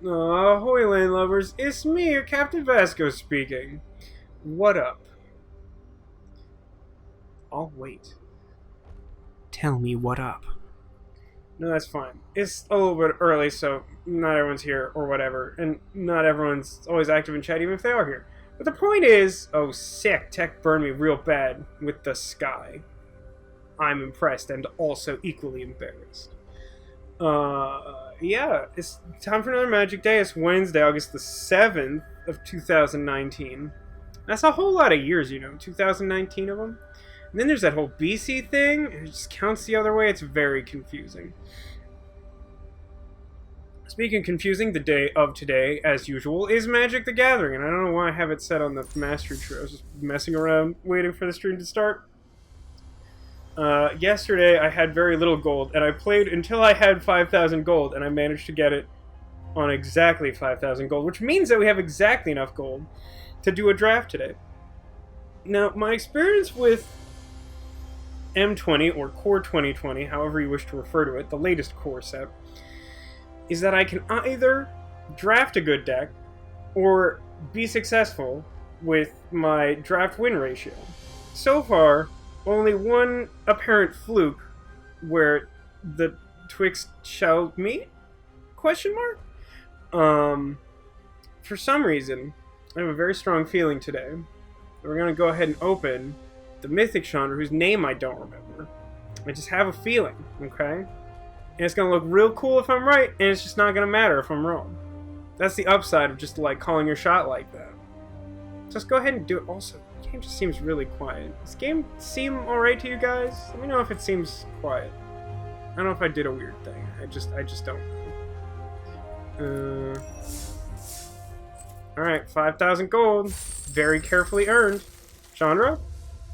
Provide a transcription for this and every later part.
Ahoy, land lovers, it's me, your Captain Vasco speaking. What up? I'll wait. Tell me what up. No, that's fine. It's a little bit early, so not everyone's here, or whatever, and not everyone's always active in chat, even if they are here. But the point is, oh sick, tech burned me real bad with the sky. I'm impressed and also equally embarrassed. Yeah, it's time for another Magic Day. It's Wednesday, August the 7th of 2019. That's a whole lot of years, you know, 2019 of them. And then there's that whole BC thing, and it just counts the other way. It's very confusing. Speaking of confusing, the day of today, as usual, is Magic the Gathering. And I don't know why I have it set on the Mastery Tree. I was just messing around, waiting for the stream to start. Yesterday, I had very little gold, and I played until I had 5,000 gold, and I managed to get it on exactly 5,000 gold, which means that we have exactly enough gold to do a draft today. Now, my experience with M20, or Core 2020, however you wish to refer to it, the latest core set, is that I can either draft a good deck, or be successful with my draft win ratio. So far, only one apparent fluke where the twixt shall meet? Question mark? For some reason, I have a very strong feeling today. We're going to go ahead and open the Mythic Chandra, whose name I don't remember. I just have a feeling, okay? And it's going to look real cool if I'm right, and it's just not going to matter if I'm wrong. That's the upside of just, like, calling your shot like that. Just go ahead and do it. Also, the game just seems really quiet. Does this game seem alright to you guys? Let me know if it seems quiet. I don't know if I did a weird thing. I just don't know. Alright, 5,000 gold. Very carefully earned. Chandra?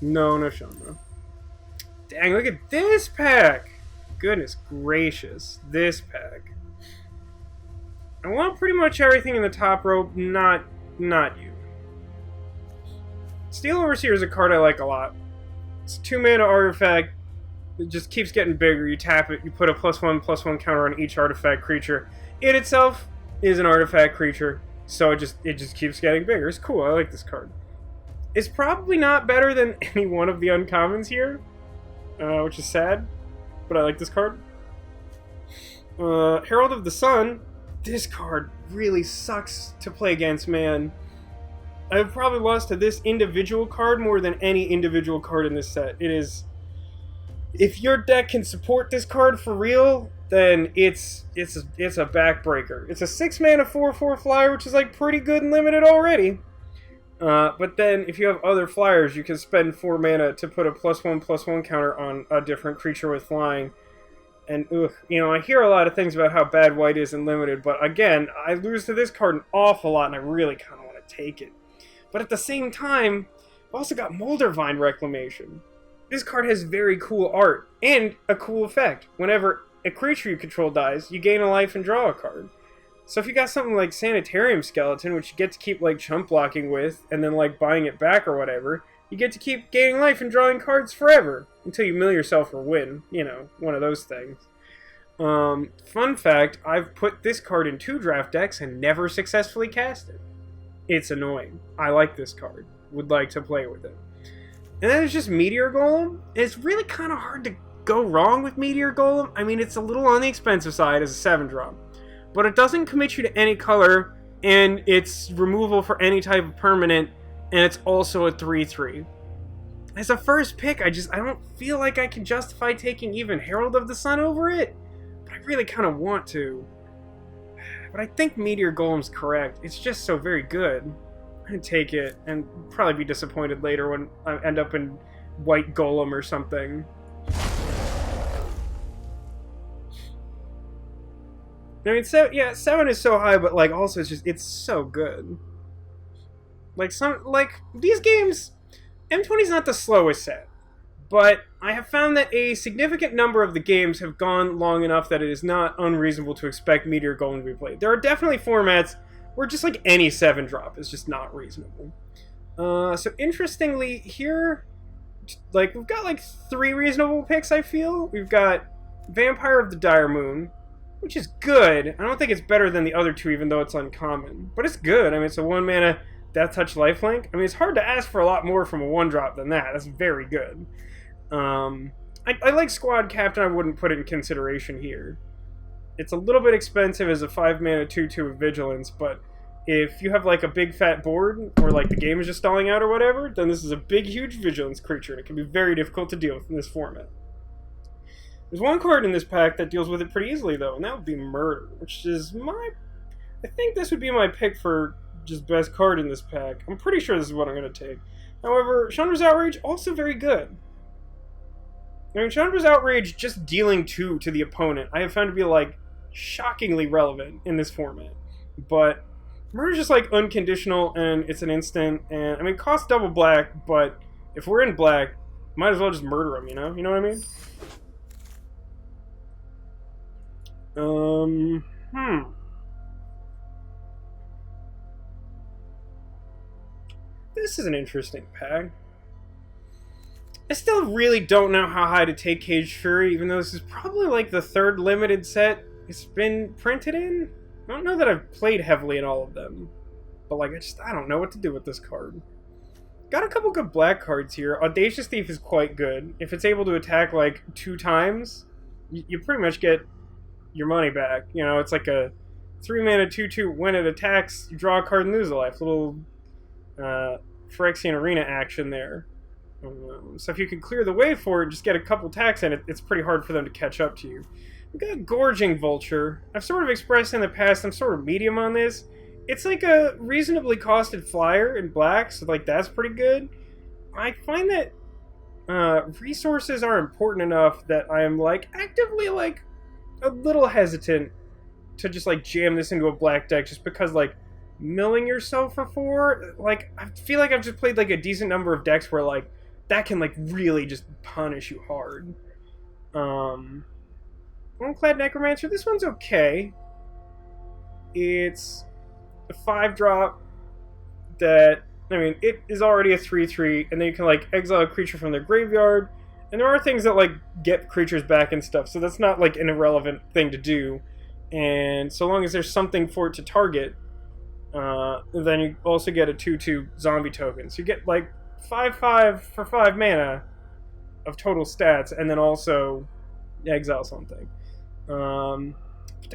No Chandra. Dang, look at this pack! Goodness gracious. This pack. I want pretty much everything in the top row, not you. Steel Overseer is a card I like a lot. It's a 2-mana artifact. It just keeps getting bigger. You tap it, you put a +1/+1 counter on each artifact creature. It itself is an artifact creature, so it just keeps getting bigger. It's cool. I like this card. It's probably not better than any one of the uncommons here, which is sad, but I like this card. Herald of the Sun. This card really sucks to play against, man. I've probably lost to this individual card more than any individual card in this set. It is... If your deck can support this card for real, then it's a backbreaker. It's a 6-mana 4/4 flyer, which is like pretty good and limited already. But then, if you have other flyers, you can spend 4 mana to put a +1/+1 counter on a different creature with flying. And, you know, I hear a lot of things about how bad white is in limited, but again, I lose to this card an awful lot, and I really kind of want to take it. But at the same time, I've also got Moldervine Reclamation. This card has very cool art, and a cool effect. Whenever a creature you control dies, you gain a life and draw a card. So if you got something like Sanitarium Skeleton, which you get to keep, like, chump blocking with, and then, like, buying it back or whatever, you get to keep gaining life and drawing cards forever, until you mill yourself or win. You know, one of those things. Fun fact, I've put this card in 2 draft decks and never successfully cast it. It's annoying. I like this card. Would like to play with it. And then there's just Meteor Golem. It's really kind of hard to go wrong with Meteor Golem. I mean, it's a little on the expensive side as a 7-drop. But it doesn't commit you to any color, and it's removal for any type of permanent, and it's also a 3/3. As a first pick, I don't feel like I can justify taking even Herald of the Sun over it. But I really kind of want to. But I think Meteor Golem's correct. It's just so very good. I'm going to take it and probably be disappointed later when I end up in White Golem or something. I mean, 7 is so high, but, like, also it's so good. Like, these games, M20's not the slowest set. But I have found that a significant number of the games have gone long enough that it is not unreasonable to expect Meteor Golem to be played. There are definitely formats where just like any 7-drop is just not reasonable. So interestingly, here, like, we've got like 3 reasonable picks, I feel. We've got Vampire of the Dire Moon, which is good. I don't think it's better than the other two, even though it's uncommon. But it's good. I mean, it's a 1 mana Death Touch lifelink. I mean, it's hard to ask for a lot more from a 1-drop than that. That's very good. I like Squad Captain. I wouldn't put it in consideration here. It's a little bit expensive as a 5 mana 2/2 with Vigilance, but if you have like a big fat board, or like the game is just stalling out or whatever, then this is a big, huge Vigilance creature, and it can be very difficult to deal with in this format. There's one card in this pack that deals with it pretty easily, though, and that would be Murder, which is I think this would be my pick for just best card in this pack. I'm pretty sure this is what I'm going to take. However, Chandra's Outrage, also very good. I mean, Chandra's Outrage, just dealing 2 to the opponent, I have found to be, like, shockingly relevant in this format. But Murder's just, like, unconditional, and it's an instant, and, I mean, it costs double black, but if we're in black, might as well just murder him, you know? You know what I mean? This is an interesting pack. I still really don't know how high to take Caged Fury, even though this is probably like the 3rd limited set it's been printed in. I don't know that I've played heavily in all of them, but like I don't know what to do with this card. Got a couple good black cards here. Audacious Thief is quite good. If it's able to attack like 2 times, you pretty much get your money back. You know, it's like a 3 mana 2/2. When it attacks, you draw a card and lose a life. Little Phyrexian Arena action there. So if you can clear the way for it, just get a couple attacks in it, it's pretty hard for them to catch up to you. We've got Gorging Vulture. I've sort of expressed in the past I'm sort of medium on this. It's like a reasonably costed flyer in black, so like that's pretty good. I find that resources are important enough that I am like actively like a little hesitant to just like jam this into a black deck just because like milling yourself for 4, like I feel like I've just played like a decent number of decks where like that can like really just punish you hard. Oneclad Necromancer, this one's okay. It's a 5-drop that, I mean, it is already a 3/3, and then you can like exile a creature from their graveyard, and there are things that like get creatures back and stuff, so that's not like an irrelevant thing to do. And so long as there's something for it to target, then you also get a 2/2 zombie token. So you get like 5/5 for 5 mana of total stats, and then also exile something. Then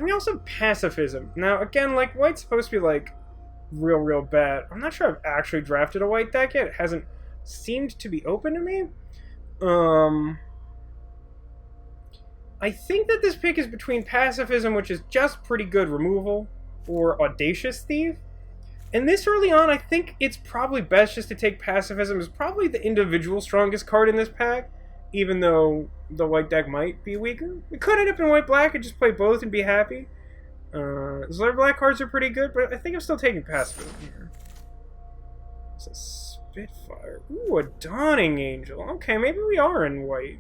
we also have Pacifism. Now, again, like, white's supposed to be, like, real bad. I'm not sure I've actually drafted a white deck yet. It hasn't seemed to be open to me. I think that this pick is between Pacifism, which is just pretty good removal, or Audacious Thief. And this early on, I think it's probably best just to take Pacifism. It's probably the individual strongest card in this pack, even though the white deck might be weaker. We could end up in white-black and just play both and be happy. Those other black cards are pretty good, but I think I'm still taking Pacifism here. It's a Spitfire. Ooh, a Dawning Angel. Okay, maybe we are in white.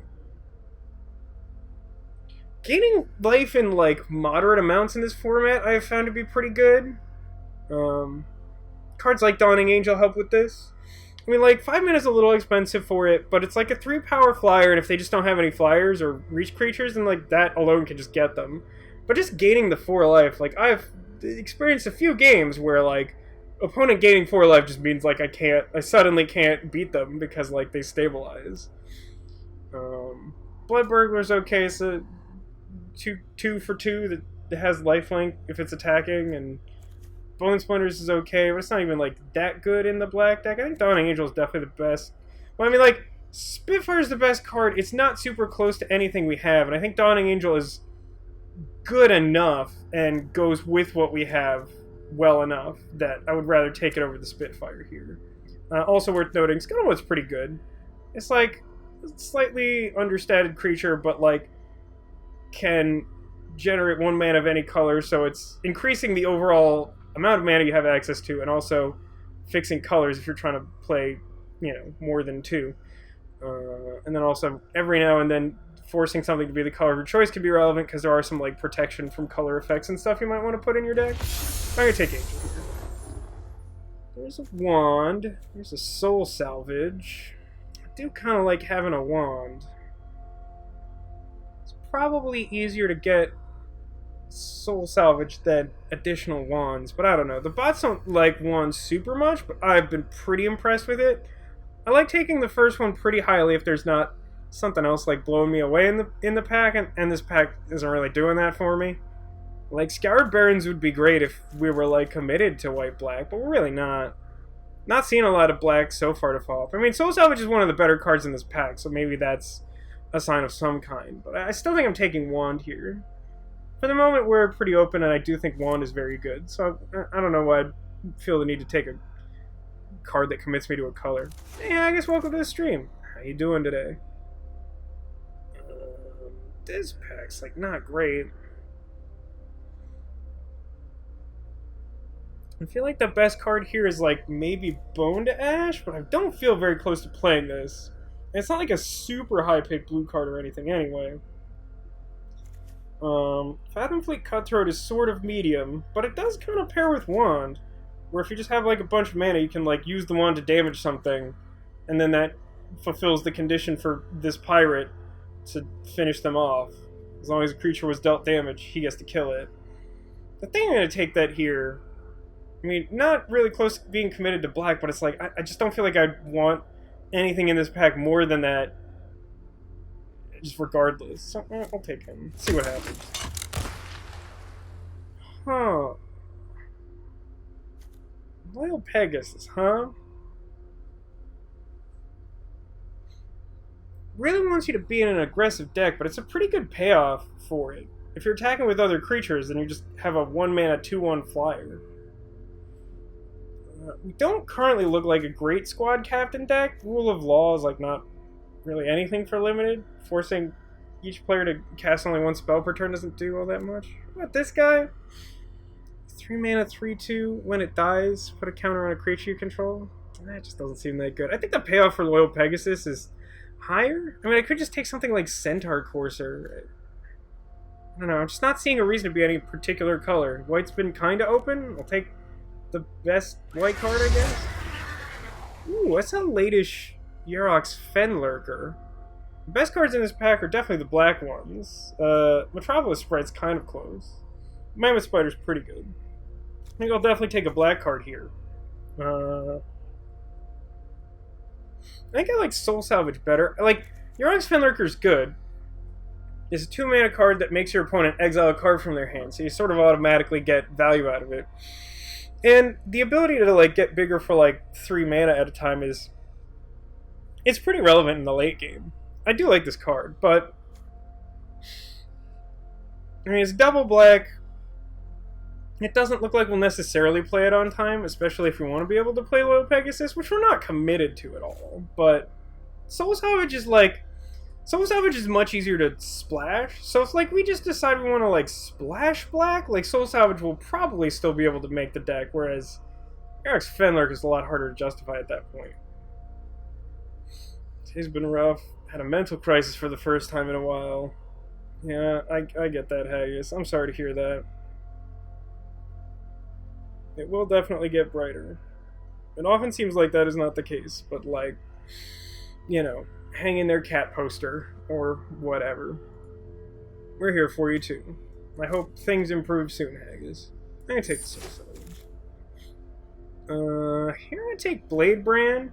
Gaining life in, like, moderate amounts in this format I have found to be pretty good. Cards like Dawning Angel help with this. I mean, like, 5 mana is a little expensive for it, but it's like a 3-power flyer, and if they just don't have any flyers or reach creatures, then, like, that alone can just get them. But just gaining the 4 life, like, I've experienced a few games where, like, opponent gaining 4 life just means, like, I suddenly can't beat them because, like, they stabilize. Blood Burglar's okay, it's a 2 for 2 that has lifelink if it's attacking, and Bone Splinters is okay, but it's not even, like, that good in the black deck. I think Dawning Angel is definitely the best. Well, I mean, like, Spitfire is the best card. It's not super close to anything we have, and I think Dawning Angel is good enough and goes with what we have well enough that I would rather take it over the Spitfire here. Also worth noting, Scuttlewood's pretty good. It's, like, a slightly understated creature, but, like, can generate 1 mana of any color, so it's increasing the overall amount of mana you have access to, and also fixing colors if you're trying to play, you know, more than 2. And then also, every now and then, forcing something to be the color of your choice could be relevant, because there are some, like, protection from color effects and stuff you might want to put in your deck. I'm going to take Angel here. There's a Wand. There's a Soul Salvage. I do kind of like having a Wand. It's probably easier to get soul salvage than additional wands, but I don't know. The bots don't like wands super much, but I've been pretty impressed with it. I like taking the first one pretty highly if there's not something else like blowing me away in the pack, and this pack isn't really doing that for me. Like, Scoured Barons would be great if we were, like, committed to white-black, but we're really not. Not seeing a lot of black so far to fall off. I mean, Soul Salvage is one of the better cards in this pack, so maybe that's a sign of some kind. But I still think I'm taking Wand here. For the moment, we're pretty open, and I do think Wand is very good. So I don't know why I'd feel the need to take a card that commits me to a color. Yeah, I guess welcome to the stream. How you doing today? This pack's, like, not great. I feel like the best card here is, like, maybe Bone to Ash, but I don't feel very close to playing this. And it's not like a super high-pick blue card or anything anyway. Fathom Fleet Cutthroat is sort of medium, but it does kind of pair with Wand, where if you just have, like, a bunch of mana, you can, like, use the Wand to damage something, and then that fulfills the condition for this pirate to finish them off. As long as a creature was dealt damage, he gets to kill it. I think I'm going to take that here. I mean, not really close to being committed to black, but it's like, I just don't feel like I want anything in this pack more than that, just regardless. So, I'll take him. See what happens. Huh. Loyal Pegasus, huh? Really wants you to be in an aggressive deck, but it's a pretty good payoff for it. If you're attacking with other creatures, then you just have a 1-mana 2/1 flyer. We don't currently look like a great squad captain deck. Rule of Law is like not really anything for limited. Forcing each player to cast only one spell per turn doesn't do all that much. What about this guy? 3-mana 3/2. When it dies, put a counter on a creature you control. That just doesn't seem that good. I think the payoff for Loyal Pegasus is higher. I mean, I could just take something like Centaur Courser. I don't know. I'm just not seeing a reason to be any particular color. White's been kind of open. I'll take the best white card, I guess. Ooh, that's a latish Yarok's Fenlurker. The best cards in this pack are definitely the black ones. Metropolis Sprite's kind of close. Mammoth Spider's pretty good. I think I'll definitely take a black card here. I think I like Soul Salvage better. Like, Yarok's Fenlurker's good. It's a 2-mana card that makes your opponent exile a card from their hand, so you sort of automatically get value out of it. And the ability to, like, get bigger for, like, 3 mana at a time is... it's pretty relevant in the late game. I do like this card, but... I mean, it's double black. It doesn't look like we'll necessarily play it on time, especially if we want to be able to play Loyal Pegasus, which we're not committed to at all. But Soul Salvage is, like... Soul Salvage is much easier to splash, so if, like, we just decide we want to, like, splash black, like, Soul Salvage will probably still be able to make the deck, whereas Eric's Fenlurk is a lot harder to justify at that point. Today's been rough. Had a mental crisis for the first time in a while. Yeah, I get that, Haggis. I'm sorry to hear that. It will definitely get brighter. It often seems like that is not the case, but, like, you know... hang in their cat poster, or whatever. We're here for you too. I hope things improve soon, Haggis. I'm gonna take the Soul Salvage. Here I'm gonna take Blade Brand.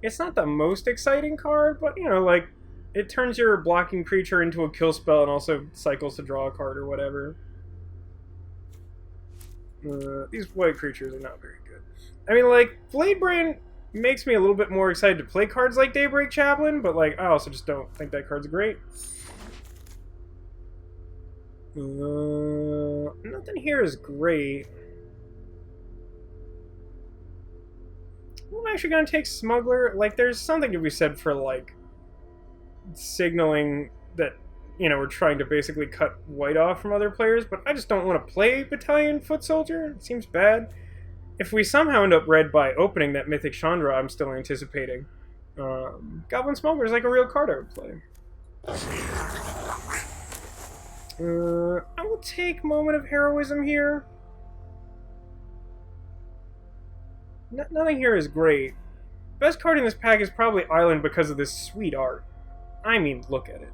It's not the most exciting card, but, you know, like, it turns your blocking creature into a kill spell and also cycles to draw a card or whatever. These white creatures are not very good. I mean, like, Blade Brand makes me a little bit more excited to play cards like Daybreak Chaplain, but, like, I also just don't think that card's great. Nothing here is great. I'm actually gonna take Smuggler. Like, there's something to be said for, like, signaling that, you know, we're trying to basically cut white off from other players, but I just don't want to play Battalion Foot Soldier. It seems bad. If we somehow end up red by opening that Mythic Chandra, I'm still anticipating. Goblin Smuggler is like a real card I would play. I will take Moment of Heroism here. Nothing here is great. Best card in this pack is probably Island because of this sweet art. I mean, look at it.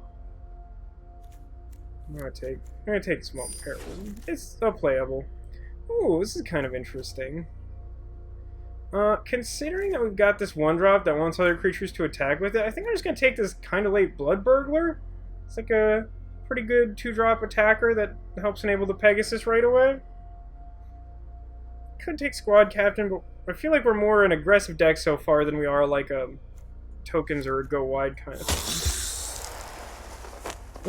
I'm gonna take a small heroism. It's playable. Ooh, this is kind of interesting. Considering that we've got this one drop that wants other creatures to attack with it, I think I'm just gonna take this kind of late Blood Burglar. It's like a pretty good 2-drop attacker that helps enable the Pegasus right away. Could take Squad Captain, but I feel like we're more an aggressive deck so far than we are like a tokens or a go wide kind of thing.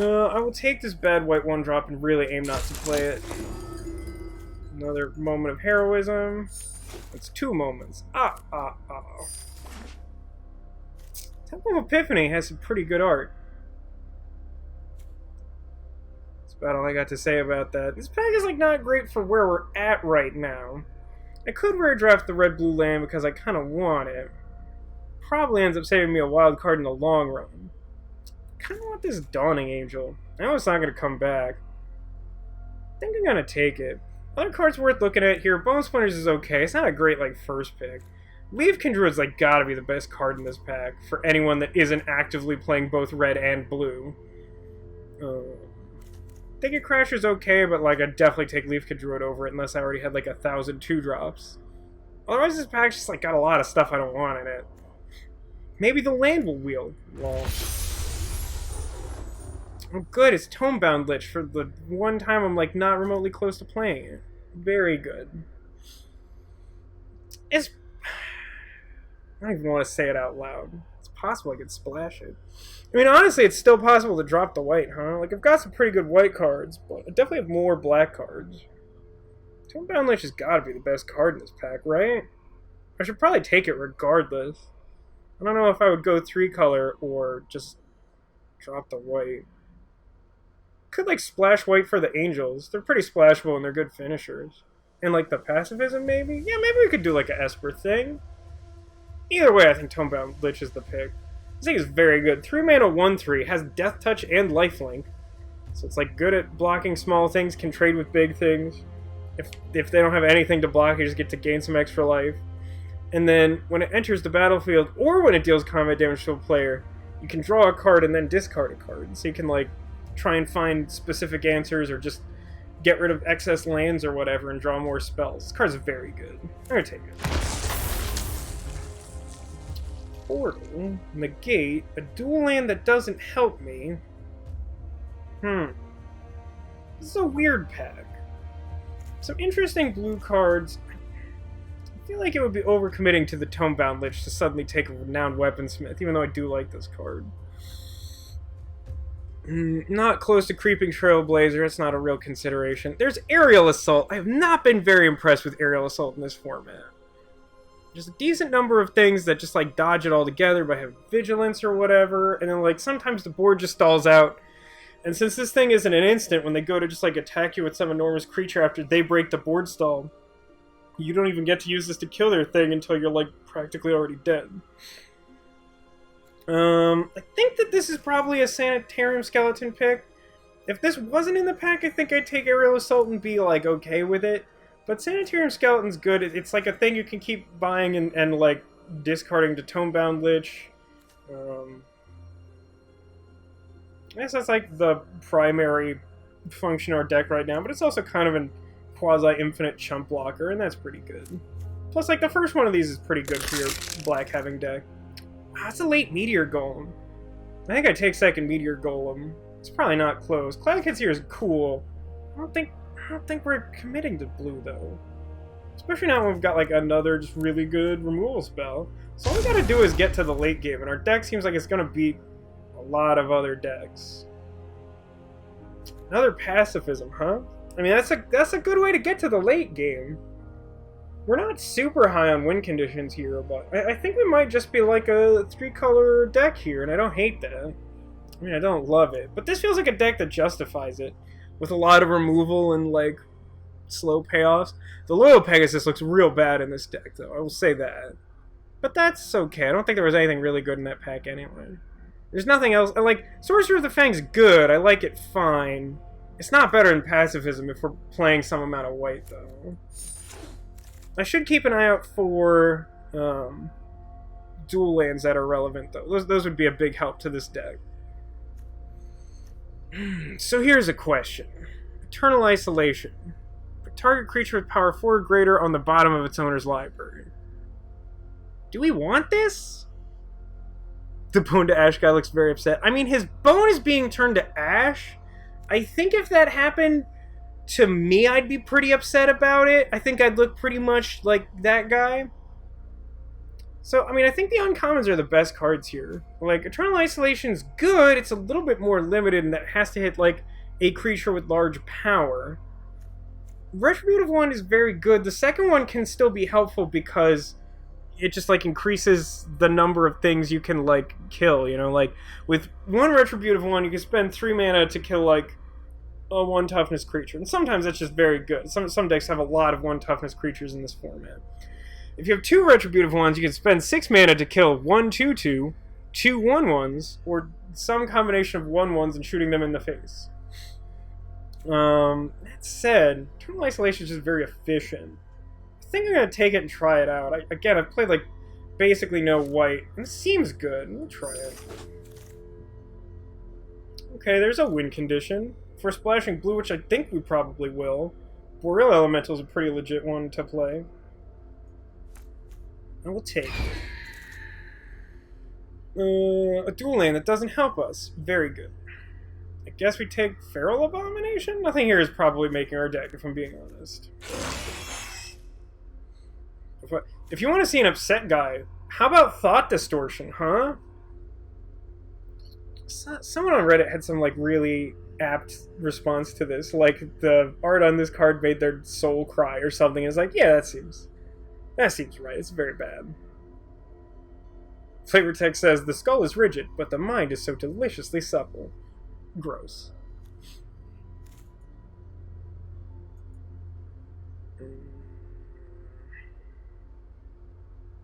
I will take this bad white 1-drop and really aim not to play it. Another moment of heroism. It's 2 moments. Temple of Epiphany has some pretty good art. That's about all I got to say about that. This pack is like not great for where we're at right now. I could rare draft the red-blue land because I kind of want it. Probably ends up saving me a wild card in the long run. I kind of want this Dawning Angel. I know it's not going to come back. I think I'm going to take it. Other cards worth looking at here. Bone Splinters is okay. It's not a great, like, first pick. Leafkin Druid's, like, gotta be the best card in this pack for anyone that isn't actively playing both red and blue. Thicket Crasher's okay, but, like, I'd definitely take Leafkin Druid over it unless I already had, like, 1,000 2-drops. Otherwise, this pack's just, like, got a lot of stuff I don't want in it. Maybe the land will wield. Lol. Oh, good, it's Tomebound Lich for the one time I'm, like, not remotely close to playing it. Very good. I don't even want to say it out loud. It's possible I could splash it. I mean, honestly, it's still possible to drop the white, huh? Like, I've got some pretty good white cards, but I definitely have more black cards. Tomebound Lich has got to be the best card in this pack, right? I should probably take it regardless. I don't know if I would go 3-color or just drop the white. Could, like, splash white for the Angels. They're pretty splashable and they're good finishers. And, like, the Pacifism, maybe? Yeah, maybe we could do, like, a Esper thing. Either way, I think Tomebound Lich is the pick. This thing is very good. 3-mana 1/3, has Death Touch and Lifelink. So it's, like, good at blocking small things, can trade with big things. If they don't have anything to block, you just get to gain some extra life. And then, when it enters the battlefield, or when it deals combat damage to a player, you can draw a card and then discard a card. So you can, like, try and find specific answers or just get rid of excess lands or whatever and draw more spells. This card's very good. I'm gonna take it. Portal, negate, a dual land that doesn't help me. This is a weird pack. Some interesting blue cards. I feel like it would be overcommitting to the Tomebound Lich to suddenly take a Renowned Weaponsmith, even though I do like this card. Not close to Creeping Trailblazer, it's not a real consideration. There's Aerial Assault. I have not been very impressed with Aerial Assault in this format. There's a decent number of things that just, like, dodge it all together, but have Vigilance or whatever, and then, like, sometimes the board just stalls out. And since this thing isn't an instant, when they go to just, like, attack you with some enormous creature after they break the board stall, you don't even get to use this to kill their thing until you're, like, practically already dead. I think that this is probably a Sanitarium Skeleton pick. If this wasn't in the pack, I think I'd take Aerial Assault and be, like, okay with it. But Sanitarium Skeleton's good. It's like a thing you can keep buying and like, discarding to Tomebound Lich. I guess that's, like, the primary function of our deck right now, but it's also kind of a quasi-infinite chump blocker, and that's pretty good. Plus, like, the first one of these is pretty good for your black-having deck. That's a late Meteor Golem. I think I take second Meteor Golem. It's probably not close. Cloud Kids here is cool. I don't think we're committing to blue, though. Especially now when we've got, like, another just really good removal spell. So all we gotta do is get to the late game, and our deck seems like it's gonna beat a lot of other decks. Another Pacifism, huh? I mean, that's a good way to get to the late game. We're not super high on win conditions here, but I think we might just be like a 3-color deck here, and I don't hate that. I mean, I don't love it, but this feels like a deck that justifies it, with a lot of removal and, like, slow payoffs. The Loyal Pegasus looks real bad in this deck, though, I will say that. But that's okay, I don't think there was anything really good in that pack anyway. There's nothing else. Like, Sorcerer of the Fang's good, I like it fine. It's not better than Pacifism if we're playing some amount of white, though. I should keep an eye out for dual lands that are relevant, though. Those would be a big help to this deck. So here's a question. Eternal Isolation. Target creature with power 4 or greater on the bottom of its owner's library. Do we want this? The bone to ash guy looks very upset. I mean, his bone is being turned to ash. I think if that happened to me, I'd be pretty upset about it. I think I'd look pretty much like that guy. So, I mean, I think the uncommons are the best cards here. Like, Eternal Isolation's good. It's a little bit more limited in that it has to hit, like, a creature with large power. Retributive one is very good. The second one can still be helpful because it just, like, increases the number of things you can, like, kill, you know? Like, with one Retributive one, you can spend 3 mana to kill, like, a 1 toughness creature. And sometimes that's just very good. Some decks have a lot of 1 toughness creatures in this format. If you have 2 Retributive ones, you can spend 6 mana to kill 1 2/2, 2 1/1s, or some combination of 1/1s and shooting them in the face. That said, Eternal Isolation is just very efficient. I think I'm going to take it and try it out. Again, I've played, like, basically no white, and it seems good. We'll try it. Okay, there's a win condition. For splashing blue, which I think we probably will. Boreal Elemental is a pretty legit one to play. I will take it. A dual lane that doesn't help us. Very good. I guess we take Feral Abomination? Nothing here is probably making our deck, if I'm being honest. If you want to see an upset guy, how about Thought Distortion, huh? Someone on Reddit had some, like, really apt response to this. Like, the art on this card made their soul cry or something. It's like, yeah, that seems right. It's very bad. Flavor Text says, the skull is rigid, but the mind is so deliciously supple. Gross.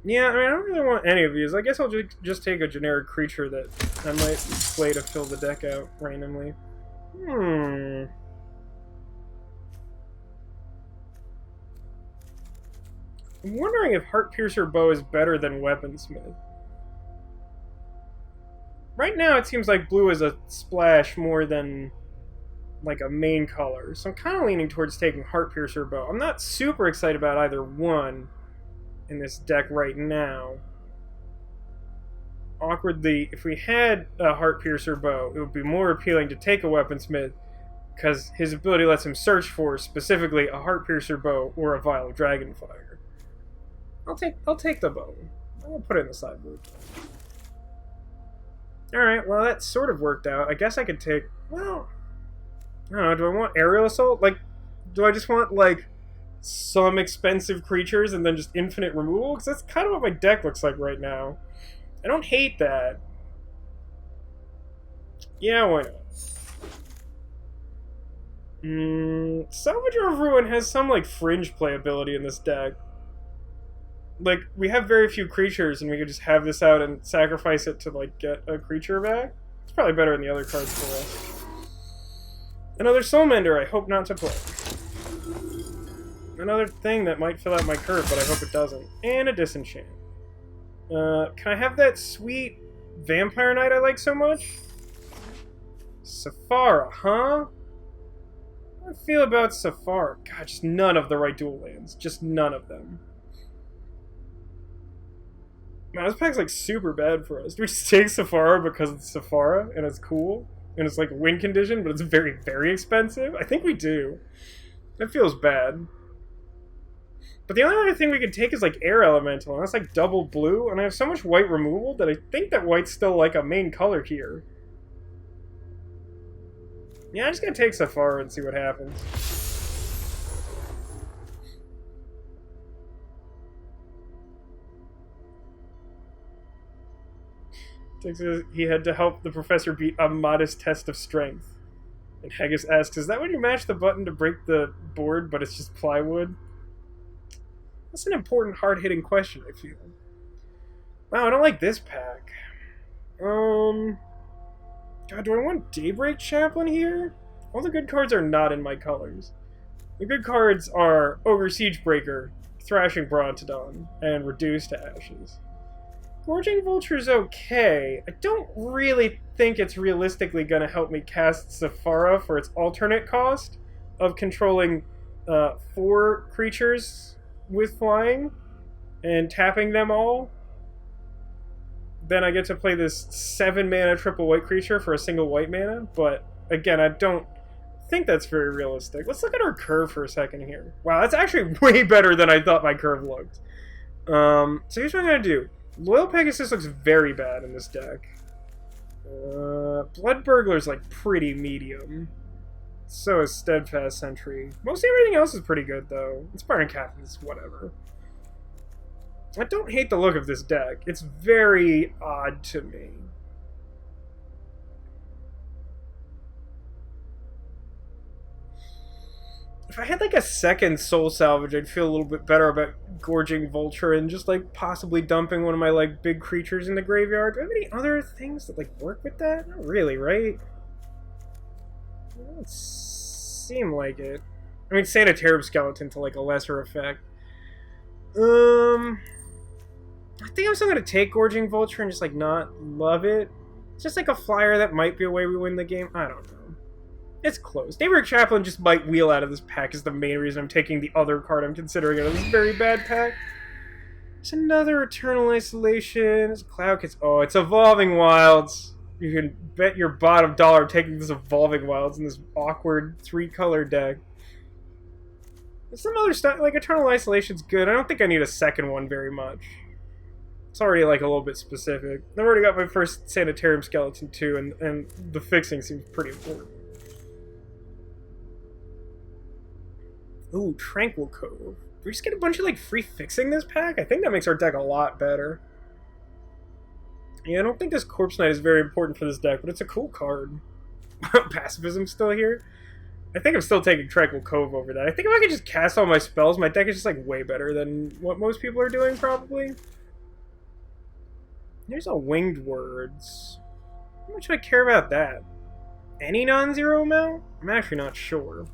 Yeah, I mean, I don't really want any of these. I guess I'll just take a generic creature that I might play to fill the deck out randomly. I'm wondering if Heartpiercer Bow is better than Weaponsmith. Right now, it seems like blue is a splash more than, like, a main color. So I'm kind of leaning towards taking Heartpiercer Bow. I'm not super excited about either one in this deck right now. Awkwardly, if we had a Heartpiercer Bow, it would be more appealing to take a Weaponsmith, because his ability lets him search for, specifically, a Heartpiercer Bow or a Vial of Dragonfire. I'll take the bow. I'll put it in the sideboard. Alright, well, that sort of worked out. I guess I could take... Well... I don't know, do I want Aerial Assault? Like, do I just want, like, some expensive creatures and then just infinite removal? Because that's kind of what my deck looks like right now. I don't hate that. Yeah, why not? Salvager of Ruin has some, like, fringe playability in this deck. Like, we have very few creatures, and we could just have this out and sacrifice it to, like, get a creature back. It's probably better than the other cards for us. Another Soulmender I hope not to play. Another thing that might fill out my curve, but I hope it doesn't. And a Disenchant. Can I have that sweet Vampire Knight I like so much? Safara, huh? How do I feel about Safara? God, just none of the right dual lands. Just none of them. Man, this pack's, like, super bad for us. Do we just take Safara because it's Safara, and it's cool? And it's, like, win condition, but it's very, very expensive? I think we do. That feels bad. But the only other thing we could take is, like, Air Elemental, and that's, like, double blue, and I have so much white removal that I think that white's still, like, a main color here. Yeah, I'm just gonna take Safara and see what happens. He had to help the professor beat a modest test of strength. And Haggis asks, is that when you mash the button to break the board, but it's just plywood? That's an important, hard-hitting question, I feel. Wow, I don't like this pack. God, do I want Daybreak Chaplain here? All the good cards are not in my colors. The good cards are Ogre Siegebreaker, Thrashing Brontodon, and Reduce to Ashes. Gorging Vulture's okay. I don't really think it's realistically going to help me cast Zafara for its alternate cost of controlling 4 creatures with flying and tapping them all. Then I get to play this 7 mana triple white creature for a single white mana, but again, I don't think that's very realistic. Let's look at our curve for a second here. Wow, that's actually way better than I thought my curve looked. So here's what I'm going to do. Loyal Pegasus looks very bad in this deck. Blood Burglar's like pretty medium. So is Steadfast Sentry. Mostly everything else is pretty good though. Inspiring Captain's whatever. I don't hate the look of this deck. It's very odd to me. If I had like a second Soul Salvage, I'd feel a little bit better about Gorging Vulture and just like possibly dumping one of my like big creatures in the graveyard. Do I have any other things that like work with that? Not really, right? It doesn't seem like it. I mean, Sanitarium Skeleton to like a lesser effect. I think I'm still gonna take Gorging Vulture and just like not love it. It's just like a flyer that might be a way we win the game. I don't know. It's close. Neighboring Chaplain just might wheel out of this pack is the main reason I'm taking the other card I'm considering out of this very bad pack. It's another Eternal Isolation. It's Cloud Kids. Oh, it's Evolving Wilds. You can bet your bottom dollar I'm taking this Evolving Wilds in this awkward 3-color deck. There's some other stuff, like Eternal Isolation's good. I don't think I need a second one very much. It's already like a little bit specific. I've already got my first Sanitarium Skeleton too, and the fixing seems pretty important. Ooh, Tranquil Cove. We just get a bunch of like free fixing this pack? I think that makes our deck a lot better. Yeah, I don't think this Corpse Knight is very important for this deck, but it's a cool card. Pacifism's still here. I think I'm still taking Tranquil Cove over that. I think if I could just cast all my spells, my deck is just like way better than what most people are doing, probably. There's a Winged Words. How much do I care about that? Any non-zero amount? I'm actually not sure.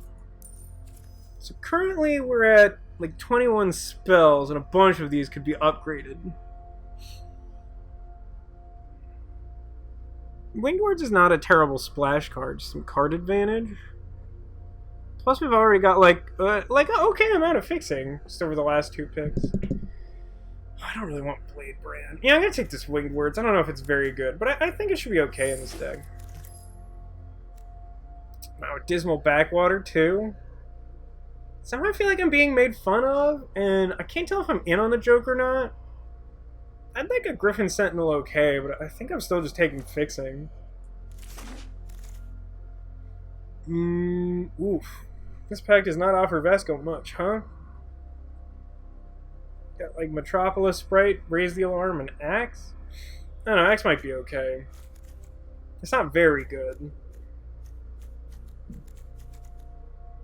So currently we're at like 21 spells, and a bunch of these could be upgraded. Winged Words is not a terrible splash card, just some card advantage. Plus we've already got like an okay amount of fixing just over the last 2 picks. I don't really want Blade Brand. Yeah, I'm gonna take this Winged Words. I don't know if it's very good, but I think it should be okay in this deck. Wow, Dismal Backwater too. Somehow I feel like I'm being made fun of, and I can't tell if I'm in on the joke or not. I'd like a Griffin Sentinel okay, but I think I'm still just taking fixing. Oof. This pack does not offer Vasco much, huh? Got like Metropolis Sprite, Raise the Alarm, and Axe? I don't know, Axe might be okay. It's not very good.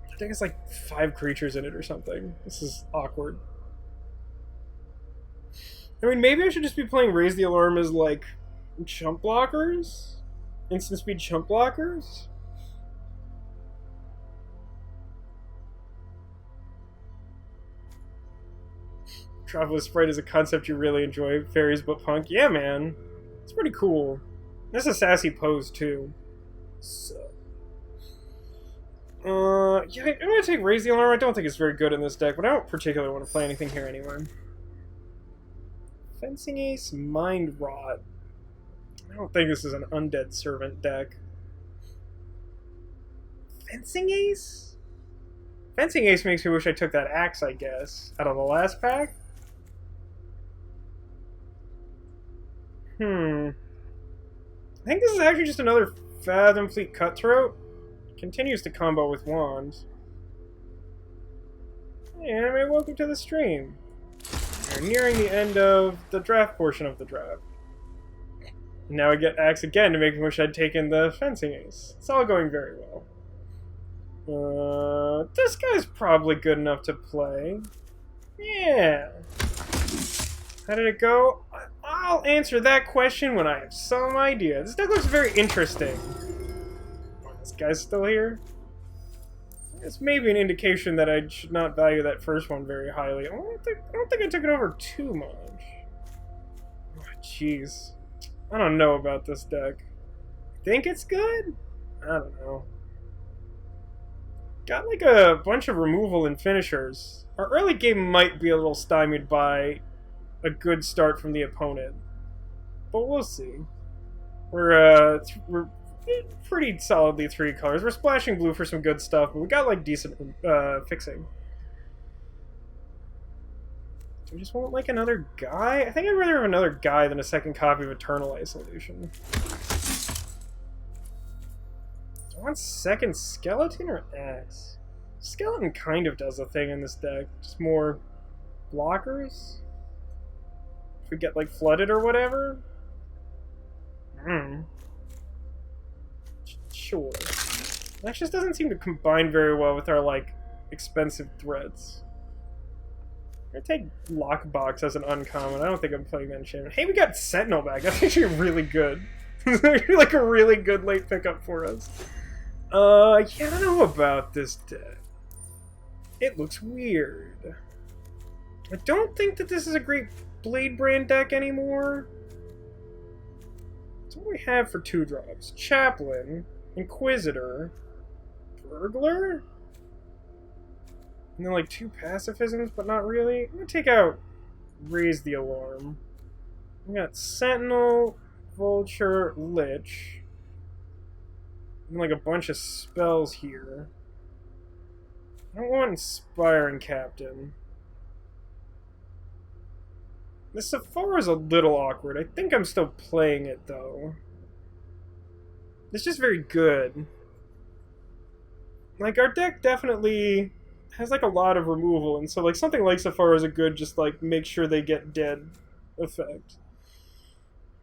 I think it's like 5 creatures in it or something. This is awkward. I mean, maybe I should just be playing Raise the Alarm as like chump blockers? Instant speed chump blockers? Metropolis Sprite is a concept you really enjoy. Fairies but punk. Yeah, man. It's pretty cool. That's a sassy pose, too. So. Yeah, I'm gonna take Raise the Alarm. I don't think it's very good in this deck, but I don't particularly want to play anything here anyway. Fencing Ace, Mind Rot. I don't think this is an Undead Servant deck. Fencing Ace? Fencing Ace makes me wish I took that Axe, I guess, out of the last pack. I think this is actually just another Fathom Fleet Cutthroat. Continues to combo with Wands. Hey, anime, welcome to the stream. We're nearing the end of the draft portion of the draft. Now I get Axe again to make me wish I'd taken the Fencing Ace. It's all going very well. This guy's probably good enough to play. Yeah. How did it go? I'll answer that question when I have some idea. This deck looks very interesting. Oh, this guy's still here? It's maybe an indication that I should not value that first one very highly. I don't think I took it over too much. Jeez. I don't know about this deck. Think it's good? I don't know. Got like a bunch of removal and finishers. Our early game might be a little stymied by a good start from the opponent. But we'll see. We're pretty solidly 3 colors. We're splashing blue for some good stuff, but we got like decent fixing. Do we just want like another guy? I think I'd rather have another guy than a second copy of Eternal Isolation. Do I want second skeleton or axe? Skeleton kind of does a thing in this deck. Just more blockers. If we get like flooded or whatever. Sure. That just doesn't seem to combine very well with our like expensive threats. I'm gonna take Lockbox as an uncommon. I don't think I'm playing that enchantment. Hey, we got Sentinel back. That's actually really good. It's actually like a really good late pickup for us. Yeah, I don't know about this deck. It looks weird. I don't think that this is a great Blade Brand deck anymore. So what do we have for 2 drops? Chaplain, Inquisitor, Burglar? And then like 2 pacifisms, but not really. I'm gonna take out Raise the Alarm. We got Sentinel, Vulture, Lich. And like a bunch of spells here. I don't want Inspiring Captain. The Sephora is a little awkward. I think I'm still playing it though. It's just very good. Like, our deck definitely has like a lot of removal, and so like something like Sephora is a good just like make sure they get dead effect.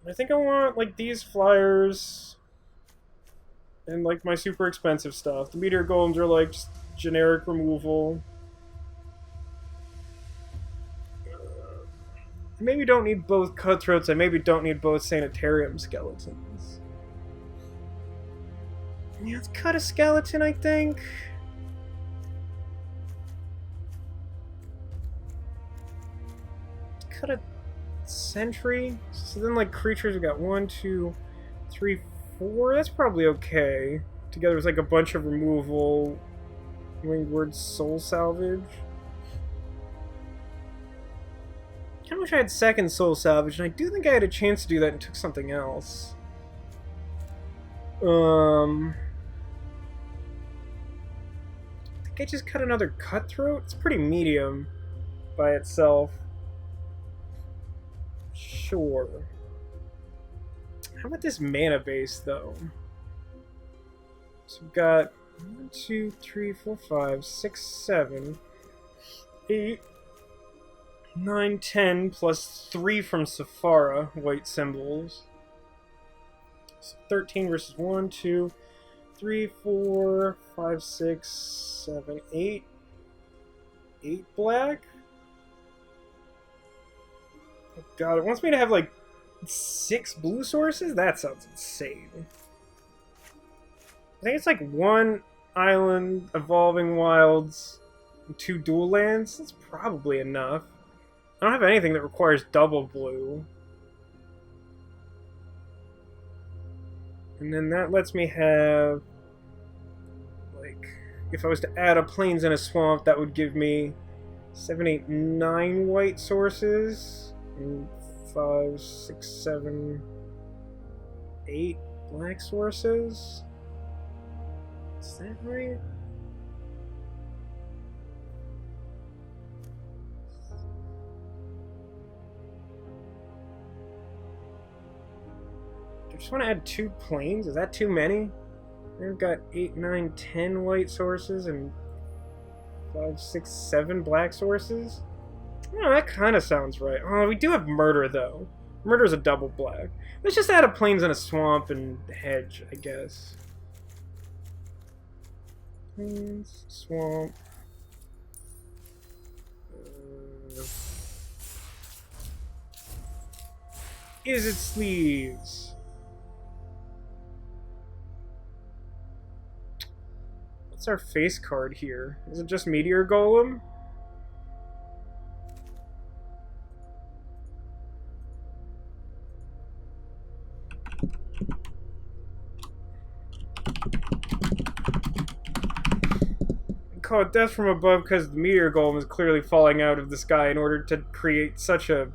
I think I want like these flyers and like my super expensive stuff. The Meteor Golems are like just generic removal. I maybe don't need both Cutthroats. I maybe don't need both Sanitarium Skeletons. Yeah, let's cut a skeleton, I think. Cut a sentry. So then, like, creatures, we got 1, 2, 3, 4. That's probably okay. Together with, like, a bunch of removal. Winged Soul Salvage. I wish I had second Soul Salvage, and I do think I had a chance to do that and took something else. I think I just cut another Cutthroat. It's pretty medium by itself. Sure. How about this mana base, though? So we've got 1, 2, 3, 4, 5, 6, 7, 8, 9, 10, plus 3 from Sephora, white symbols. So 13 versus 1, 2, 3, 4, 5, 6, 7, 8. 8 black? Oh god, it wants me to have like 6 blue sources? That sounds insane. I think it's like 1 island, Evolving Wilds, and 2 dual lands. That's probably enough. I don't have anything that requires double blue. And then that lets me have, like, if I was to add a Plains and a Swamp, that would give me 7, 8, 9 white sources. And 5, 6, 7, 8 black sources. Is that right? I just want to add 2 plains. Is that too many? We've got 8, 9, 10 white sources and 5, 6, 7 black sources. Oh, that kind of sounds right. Oh, we do have Murder, though. Murder's a double black. Let's just add a Plains and a Swamp and Hedge, I guess. Plains, Swamp. Is it Sleeves? What's our face card here? Is it just Meteor Golem? call it death from above because the meteor golem is clearly falling out of the sky in order to create such a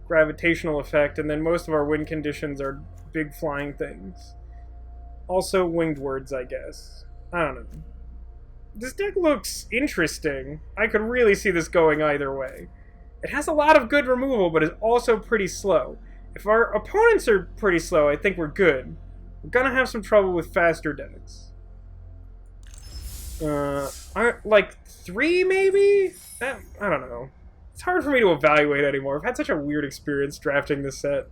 gravitational effect, and then most of our wind conditions are big flying things. Also winged words, I guess. I don't know. This deck looks interesting. I could really see this going either way. It has a lot of good removal, but is also pretty slow. If our opponents are pretty slow, I think we're good. We're gonna have some trouble with faster decks. Like 3 maybe? I don't know. It's hard for me to evaluate anymore. I've had such a weird experience drafting this set.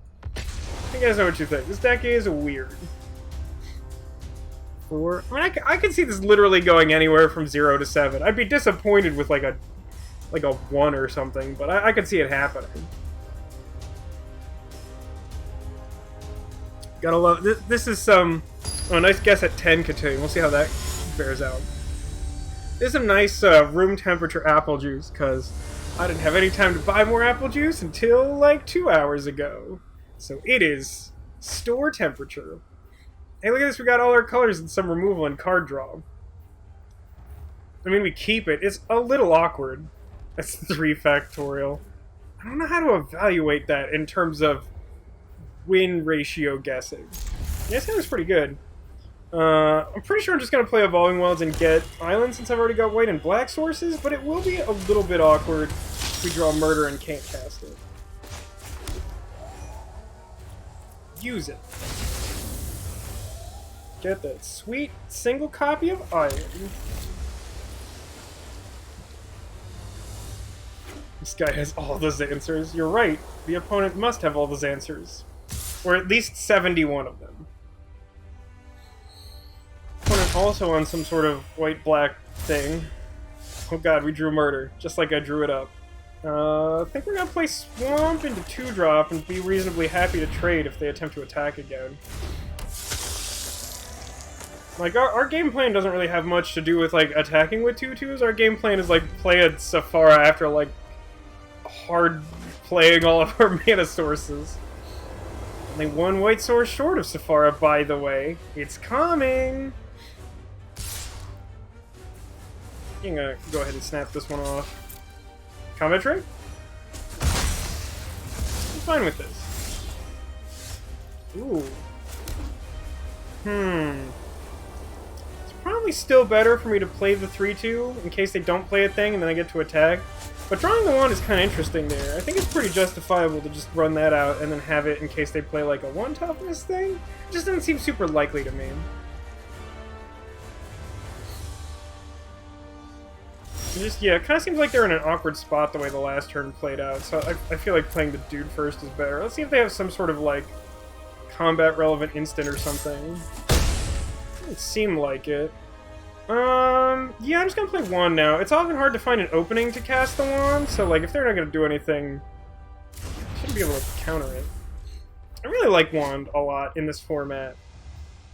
You guys know what you think. This deck is weird. I mean, I could see this literally going anywhere from 0 to 7. I'd be disappointed with like a 1 or something, but I could see it happening. Gotta love this is some nice guess at 10 Katune. We'll see how that bears out. This is some nice room temperature apple juice, because I didn't have any time to buy more apple juice until like 2 hours ago. So it is store temperature. Hey, look at this, we got all our colors and some removal and card draw. I mean, we keep it. It's a little awkward. That's 3 factorial. I don't know how to evaluate that in terms of win ratio guessing. Yeah, this guy was pretty good. I'm pretty sure I'm just going to play Evolving Wilds and get Island since I've already got white and black sources, but it will be a little bit awkward if we draw Murder and can't cast it. Use it. Get that sweet single copy of Island. This guy has all those answers. You're right. The opponent must have all those answers. Or at least 71 of them. Opponent also on some sort of white-black thing. Oh god, we drew Murder. Just like I drew it up. I think we're gonna play Swamp into 2-drop and be reasonably happy to trade if they attempt to attack again. Like, our game plan doesn't really have much to do with, like, attacking with 2/2s. Our game plan is, like, play a Sephara after, like, hard playing all of our mana sources. Only 1 white source short of Sephara, by the way. It's coming! I'm gonna go ahead and snap this one off. Combat trade? I'm fine with this. Ooh. Probably still better for me to play the 3/2 in case they don't play a thing and then I get to attack. But drawing the wand is kind of interesting there. I think it's pretty justifiable to just run that out and then have it in case they play like a 1 toughness thing. It just doesn't seem super likely to me. Yeah, it kind of seems like they're in an awkward spot the way the last turn played out, so I feel like playing the dude first is better. Let's see if they have some sort of like combat relevant instant or something. Doesn't seem like it. Yeah, I'm just gonna play Wand now. It's often hard to find an opening to cast the Wand, so like if they're not gonna do anything, I shouldn't be able to counter it. I really like Wand a lot in this format.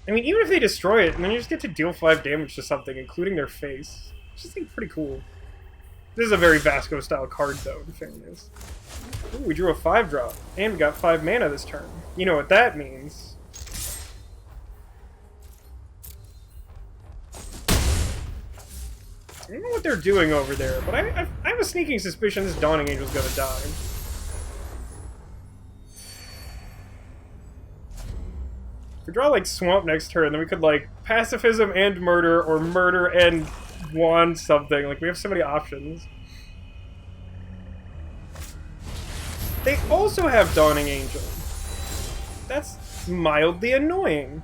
I mean, even if they destroy it, and then you just get to deal 5 damage to something, including their face. It's just like pretty cool. This is a very Vasco style card though, in fairness. Ooh, we drew a 5-drop, and we got 5 mana this turn. You know what that means. I don't know what they're doing over there, but I have a sneaking suspicion this Dawning Angel's gonna die. If we draw, like, Swamp next turn, then we could, like, Pacifism and Murder, or Murder and Wand something. Like, we have so many options. They also have Dawning Angel. That's mildly annoying.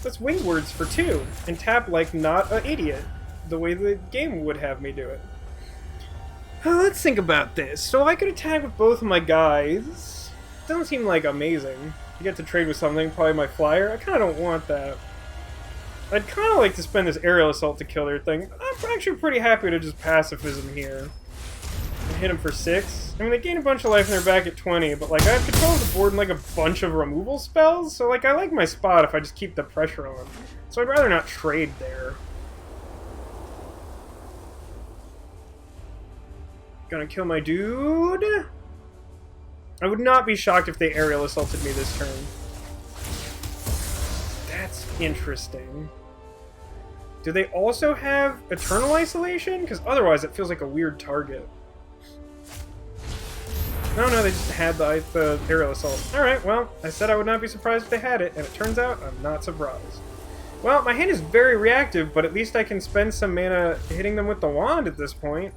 Let's wing words for 2, and tap like not an idiot, the way the game would have me do it. Let's think about this. So I could attack with both of my guys. Doesn't seem like amazing. You get to trade with something, probably my flyer. I kind of don't want that. I'd kind of like to spend this aerial assault to kill their thing. I'm actually pretty happy to just pacifism here. And hit them for 6. I mean, they gain a bunch of life and they're back at 20, but like I have control of the board and like a bunch of removal spells, so like I like my spot if I just keep the pressure on. So I'd rather not trade there. Gonna kill my dude. I would not be shocked if they aerial assaulted me this turn. That's interesting. Do they also have Eternal Isolation? Because otherwise it feels like a weird target. No, they just had the Aerial Assault. Alright, well, I said I would not be surprised if they had it, and it turns out I'm not surprised. Well, my hand is very reactive, but at least I can spend some mana hitting them with the wand at this point.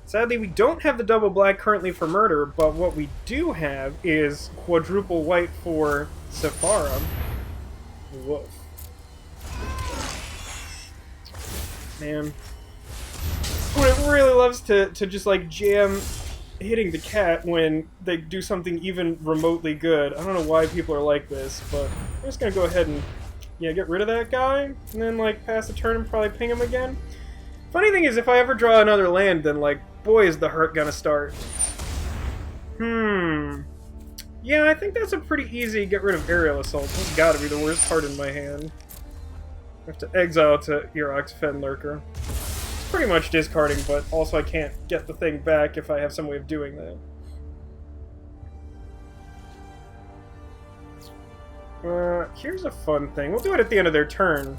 Sadly, we don't have the double black currently for Murder, but what we do have is quadruple white for Sephara. Woof. Man. It really loves to just, like, jam hitting the cat when they do something even remotely good. I don't know why people are like this, but I'm just gonna go ahead and, yeah, get rid of that guy, and then, like, pass the turn and probably ping him again. Funny thing is, if I ever draw another land, then, like, boy, is the hurt gonna start. Yeah, I think that's a pretty easy get rid of Aerial Assault. That's gotta be the worst card in my hand. I have to exile to Erox Fen Lurker. It's pretty much discarding, but also I can't get the thing back if I have some way of doing that. Here's a fun thing. We'll do it at the end of their turn.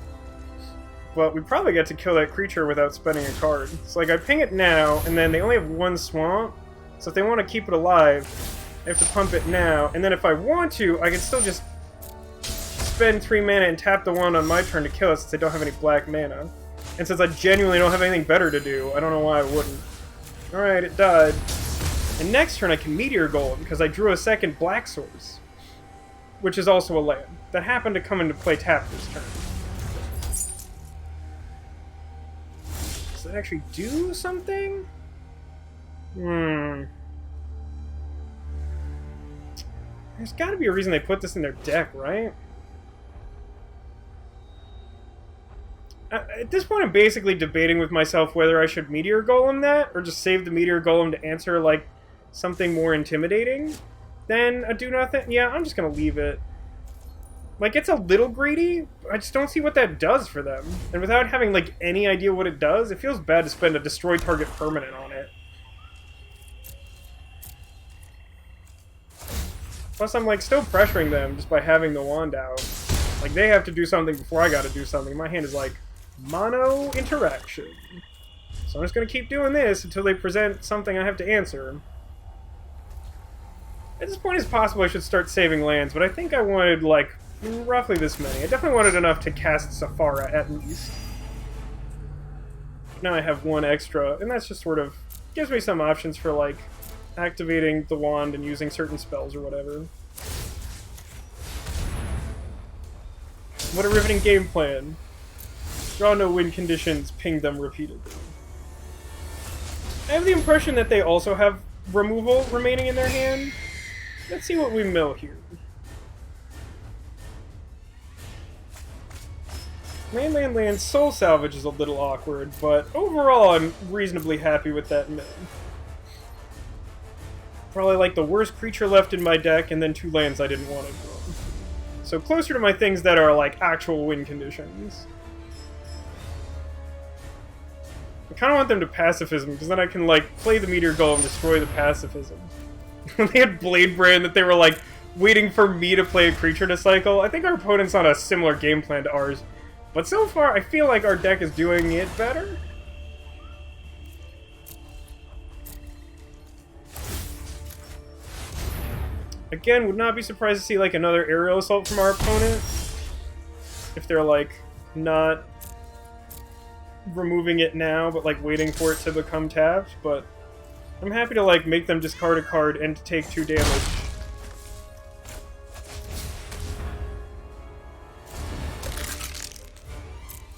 But we probably get to kill that creature without spending a card. So, like, I ping it now, and then they only have one swamp. So if they want to keep it alive, I have to pump it now. And then if I want to, I can still just spend 3 mana and tap the wand on my turn to kill it since I don't have any black mana. And since I genuinely don't have anything better to do, I don't know why I wouldn't. Alright, it died. And next turn I can Meteor Golem, because I drew a second black source. Which is also a land. That happened to come into play tapped this turn. Does that actually do something? There's gotta be a reason they put this in their deck, right? At this point, I'm basically debating with myself whether I should Meteor Golem that, or just save the Meteor Golem to answer, like, something more intimidating than a do-nothing. Yeah, I'm just gonna leave it. Like, it's a little greedy, I just don't see what that does for them. And without having, like, any idea what it does, it feels bad to spend a destroy target permanent on it. Plus, I'm, like, still pressuring them just by having the wand out. Like, they have to do something before I gotta do something. My hand is like, mono interaction. So I'm just gonna keep doing this until they present something I have to answer. At this point, it's possible I should start saving lands, but I think I wanted, like, roughly this many. I definitely wanted enough to cast Sephara, at least. Now I have one extra, and that's just sort of gives me some options for, like, activating the wand and using certain spells or whatever. What a riveting game plan. Draw no win conditions, ping them repeatedly. I have the impression that they also have removal remaining in their hand. Let's see what we mill here. Land, Soul Salvage is a little awkward, but overall I'm reasonably happy with that mill. Probably like the worst creature left in my deck, and then 2 lands I didn't want to draw. So closer to my things that are like actual win conditions. I kind of want them to Pacifism, because then I can like play the Meteor Golem, destroy the Pacifism. They had Blade Brand that they were like waiting for me to play a creature to cycle. I think our opponent's on a similar game plan to ours. But so far, I feel like our deck is doing it better. Again, would not be surprised to see like another Aerial Assault from our opponent. If they're like not removing it now, but like waiting for it to become tapped. But I'm happy to like make them discard a card and to take 2 damage.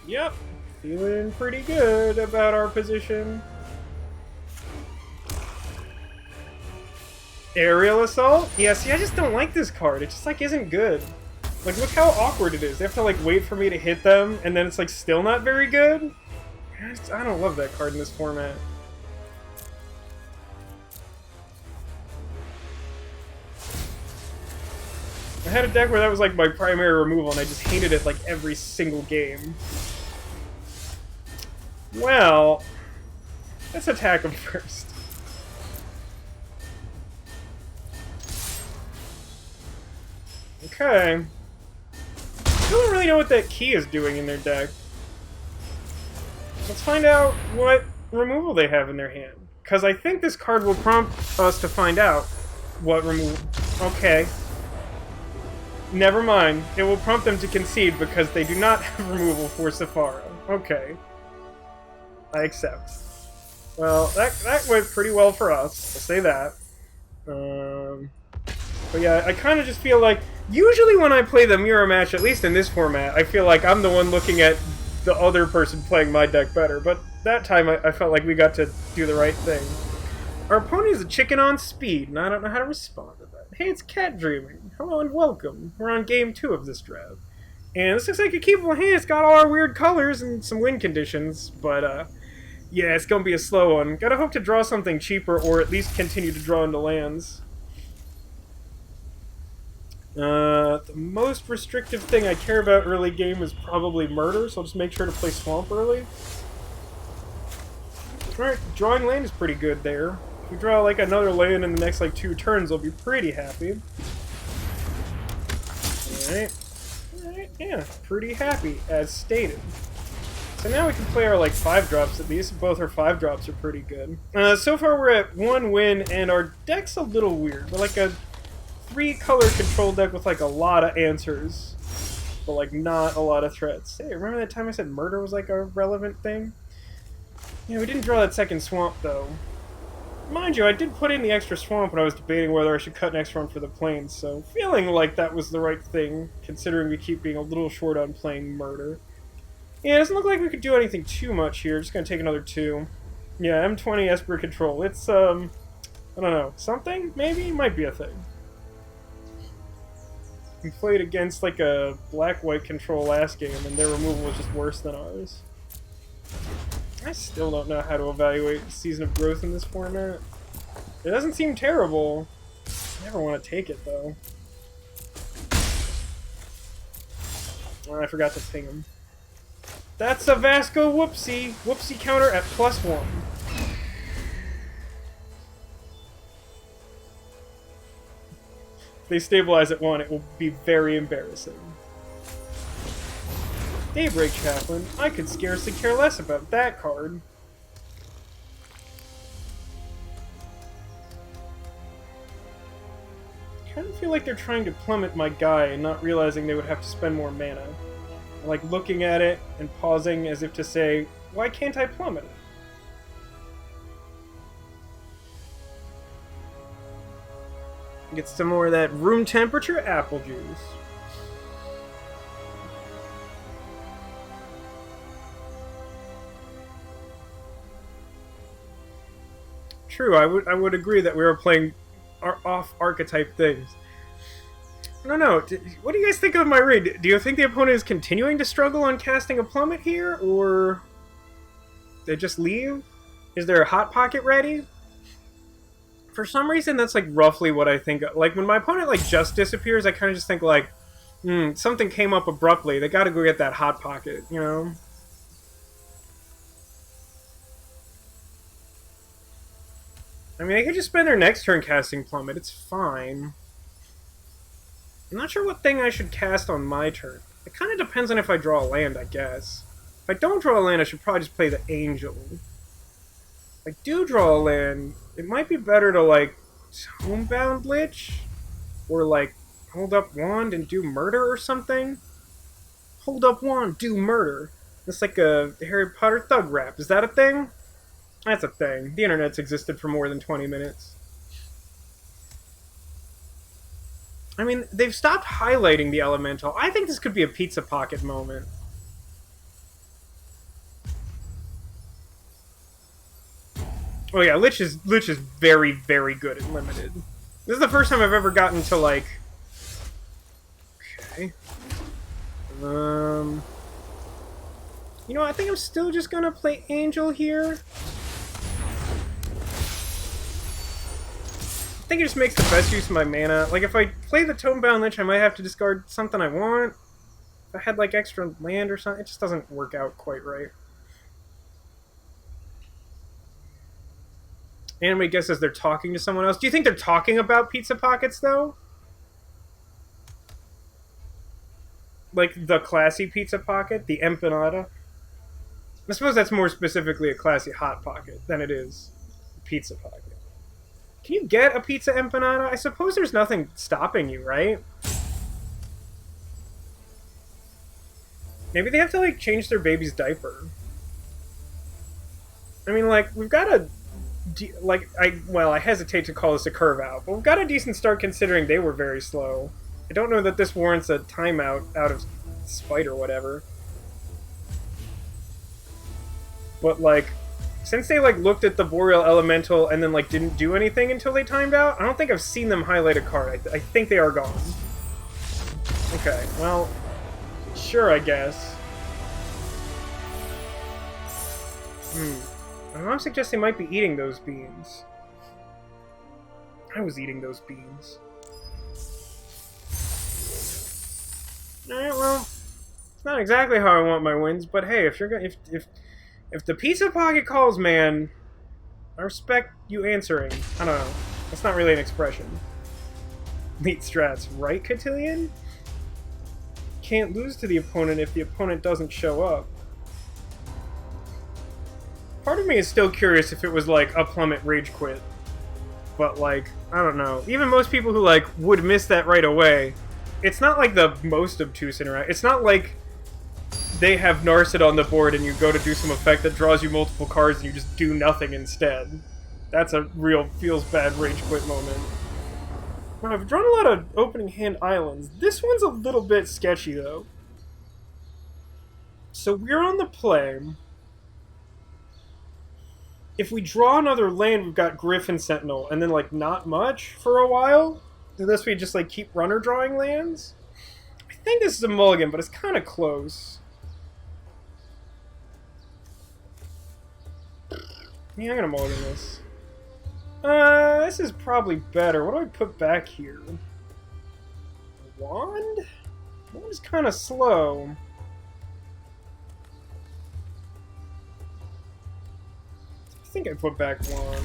Yep, feeling pretty good about our position. Aerial Assault? Yeah, see, I just don't like this card. It just, like, isn't good. Like, look how awkward it is. They have to, like, wait for me to hit them, and then it's, like, still not very good. I don't love that card in this format. I had a deck where that was, like, my primary removal, and I just hated it, like, every single game. Well, let's attack him first. Okay. still don't really know what that key is doing in their deck. Let's find out what removal they have in their hand. Because I think this card will prompt us to find out what removal... Okay. Never mind. It will prompt them to concede because they do not have removal for Sephara. Okay. I accept. Well, that went pretty well for us. I'll say that. But yeah, I kind of just feel like... Usually when I play the mirror match, at least in this format, I feel like I'm the one looking at the other person playing my deck better. But that time, I felt like we got to do the right thing. Our opponent is a chicken on speed, and I don't know how to respond to that. Hey, it's Cat Dreaming. Hello and welcome. We're on game 2 of this draft. And this looks like a keepable hand. It's got all our weird colors and some win conditions. But, yeah, it's gonna be a slow one. Gotta hope to draw something cheaper, or at least continue to draw into lands. The most restrictive thing I care about early game is probably Murder, so I'll just make sure to play Swamp early. Alright, drawing land is pretty good there. If we draw, like, another land in the next, like, 2 turns, I'll be pretty happy. Alright. Alright, yeah, pretty happy, as stated. So now we can play our, like, 5-drops at least. Both our 5-drops are pretty good. So far we're at 1 win, and our deck's a little weird. We're like a 3-color control deck with, like, a lot of answers, but, like, not a lot of threats. Hey, remember that time I said Murder was, like, a relevant thing? Yeah, we didn't draw that second Swamp, though. Mind you, I did put in the extra Swamp when I was debating whether I should cut an extra one for the Plains, so feeling like that was the right thing, considering we keep being a little short on playing Murder. Yeah, it doesn't look like we could do anything too much here. Just gonna take another 2. Yeah, M20 Esper Control. It's, I don't know, something? Maybe? Might be a thing. We played against, like, a black-white control last game, and their removal was just worse than ours. I still don't know how to evaluate Season of Growth in this format. It doesn't seem terrible. I never want to take it, though. Oh, I forgot to ping him. That's a Vasco Whoopsie! Whoopsie counter at +1. If they stabilize at 1, it will be very embarrassing. Daybreak Chaplain. I could scarcely care less about that card. I kind of feel like they're trying to plummet my guy and not realizing they would have to spend more mana. Like looking at it and pausing as if to say, why can't I plummet it? Get some more of that room temperature apple juice. True, I would agree that we were playing off-archetype things. I don't know. What do you guys think of my read? Do you think the opponent is continuing to struggle on casting a plummet here, or they just leave? Is there a hot pocket ready? For some reason, that's like roughly what I think. Like when my opponent like just disappears, I kind of just think like, something came up abruptly. They got to go get that hot pocket, you know. I mean, they could just spend their next turn casting Plummet. It's fine. I'm not sure what thing I should cast on my turn. It kind of depends on if I draw a land, I guess. If I don't draw a land, I should probably just play the Angel. If I do draw a land, it might be better to, like, Homebound Lich? Or, like, hold up Wand and do Murder or something? Hold up Wand, do Murder. It's like a Harry Potter thug rap. Is that a thing? That's a thing. The internet's existed for more than 20 minutes. I mean, they've stopped highlighting the elemental. I think this could be a Pizza Pocket moment. Oh yeah, Lich is very, very good at limited. This is the first time I've ever gotten to, like... Okay. You know what, I think I'm still just gonna play Angel here. I think it just makes the best use of my mana. Like, if I play the Tomebound Lich, I might have to discard something I want. If I had, like, extra land or something, it just doesn't work out quite right. Anime guesses they're talking to someone else. Do you think they're talking about Pizza Pockets, though? Like the classy pizza pocket, the empanada. I suppose that's more specifically a classy hot pocket than it is a pizza pocket. Can you get a pizza empanada? I suppose there's nothing stopping you, right? Maybe they have to, like, change their baby's diaper. I mean, like, we've got a... I hesitate to call this a curve out, but we've got a decent start considering they were very slow. I don't know that this warrants a timeout out of spite or whatever. But, like, since they, like, looked at the Boreal Elemental and then, like, didn't do anything until they timed out, I don't think I've seen them highlight a card. I think they are gone. Okay, well, sure, I guess. My mom suggests they might be eating those beans. I was eating those beans. Alright, well, it's not exactly how I want my wins, but hey, if you're gonna, if the pizza pocket calls, man, I respect you answering. I don't know. That's not really an expression. Elite strats, right, Cotillion? Can't lose to the opponent if the opponent doesn't show up. Part of me is still curious if it was like a plummet rage quit. But like, I don't know. Even most people who like would miss that right away, it's not like the most obtuse interact. It's not like they have Narset on the board and you go to do some effect that draws you multiple cards and you just do nothing instead. That's a real feels bad rage quit moment. Now, I've drawn a lot of opening hand islands. This one's a little bit sketchy though. So we're on the play. If we draw another land, we've got Griffin Sentinel, and then, like, not much for a while. Unless we just, like, keep runner drawing lands. I think this is a mulligan, but it's kind of close. Yeah, I'm gonna mulligan this. This is probably better. What do I put back here? Wand? Wand is kind of slow. I think I put back one.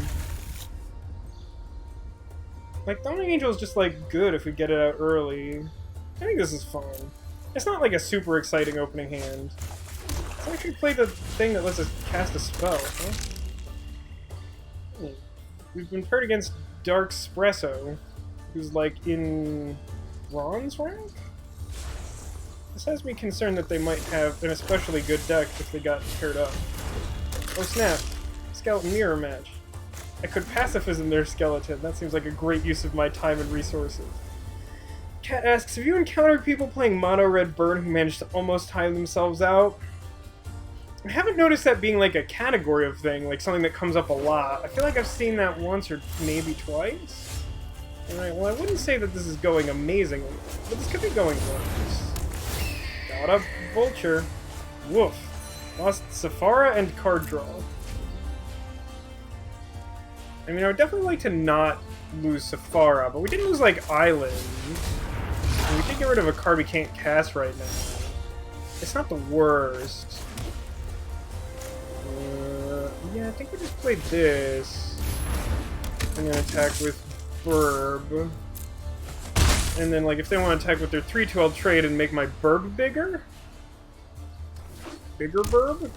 Like, Dawning Angel is just, like, good if we get it out early. I think this is fun. It's not, like, a super exciting opening hand. Let's actually play the thing that lets us cast a spell, huh? We've been paired against Dark Espresso, who's, like, in bronze rank? This has me concerned that they might have an especially good deck if they got paired up. Oh, snap. Skeleton mirror match. I could pacifism their skeleton. That seems like a great use of my time and resources. Cat asks, have you encountered people playing mono red burn who managed to almost time themselves out? I haven't noticed that being like a category of thing, like something that comes up a lot. I feel like I've seen that once or maybe twice. Alright, well I wouldn't say that this is going amazingly, but this could be going worse. Got a vulture. Woof. Lost Sephara and card draw. I mean, I would definitely like to not lose Sephara, but we didn't lose, like, Island. And we did get rid of a card we can't cast right now. It's not the worst. Yeah, I think we just played this. I'm gonna attack with Burb. And then, like, if they want to attack with their 3-2, I'll trade and make my Burb bigger? Bigger Burb?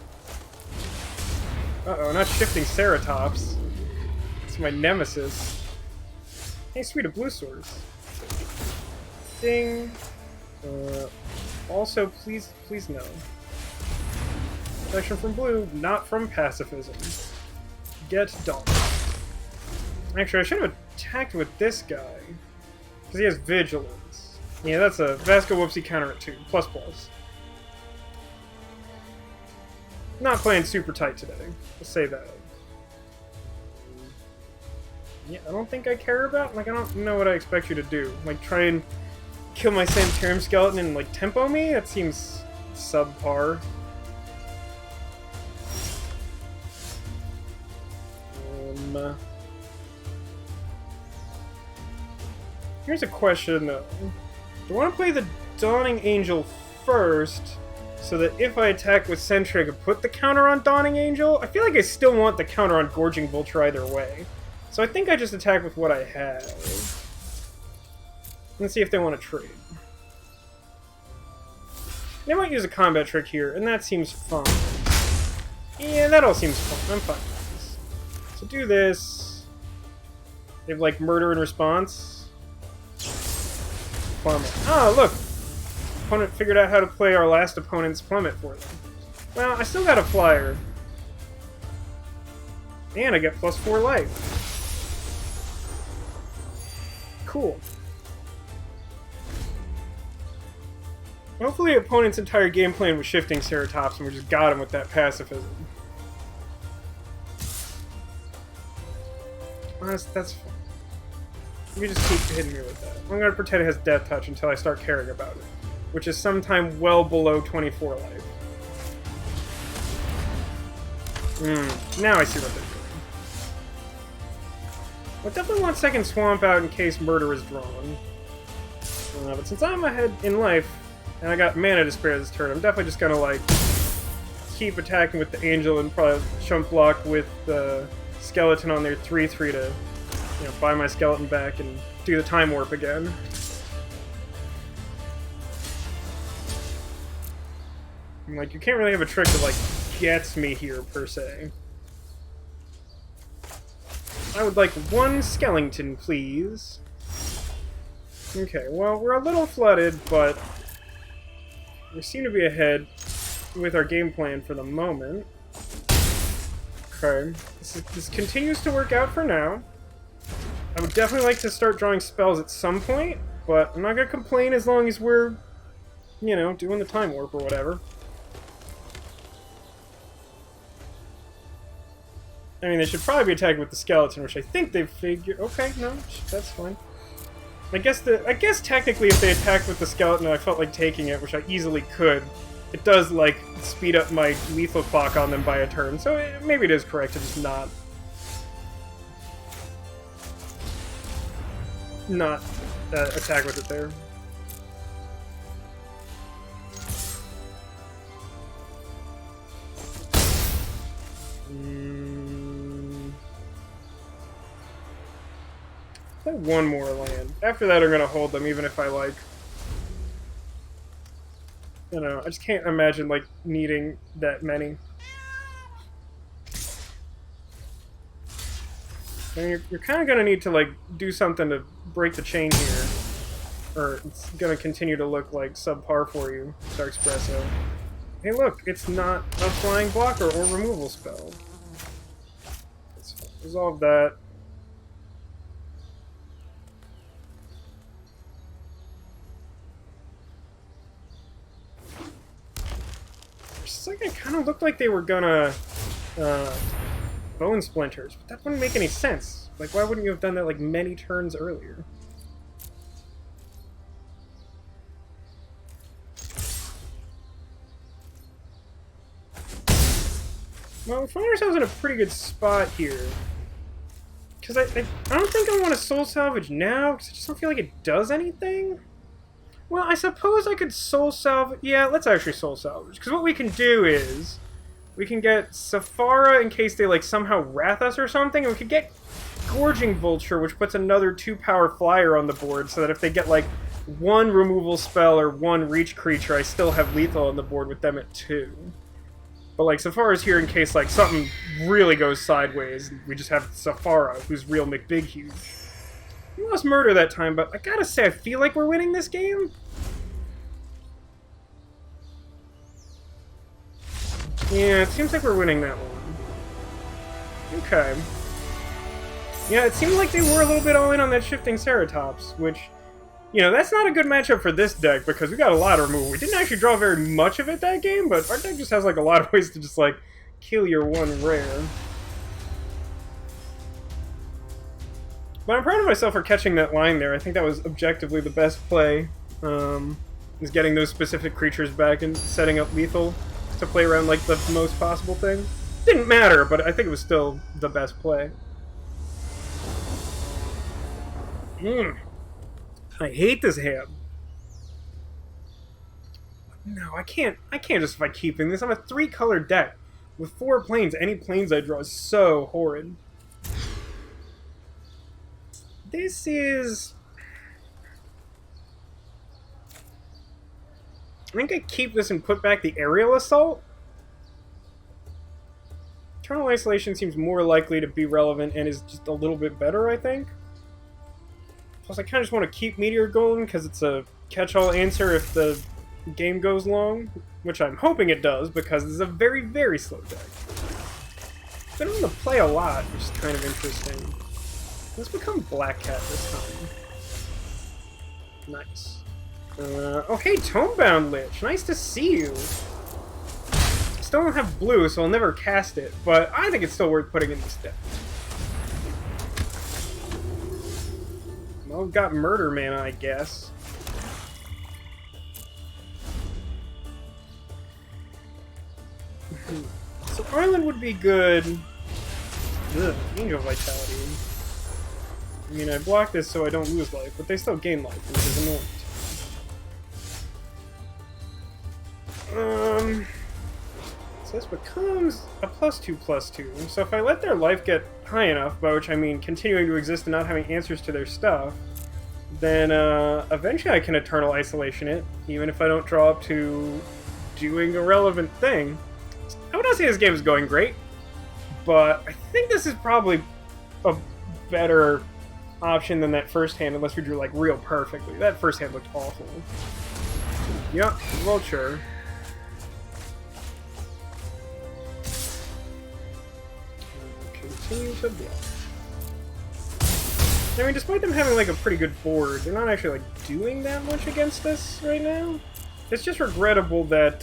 Uh-oh, not shifting Ceratops. My nemesis. Hey, sweet, a blue source. Ding. Also, please no. Protection from blue, not from pacifism. Get done. Actually, I should have attacked with this guy. Because he has vigilance. Yeah, that's a Vasco Whoopsie counter at 2. ++. Not playing super tight today. Let's say that. Yeah, I don't think I care about, like, I don't know what I expect you to do. Like, try and kill my Sanitarium skeleton and, like, tempo me? That seems subpar. Here's a question, though. Do I want to play the Dawning Angel first, so that if I attack with Sentry, I can put the counter on Dawning Angel? I feel like I still want the counter on Gorging Vulture either way. So I think I just attack with what I have. Let's see if they want to trade. They might use a combat trick here, and that seems fun. Yeah, that all seems fun. I'm fine with this. So do this. They have, like, murder in response. Plummet. Oh, look! Opponent figured out how to play our last opponent's plummet for them. Well, I still got a flyer. And I get +4 life. Cool. Hopefully opponent's entire game plan was shifting Ceratops and we just got him with that pacifism. That's fine. You just keep hitting me with that. I'm gonna pretend it has Death Touch until I start caring about it. Which is sometime well below 24 life. Now I see what they're doing. I definitely want second Swamp out in case Murder is drawn. But since I'm ahead in life, and I got Mana to spare this turn, I'm definitely just gonna, like, keep attacking with the Angel and probably chump block with the Skeleton on their 3/3 to, you know, buy my Skeleton back and do the Time Warp again. And, like, you can't really have a trick that, like, gets me here, per se. I would like one Skeleton, please. Okay, well, we're a little flooded, but we seem to be ahead with our game plan for the moment. Okay, this continues to work out for now. I would definitely like to start drawing spells at some point, but I'm not gonna complain as long as we're, you know, doing the Time Warp or whatever. I mean, they should probably be attacking with the Skeleton, which I think they've figured... Okay, no, that's fine. I guess technically if they attacked with the Skeleton and I felt like taking it, which I easily could, it does, like, speed up my lethal clock on them by a turn, so maybe it is correct to just not attack with it there. One more land. After that, I'm gonna hold them, even if I, like... You know, I just can't imagine, like, needing that many. I mean, you're kind of gonna need to, like, do something to break the chain here. Or it's gonna continue to look like subpar for you, Dark Espresso. Hey look, it's not a flying blocker or removal spell. Let's resolve that. Like it kind of looked like they were gonna Bone Splinters, but that wouldn't make any sense. Like, why wouldn't you have done that like many turns earlier? Well, we find ourselves in a pretty good spot here. Because I don't think I want to Soul Salvage now, because I just don't feel like it does anything. Well, I suppose I could Soul Salvage... Yeah, let's actually Soul Salvage. Because what we can do is... We can get Sephara in case they, like, somehow Wrath us or something. And we could get Gorging Vulture, which puts another 2-power flyer on the board. So that if they get, like, one removal spell or one reach creature, I still have lethal on the board with them at 2. But, like, Sephara's here in case, like, something really goes sideways. We just have Sephara, who's real McBighuge. We lost Murder that time, but I gotta say, I feel like we're winning this game. Yeah, it seems like we're winning that one. Okay. Yeah, it seemed like they were a little bit all in on that shifting Ceratops, which, you know, that's not a good matchup for this deck, because we got a lot of removal. We didn't actually draw very much of it that game, but our deck just has, like, a lot of ways to just, like, kill your one rare. But I'm proud of myself for catching that line there. I think that was objectively the best play. Is getting those specific creatures back and setting up lethal to play around like the most possible thing. Didn't matter, but I think it was still the best play. I hate this hand. No, I can't justify keeping this. I'm a 3-color deck. With 4 planes, any planes I draw is so horrid. This is... I think I keep this and put back the aerial assault. Eternal Isolation seems more likely to be relevant and is just a little bit better, I think. Plus, I kind of just want to keep Meteor Golem because it's a catch-all answer if the game goes long, which I'm hoping it does because it's a very, very slow deck. Been able to play a lot, which is kind of interesting. Let's become Black Cat this time. Nice. Oh, hey, Tomebound Lich. Nice to see you. Still don't have blue, so I'll never cast it, but I think it's still worth putting in this deck. Well, got Murder Mana, I guess. So Island would be good. Ugh, Angel Vitality. I mean, I block this so I don't lose life, but they still gain life, which is annoying. So this becomes a +2/+2. So if I let their life get high enough, by which I mean continuing to exist and not having answers to their stuff, then eventually I can Eternal Isolation it, even if I don't draw up to doing a relevant thing. I would not say this game is going great, but I think this is probably a better option than that first hand, unless we drew like real perfectly. That first hand looked awful. Yep, Vulture. Continue to block. I mean, despite them having like a pretty good board, they're not actually like doing that much against us right now. It's just regrettable that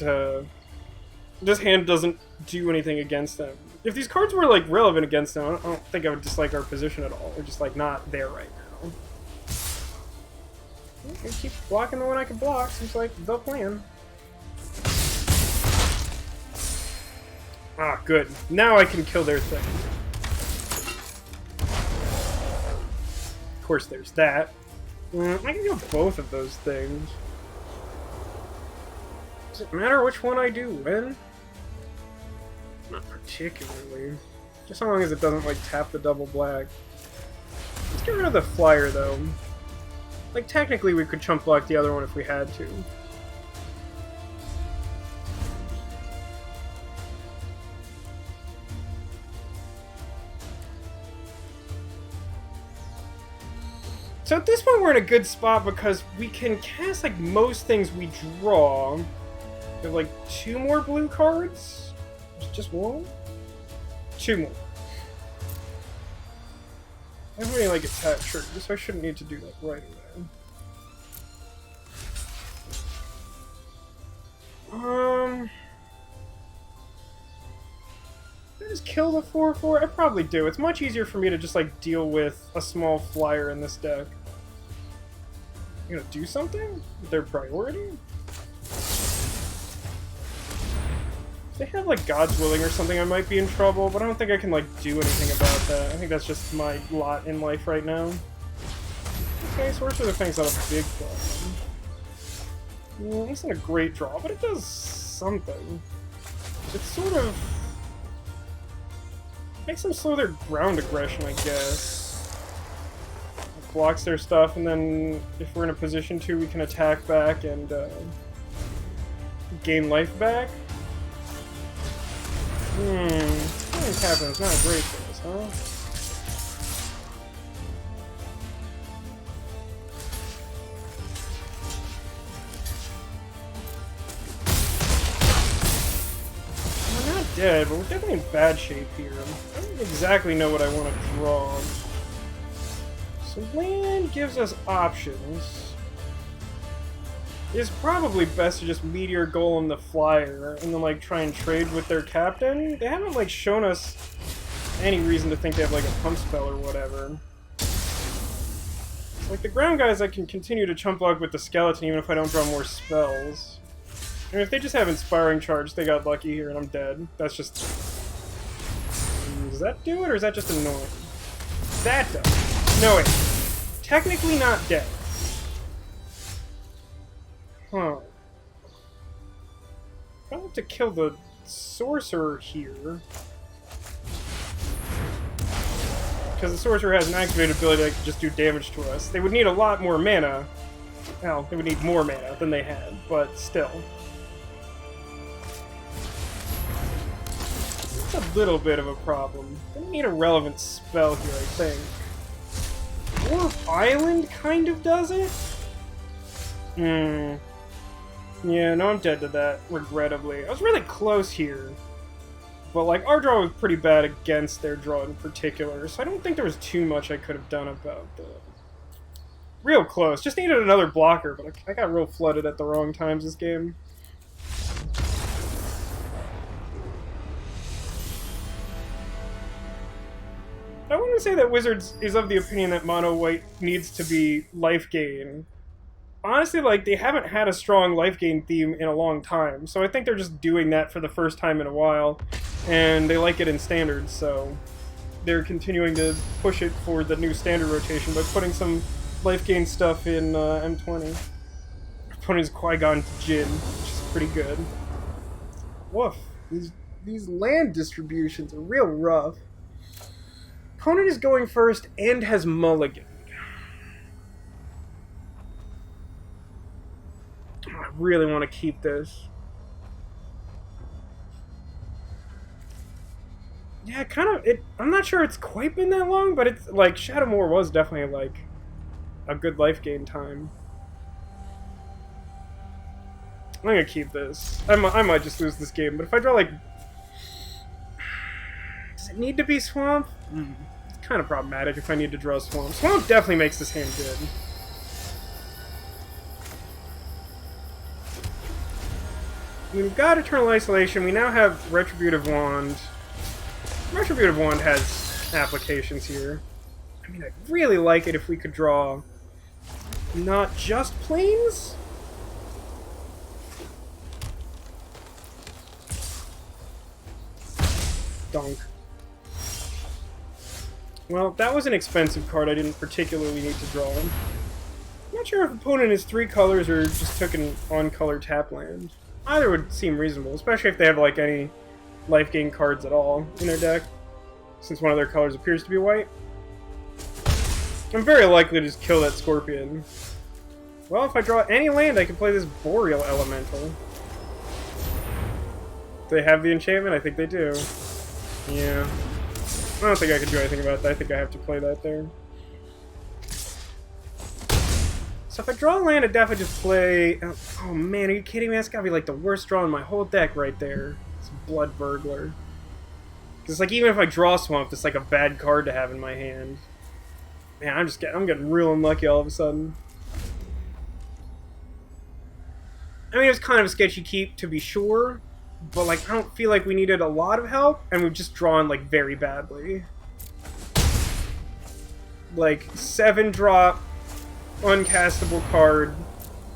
this hand doesn't do anything against them. If these cards were like relevant against them, I don't think I would dislike our position at all. They're just like not there right now. I keep blocking the one I can block. Seems like the plan. Ah, good. Now I can kill their thing. Of course, there's that. I can do both of those things. Does it matter which one I do when? Not particularly. Just so long as it doesn't, like, tap the double black. Let's get rid of the flyer, though. Like, technically we could chump block the other one if we had to. So at this point we're in a good spot because we can cast like most things we draw. We have like 2 more blue cards? Just one? 2 more. I don't have any like attack triggers, so I shouldn't need to do that right away. Did I just kill the 4/4? I probably do. It's much easier for me to just like deal with a small flyer in this deck. You gonna do something? Their priority? If they have like God's Willing or something, I might be in trouble, but I don't think I can like do anything about that. I think that's just my lot in life right now. Okay, Sorcerer of the Fang's not a big problem. Well, it's not a great draw, but it does something. It's sort of makes them slow their ground aggression, I guess. It blocks their stuff, and then if we're in a position to, we can attack back and gain life back. Killing Captain's not great for us, huh? We're not dead, but we're definitely in bad shape here. I don't exactly know what I want to draw. So land gives us options. It's probably best to just Meteor Golem the flyer and then like try and trade with their captain. They haven't like shown us any reason to think they have like a pump spell or whatever. Like the ground guys, I can continue to chump block with the skeleton even if I don't draw more spells. I mean, if they just have Inspiring Charge, they got lucky here and I'm dead. That's just... Does that do it or is that just annoying? That does. No wait. Technically not dead. Huh. I have to kill the sorcerer here. Because the sorcerer has an activated ability that can just do damage to us. They would need a lot more mana Well, they would need more mana than they had, but still. It's a little bit of a problem. They need a relevant spell here, I think. Dwarf Island kind of does it? Yeah, no, I'm dead to that, regrettably. I was really close here. But, like, our draw was pretty bad against their draw in particular, so I don't think there was too much I could have done about that. Real close. Just needed another blocker, but I got real flooded at the wrong times this game. I wouldn't say that Wizards is of the opinion that mono white needs to be life gain. Honestly, like, they haven't had a strong life gain theme in a long time, so I think they're just doing that for the first time in a while, and they like it in standards, so they're continuing to push it for the new standard rotation by putting some life gain stuff in M20. Opponent's Qui-Gon Jinn, which is pretty good. Woof. These land distributions are real rough. Opponent is going first and has mulligan. I really want to keep this. Yeah, kind of. I'm not sure it's quite been that long, but it's like Shadowmoor was definitely like a good life gain time. I'm gonna keep this. I might just lose this game, but if I draw like, does it need to be Swamp? It's kind of problematic if I need to draw Swamp. Swamp definitely makes this hand good. We've got Eternal Isolation. We now have Retributive Wand. Retributive Wand has applications here. I mean, I'd really like it if we could draw not just planes? Donk. Well, that was an expensive card I didn't particularly need to draw. I'm not sure if opponent is 3 colors or just took an on-color tap land. Either would seem reasonable, especially if they have like any life gain cards at all in their deck, since one of their colors appears to be white. I'm very likely to just kill that Scorpion. Well, if I draw any land, I can play this Boreal Elemental. Do they have the enchantment? I think they do. Yeah. I don't think I can do anything about that. I think I have to play that there. So if I draw a land, I'd definitely just play... Oh man, are you kidding me? That's gotta be like the worst draw in my whole deck right there. It's Blood Burglar. Because like even if I draw Swamp, it's like a bad card to have in my hand. Man, I'm getting real unlucky all of a sudden. I mean, it was kind of a sketchy keep, to be sure. But like, I don't feel like we needed a lot of help, and we've just drawn like very badly. Like 7-drop... uncastable card,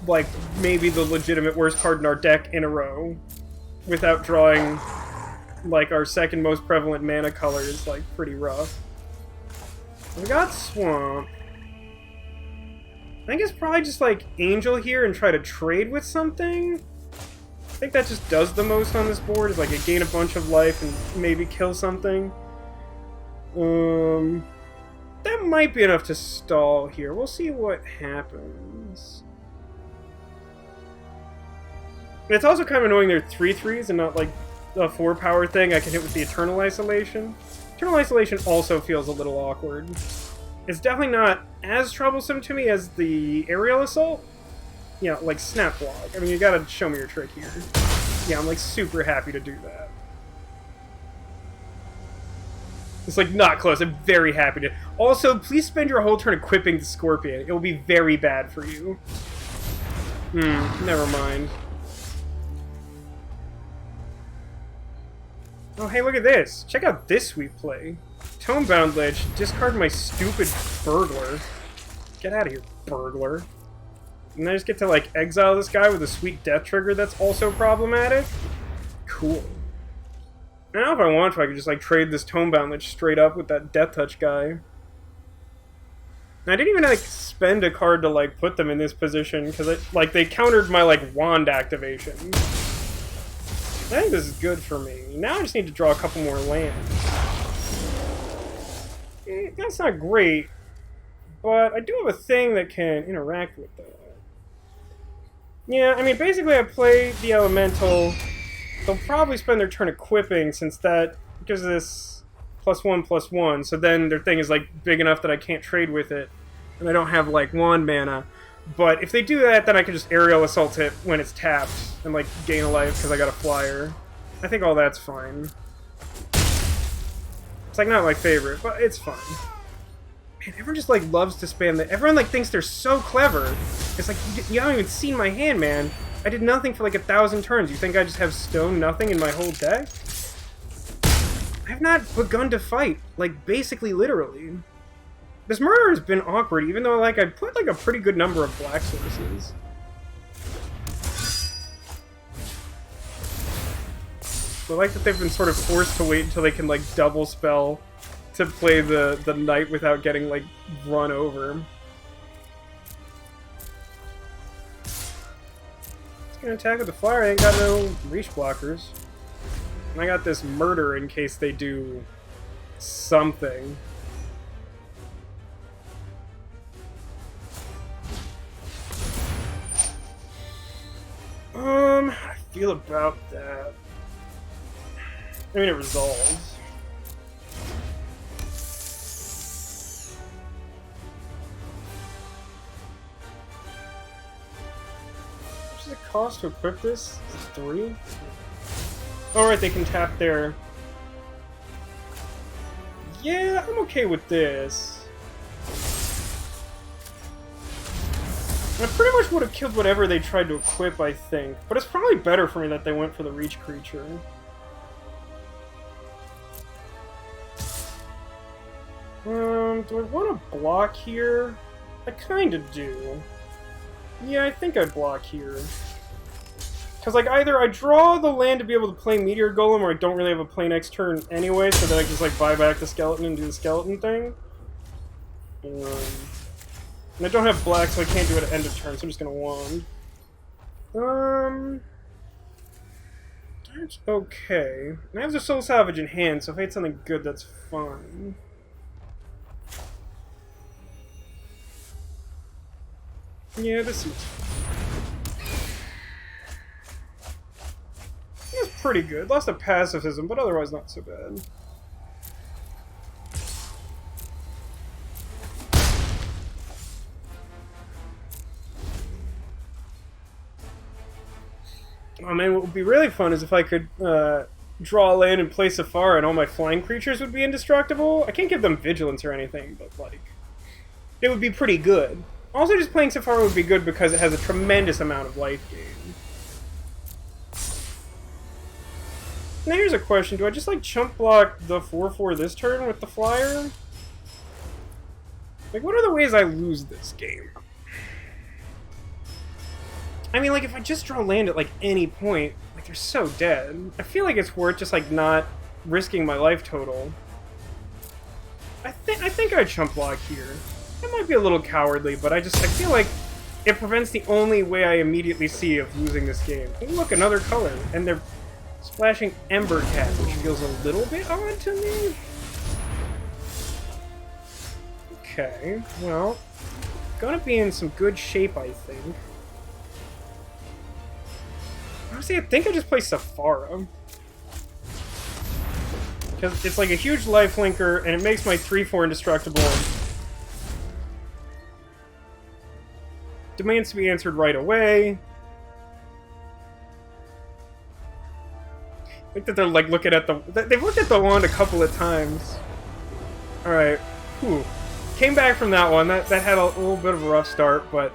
like maybe the legitimate worst card in our deck in a row, without drawing like our second most prevalent mana color is like pretty rough. We got Swamp. I think it's probably just like Angel here and try to trade with something. I think that just does the most on this board, is like I gain a bunch of life and maybe kill something. That might be enough to stall here. We'll see what happens. It's also kind of annoying they're 3/3s and not like a 4-power thing I can hit with the Eternal Isolation. Eternal Isolation also feels a little awkward. It's definitely not as troublesome to me as the Aerial Assault. Yeah, like Snap Block. I mean, you gotta show me your trick here. Yeah, I'm like super happy to do that. It's like not close. I'm very happy to. Also, please spend your whole turn equipping the Scorpion. It will be very bad for you. Never mind. Oh, hey, look at this. Check out this sweet play. Tomebound Lich, discard my stupid Burglar. Get out of here, Burglar. And I just get to, like, exile this guy with a sweet death trigger that's also problematic? Cool. Now if I want to, I could just like trade this Tomebound Lich straight up with that Death Touch guy. And I didn't even like spend a card to like put them in this position because like they countered my like wand activation. I think this is good for me. Now I just need to draw a couple more lands. That's not great, but I do have a thing that can interact with that. Yeah, I mean, basically I play the Elemental. They'll probably spend their turn equipping, since that gives this +1/+1, so then their thing is, like, big enough that I can't trade with it, and I don't have, like, wand mana. But if they do that, then I can just aerial assault it when it's tapped, and, like, gain a life because I got a flyer. I think all that's fine. It's, like, not my favorite, but it's fine. Man, everyone just, like, loves to spam that. Everyone, like, thinks they're so clever. It's like, you haven't even seen my hand, man. I did nothing for, like, 1,000 turns. You think I just have stone nothing in my whole deck? I have not begun to fight. Like, basically, literally. This murder has been awkward, even though, like, I put, like, a pretty good number of black sources. So I like that they've been sort of forced to wait until they can, like, double spell to play the knight without getting, like, run over. It's gonna attack with the flyer. I ain't got no reach blockers. And I got this murder in case they do something. How do I feel about that? I mean, it resolves. What does it cost to equip this? Is it 3? Alright, they can tap their... Yeah, I'm okay with this. I pretty much would have killed whatever they tried to equip, I think. But it's probably better for me that they went for the reach creature. Do I want to block here? I kinda do. Yeah, I think I'd block here. Because, like, either I draw the land to be able to play Meteor Golem, or I don't really have a play next turn anyway, so that I can just, like, buy back the skeleton and do the skeleton thing. And I don't have black, so I can't do it at end of turn, so I'm just gonna wand. That's okay. I have the Soul Salvage in hand, so if I hit something good, that's fine. Yeah, this seems it's pretty good. Lost a pacifism, but otherwise not so bad. Oh man, what would be really fun is if I could draw a land and play Safara and all my flying creatures would be indestructible. I can't give them vigilance or anything, but, like, it would be pretty good. Also, just playing Safara would be good because it has a tremendous amount of life gain. Now here's a question. Do I just, like, chump block the 4/4 this turn with the flyer? Like, what are the ways I lose this game? I mean, like, if I just draw land at, like, any point, like, they're so dead. I feel like it's worth just, like, not risking my life total. I think I'd chump block here. It might be a little cowardly, but I feel like it prevents the only way I immediately see of losing this game. Oh, look, another color. And they're splashing Ember Cat, which feels a little bit odd to me. Okay, well, gonna be in some good shape, I think. Honestly, I think I just play Safara. Because it's like a huge lifelinker, and it makes my 3/4 indestructible. Demands to be answered right away. I think that they're, like, looking at the... They've looked at the wand a couple of times. Alright. Whew. Came back from that one. That had a little bit of a rough start, but...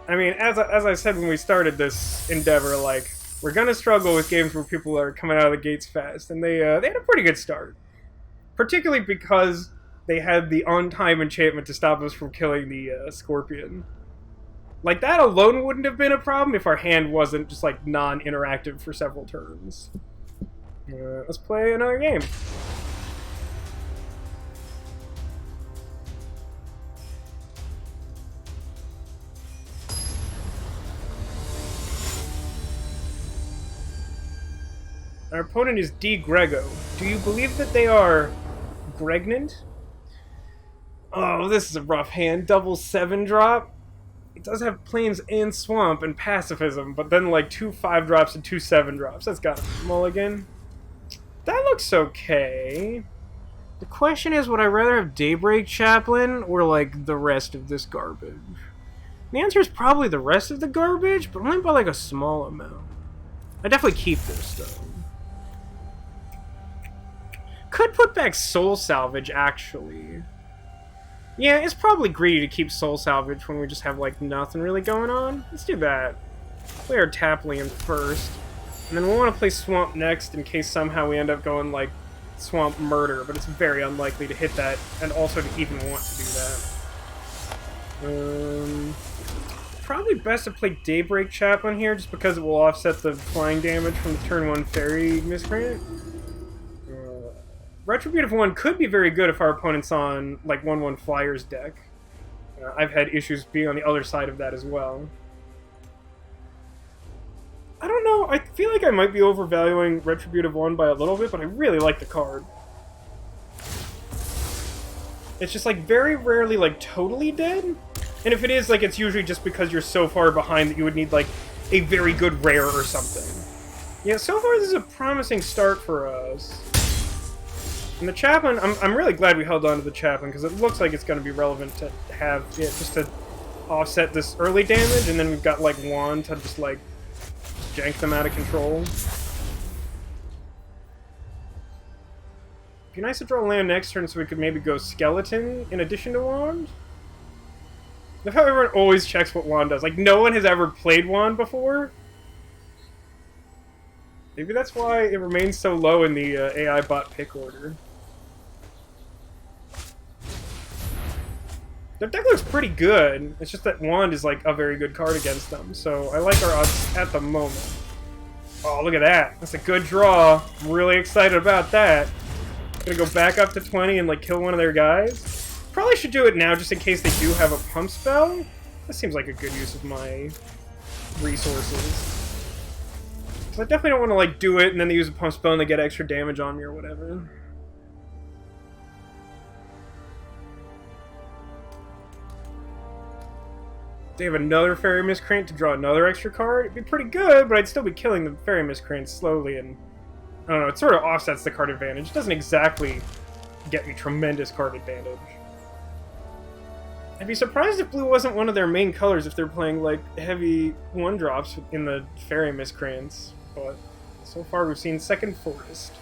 I mean, as I said when we started this endeavor, like, we're gonna struggle with games where people are coming out of the gates fast, and they had a pretty good start. Particularly because they had the on-time enchantment to stop us from killing the Scorpion. Like, that alone wouldn't have been a problem if our hand wasn't just, like, non-interactive for several turns. Let's play another game. Our opponent is D. Grego. Do you believe that they are Gregnant? Oh, this is a rough hand. Double 7 drop. It does have Plains and Swamp and Pacifism, but then like 2 5-drops and 2 7-drops. That's got a mulligan. That looks okay. The question is, would I rather have Daybreak Chaplain or like the rest of this garbage? The answer is probably the rest of the garbage, but only by like a small amount. I definitely keep this though. Could put back Soul Salvage actually. Yeah, it's probably greedy to keep Soul Salvage when we just have, like, nothing really going on. Let's do that. Play our Taplium first. And then we'll want to play Swamp next in case somehow we end up going, like, Swamp Murder. But it's very unlikely to hit that, and also to even want to do that. Probably best to play Daybreak Chaplain here, just because it will offset the flying damage from the turn 1 Fairy Miscreant. Retributive 1 could be very good if our opponent's on, like, 1/1 Flyers deck. I've had issues being on the other side of that as well. I don't know, I feel like I might be overvaluing Retributive 1 by a little bit, but I really like the card. It's just, like, very rarely, like, totally dead. And if it is, like, it's usually just because you're so far behind that you would need, like, a very good rare or something. Yeah, so far this is a promising start for us. And the Chaplain, I'm really glad we held on to the Chaplain, because it looks like it's going to be relevant to have it just to offset this early damage, and then we've got, like, Wand to just, like, jank them out of control. It'd be nice to draw a land next turn so we could maybe go Skeleton in addition to Wand. I love how everyone always checks what Wand does. Like, no one has ever played Wand before. Maybe that's why it remains so low in the AI bot pick order. Their deck looks pretty good. It's just that Wand is like a very good card against them, so I like our odds at the moment. Oh, look at that. That's a good draw. I'm really excited about that. Gonna go back up to 20 and like kill one of their guys. Probably should do it now just in case they do have a pump spell. That seems like a good use of my resources. So I definitely don't want to like do it and then they use a pump spell and they get extra damage on me or whatever. They have another Fairy Miscreant to draw another extra card. It'd be pretty good, but I'd still be killing the Fairy Miscreant slowly, and I don't know, it sort of offsets the card advantage. It doesn't exactly get me tremendous card advantage. I'd be surprised if blue wasn't one of their main colors if they're playing, like, heavy 1-drops in the Fairy Miscreants, but so far we've seen Second Forest.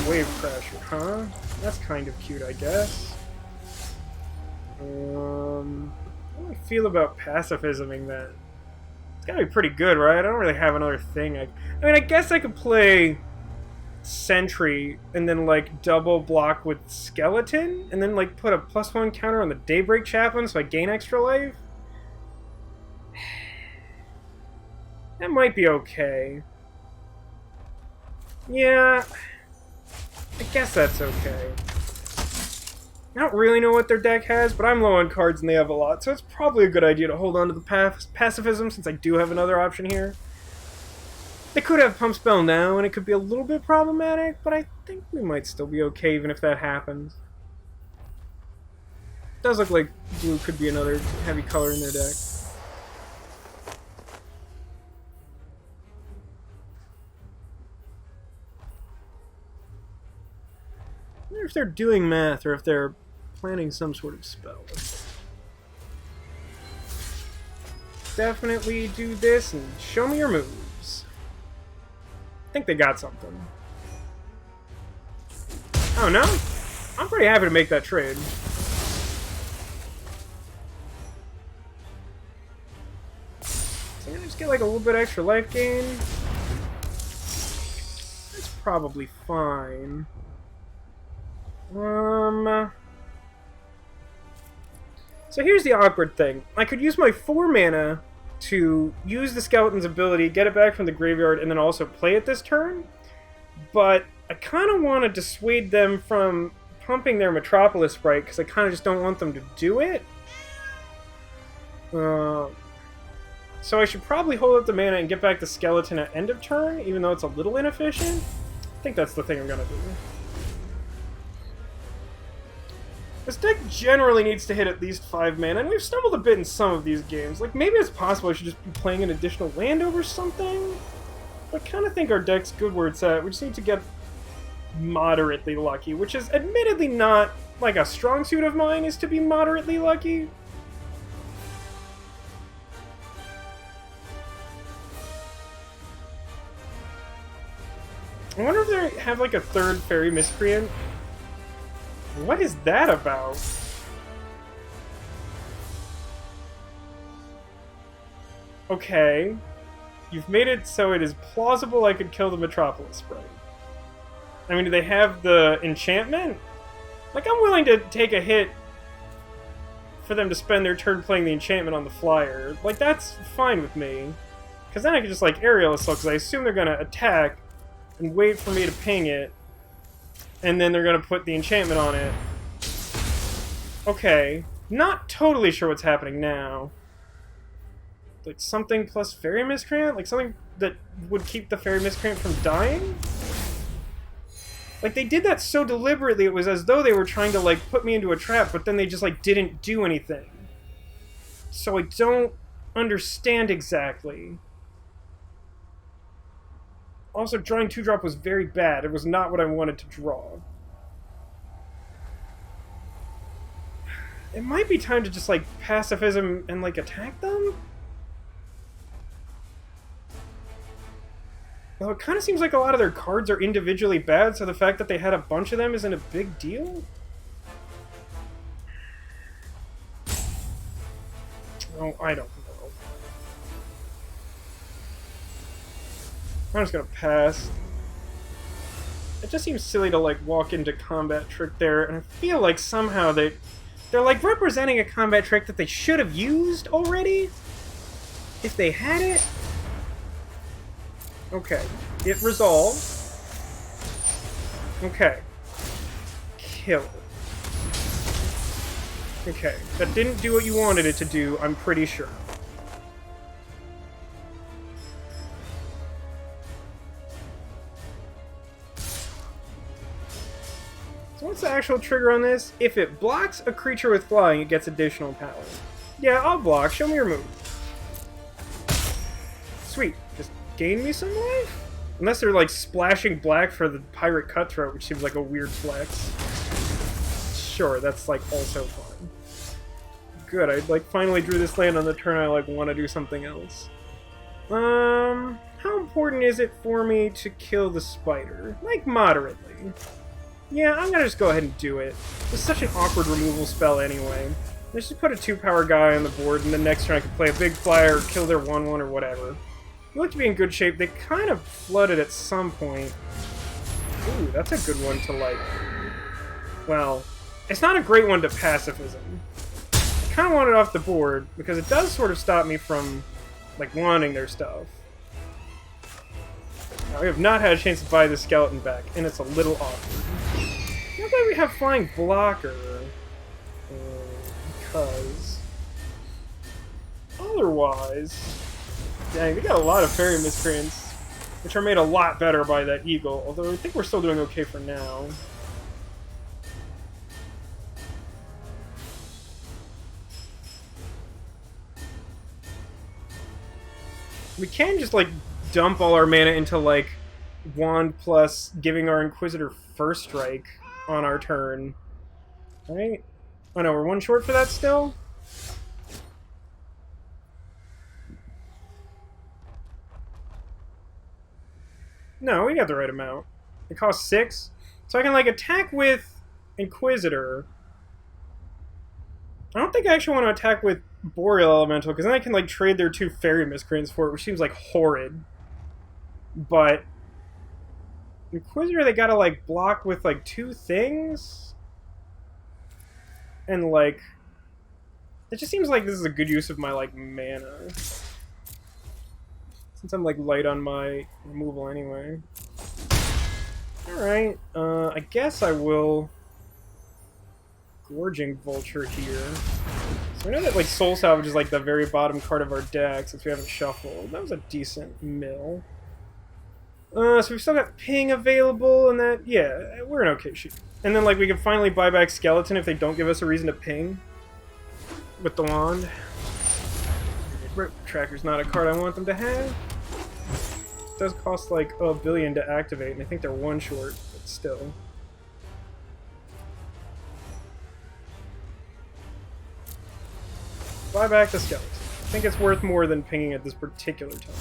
Wave Crasher, huh? That's kind of cute, I guess. How do I feel about pacifisming that? It's gotta be pretty good, right? I don't really have another thing. I mean, I guess I could play Sentry and then, like, double block with Skeleton and then, like, put a +1 counter on the Daybreak Chaplain so I gain extra life? That might be okay. Yeah... I guess that's okay. I don't really know what their deck has, but I'm low on cards and they have a lot, so it's probably a good idea to hold on to the pacifism since I do have another option here. They could have Pump Spell now, and it could be a little bit problematic, but I think we might still be okay even if that happens. It does look like blue could be another heavy color in their deck. I wonder if they're doing math or if they're planning some sort of spell. Definitely do this and show me your moves. I think they got something. Oh no? I'm pretty happy to make that trade. So I'm gonna just get like a little bit extra life gain. That's probably fine. So here's the awkward thing. I could use my 4 mana to use the Skeleton's ability, get it back from the graveyard, and then also play it this turn. But I kind of want to dissuade them from pumping their Metropolis Sprite, because I kind of just don't want them to do it. So I should probably hold up the mana and get back the Skeleton at end of turn, even though it's a little inefficient. I think that's the thing I'm going to do. This deck generally needs to hit at least 5 mana, and we've stumbled a bit in some of these games. Like, maybe it's possible I should just be playing an additional land over something? I kind of think our deck's good where it's at. We just need to get moderately lucky, which is admittedly not, like, a strong suit of mine, is to be moderately lucky. I wonder if they have, like, a third Fairy Miscreant. What is that about? Okay. You've made it so it is plausible I could kill the Metropolis Sprite. I mean, do they have the enchantment? Like, I'm willing to take a hit for them to spend their turn playing the enchantment on the flyer. Like, that's fine with me. Because then I can just, like, Aerial Assault, because I assume they're going to attack and wait for me to ping it. And then they're going to put the enchantment on it. Okay. Not totally sure what's happening now. Like, something plus Fairy Miscreant? Like, something that would keep the Fairy Miscreant from dying? Like, they did that so deliberately, it was as though they were trying to, like, put me into a trap, but then they just, like, didn't do anything. So I don't understand exactly. Also, drawing 2-drop was very bad. It was not what I wanted to draw. It might be time to just, like, pacifism and, like, attack them? Well, it kind of seems like a lot of their cards are individually bad, so the fact that they had a bunch of them isn't a big deal? Oh, I don't know. I'm just gonna pass. It just seems silly to, like, walk into combat trick there, and I feel like somehow they're, like, representing a combat trick that they should have used already? If they had it? Okay. It resolved. Okay. Kill it. Okay. That didn't do what you wanted it to do, I'm pretty sure. So what's the actual trigger on this? If it blocks a creature with flying, it gets additional power. Yeah, I'll block. Show me your move. Sweet. Just gain me some life? Unless they're, like, splashing black for the Pirate Cutthroat, which seems like a weird flex. Sure, that's, like, also fun. Good, I, like, finally drew this land on the turn I, like, want to do something else. How important is it for me to kill the spider? Like, moderately. Yeah, I'm gonna just go ahead and do it. It's such an awkward removal spell anyway. Let's just put a 2-power guy on the board, and the next turn I can play a big flyer or kill their 1/1 or whatever. We look to be in good shape. They kind of flooded at some point. Ooh, that's a good one to, like... Well, it's not a great one to pacifism. I kind of want it off the board, because it does sort of stop me from, like, wanting their stuff. Now, we have not had a chance to buy the skeleton back, and it's a little awkward. Not that we have flying blocker, because... Otherwise... Dang, we got a lot of Fairy Miscreants, which are made a lot better by that Eagle, although I think we're still doing okay for now. We can just, like, dump all our mana into, like, Wand plus giving our Inquisitor First Strike on our turn. Right? Oh no, we're 1 short for that still? No, we got the right amount. It costs 6. So I can, like, attack with Inquisitor. I don't think I actually want to attack with Boreal Elemental, because then I can, like, trade their 2 Fairy Miscreants for it, which seems, like, horrid. But... Inquisitor, they gotta, like, block with, like, 2 things? And, like... It just seems like this is a good use of my, like, mana. Since I'm, like, light on my removal anyway. Alright, I guess I will... Gorging Vulture here. So we know that, like, Soul Salvage is, like, the very bottom card of our deck, since we haven't shuffled. That was a decent mill. So we've still got ping available, and that, yeah, we're in okay shape. And then, like, we can finally buy back skeleton if they don't give us a reason to ping with the wand. Rope Tracker's not a card I want them to have. It does cost, like, $1 billion to activate, and I think they're one short, but still. Buy back the skeleton. I think it's worth more than pinging at this particular time.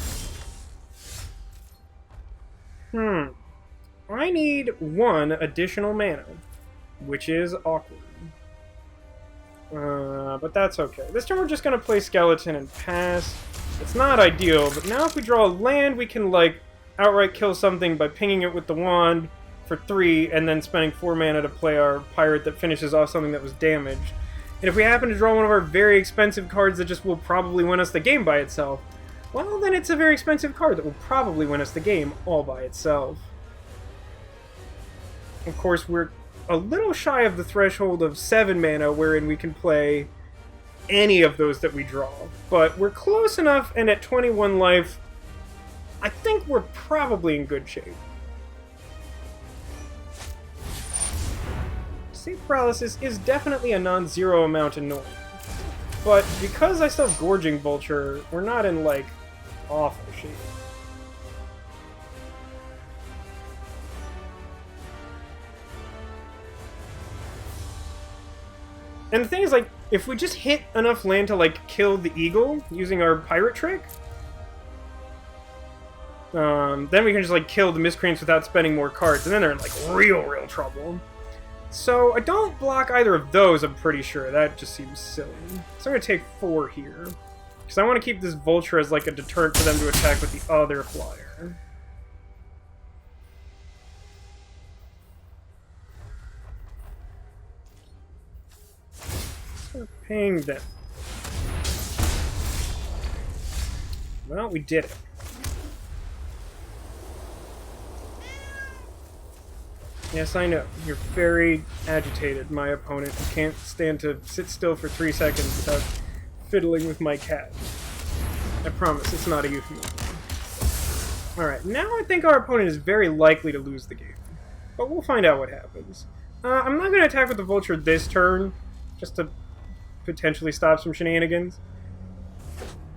I need 1 additional mana, which is awkward. But that's okay. This turn we're just gonna play skeleton and pass. It's not ideal, but now if we draw a land, we can, like, outright kill something by pinging it with the wand for 3, and then spending 4 mana to play our pirate that finishes off something that was damaged. And if we happen to draw one of our very expensive cards that just will probably win us the game by itself, well, then it's a very expensive card that will probably win us the game all by itself. Of course, we're a little shy of the threshold of 7 mana, wherein we can play any of those that we draw. But we're close enough, and at 21 life, I think we're probably in good shape. Sleep paralysis is definitely a non-zero amount annoying. But because I still have Gorging Vulture, we're not in, like, awful shape. And the thing is, like, if we just hit enough land to, like, kill the eagle using our pirate trick, then we can just, like, kill the miscreants without spending more cards, and then they're in, like, real trouble. So I don't block either of those, I'm pretty sure. That just seems silly. So I'm going to take 4 here. Because I want to keep this vulture as, like, a deterrent for them to attack with the other flyer. Ping them. Well, we did it. Yes, I know. You're very agitated, my opponent. You can't stand to sit still for 3 seconds without fiddling with my cat. I promise, it's not a euphemism. Alright, now I think our opponent is very likely to lose the game. But we'll find out what happens. I'm not going to attack with the vulture this turn, just to potentially stop some shenanigans.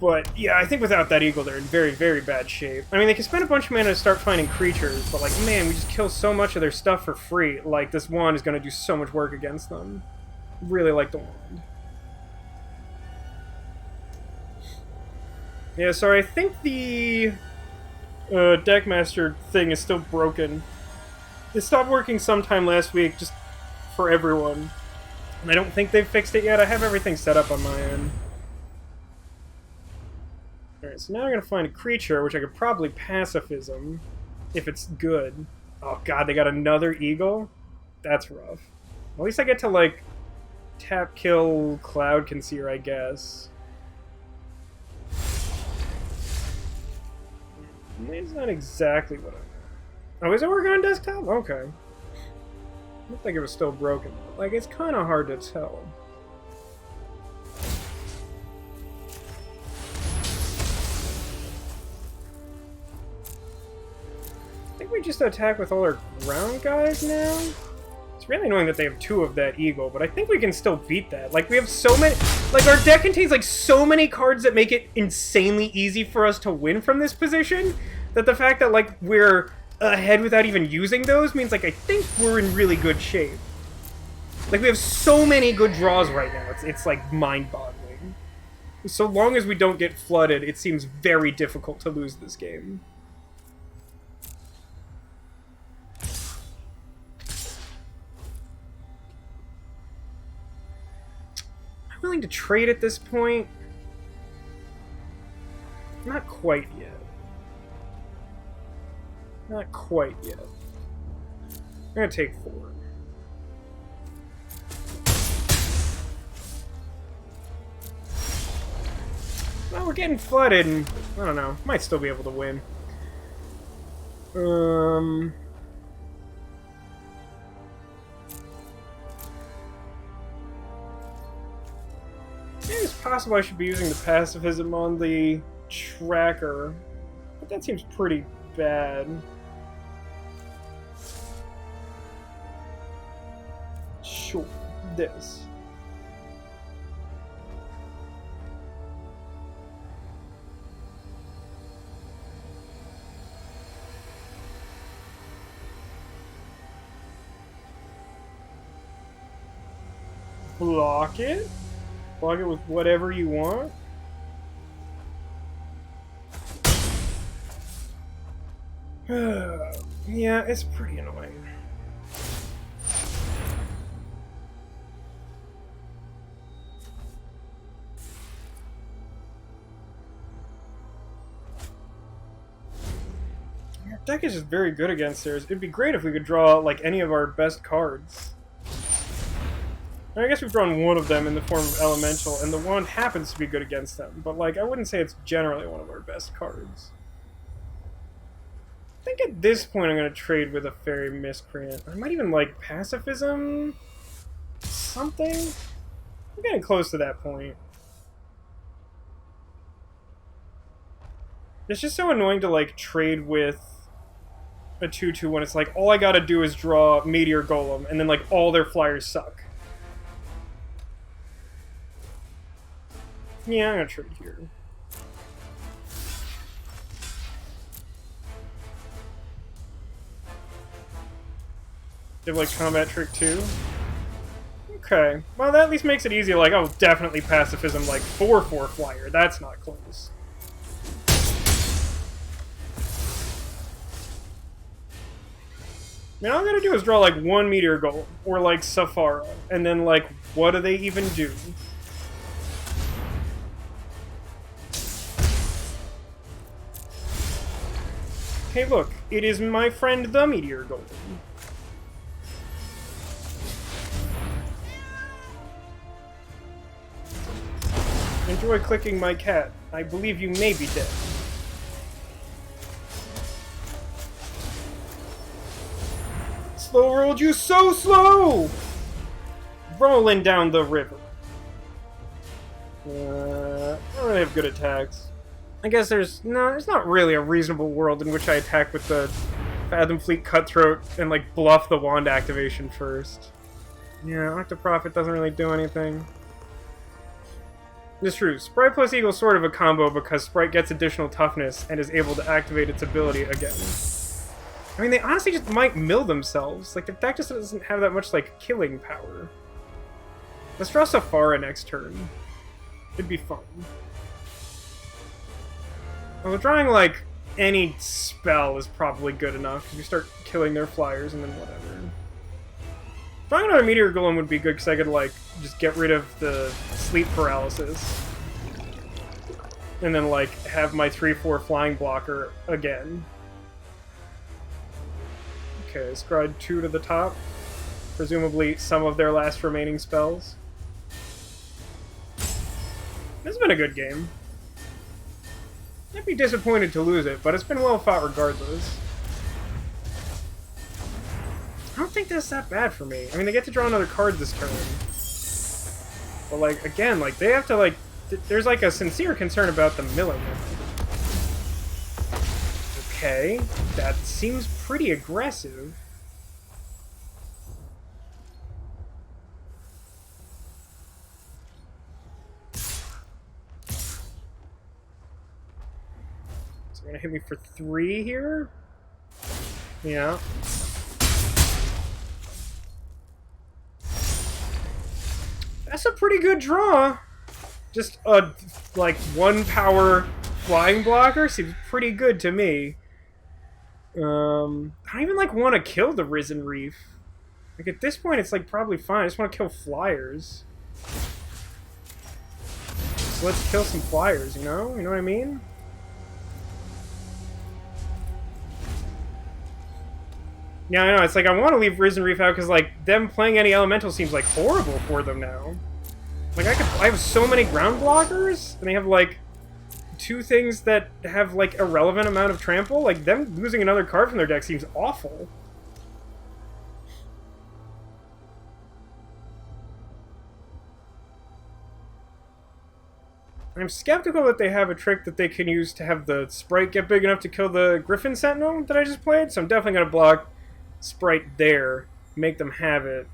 But, yeah, I think without that eagle, they're in very bad shape. I mean, they can spend a bunch of mana to start finding creatures, but, like, man, we just kill so much of their stuff for free. Like, this wand is going to do so much work against them. Really like the wand. Yeah, sorry, I think the Deckmaster thing is still broken. It stopped working sometime last week, just for everyone. And I don't think they've fixed it yet. I have everything set up on my end. Alright, so now I'm going to find a creature, which I could probably pacifism, if it's good. Oh god, they got another eagle? That's rough. At least I get to, like, tap kill Cloud Conceer, I guess. It's not exactly what I want. Oh, is it working on desktop? Okay. I don't think it was still broken. Like, it's kind of hard to tell. I think we just attack with all our ground guys now? It's really annoying that they have 2 of that eagle, but I think we can still beat that. Like, we have so many... Like, our deck contains, like, so many cards that make it insanely easy for us to win from this position, that the fact that, like, we're ahead without even using those means, like, I think we're in really good shape. Like, we have so many good draws right now. It's like, mind-boggling. So long as we don't get flooded, it seems very difficult to lose this game. I'm willing to trade at this point. Not quite yet. Not quite yet. I'm gonna take 4. Well, we're getting flooded, and I don't know. Might still be able to win. Maybe it's possible I should be using the pacifism on the tracker, but that seems pretty bad. this. Block it? Block it with whatever you want? Yeah, it's pretty annoying. Our deck is just very good against theirs. It'd be great if we could draw, like, any of our best cards. I guess we've drawn one of them in the form of Elemental, and the one happens to be good against them. But, like, I wouldn't say it's generally one of our best cards. I think at this point I'm going to trade with a Fairy Miscreant. I might even like Pacifism? Something? I'm getting close to that point. It's just so annoying to like trade with a 2/2 when it's like all I gotta do is draw Meteor Golem and then like all their flyers suck. Yeah, I'm gonna trade here. They have, like, Combat Trick too? Okay. Well, that at least makes it easy. Like, oh, definitely Pacifism, like, 4/4 flyer. That's not close. I mean, all I gotta do is draw, like, one Meteor Golem, or, like, Safara, and then, like, what do they even do? Hey, look, it is my friend the Meteor Golem. Enjoy clicking my cat. I believe you may be dead. Slow rolled you so slow! Rolling down the river. I don't really have good attacks. I guess there's not really a reasonable world in which I attack with the Fathom Fleet Cutthroat and like bluff the wand activation first. Yeah, Octoprophet doesn't really do anything. It's true. Sprite plus Eagle is sort of a combo because Sprite gets additional toughness and is able to activate its ability again. I mean, they honestly just might mill themselves. Like, the deck just doesn't have that much, like, killing power. Let's draw Safara next turn. It'd be fun. Well, drawing, like, any spell is probably good enough, because you start killing their flyers and then whatever. Drawing another Meteor Golem would be good, because I could, like, just get rid of the sleep paralysis. And then, like, have my 3/4 flying blocker again. Okay, scry 2 to the top. Presumably some of their last remaining spells. This has been a good game. I'd be disappointed to lose it, but it's been well fought regardless. I don't think that's that bad for me. I mean, they get to draw another card this turn. But, like, again, like, they have to, like... there's, like, a sincere concern about the milling. Okay, that seems pretty aggressive. So they're gonna hit me for 3 here? Yeah. That's a pretty good draw. Just a, like, 1 power flying blocker seems pretty good to me. I don't even, like, want to kill the Risen Reef. Like, at this point, it's, like, probably fine. I just want to kill flyers. So let's kill some flyers, you know? You know what I mean? Yeah, I know. It's like, I want to leave Risen Reef out because, like, them playing any elemental seems, like, horrible for them now. Like, I have so many ground blockers, and they have, like, 2 things that have, like, irrelevant amount of trample. Like, them losing another card from their deck seems awful. I'm skeptical that they have a trick that they can use to have the Sprite get big enough to kill the Griffin Sentinel that I just played, so I'm definitely going to block Sprite there, make them have it.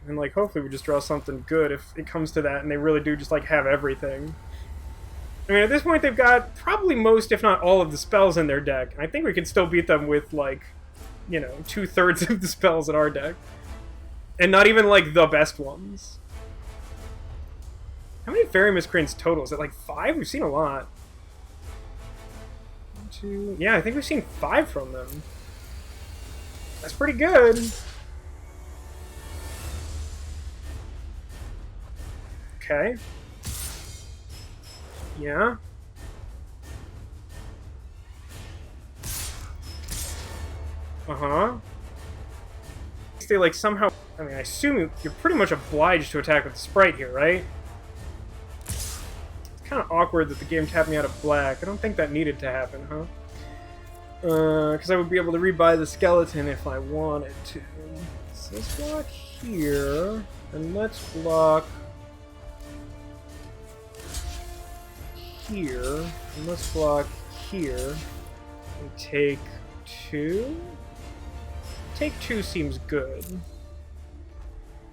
And, like, hopefully we just draw something good if it comes to that and they really do just, like, have everything. I mean, at this point they've got probably most, if not all, of the spells in their deck. And I think we can still beat them with, like, you know, 2/3 of the spells in our deck. And not even, like, the best ones. How many Fairy Miscreants total? Is it, like, 5? We've seen a lot. 1, 2... Yeah, I think we've seen 5 from them. That's pretty good. Okay. Yeah. Uh-huh. They, like, somehow... I mean, I assume you're pretty much obliged to attack with the sprite here, right? It's kind of awkward that the game tapped me out of black. I don't think that needed to happen, huh? Because I would be able to rebuy the skeleton if I wanted to. So let's block here, and let's block here, and let's block here, and take 2? Take 2 seems good.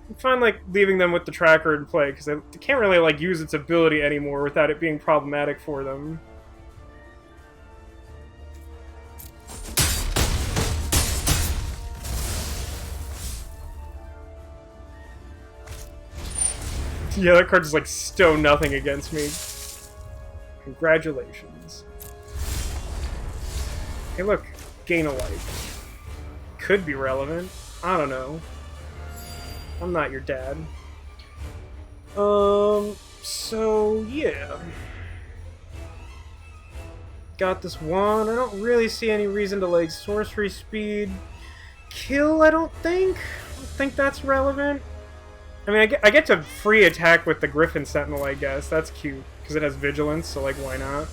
I'm fine, like, leaving them with the tracker in play, because they can't really, like, use its ability anymore without it being problematic for them. Yeah, that card just, like, stow nothing against me. Congratulations. Hey, look. Gain a life. Could be relevant. I don't know. I'm not your dad. So, yeah. Got this wand. I don't really see any reason to, like, sorcery speed. Kill, I don't think. I don't think that's relevant. I mean, I get to free attack with the Griffin Sentinel, I guess. That's cute, because it has vigilance, so, like, why not?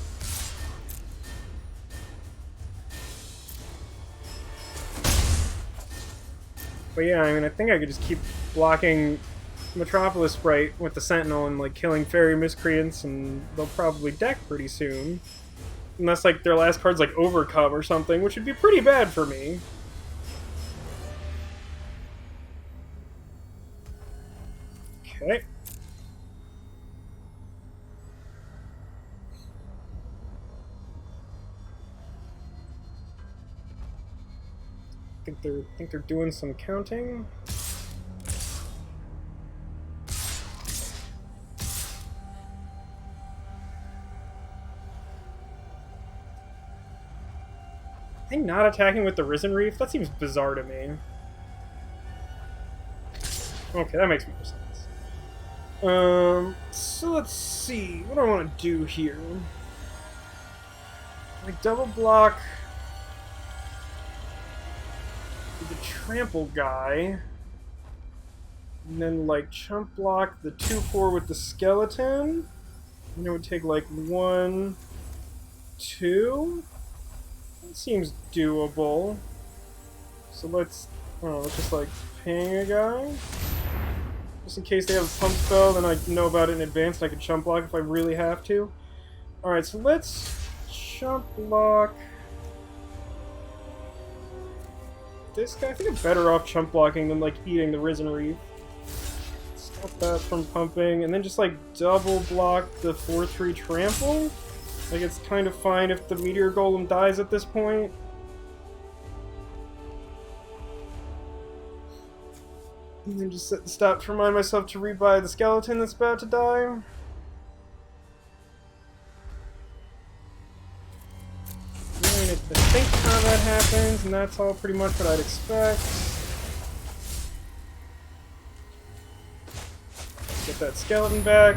But yeah, I mean, I think I could just keep blocking Metropolis Sprite with the Sentinel and, like, killing Fairy Miscreants, and they'll probably deck pretty soon. Unless, like, their last card's, like, Overcome or something, which would be pretty bad for me. Okay. Think they're doing some counting. Are they not attacking with the Risen Reef? That seems bizarre to me. Okay, that makes more sense. So let's see. What do I want to do here? Like, double block the trample guy, and then, like, chump block the 2/4 with the skeleton, and it would take, like, 1, 2. That seems doable. So let's just, like, ping a guy. Just in case they have a pump spell, then I know about it in advance and I can chump block if I really have to. Alright, so let's chump block this guy. I think I'm better off chump blocking than, like, eating the Risen Reef. Stop that from pumping, and then just, like, double block the 4/3 trample. Like, it's kind of fine if the Meteor Golem dies at this point. And then just set the stop to remind myself to rebuy the skeleton that's about to die. I think how that happens, and that's all pretty much what I'd expect. Get that skeleton back.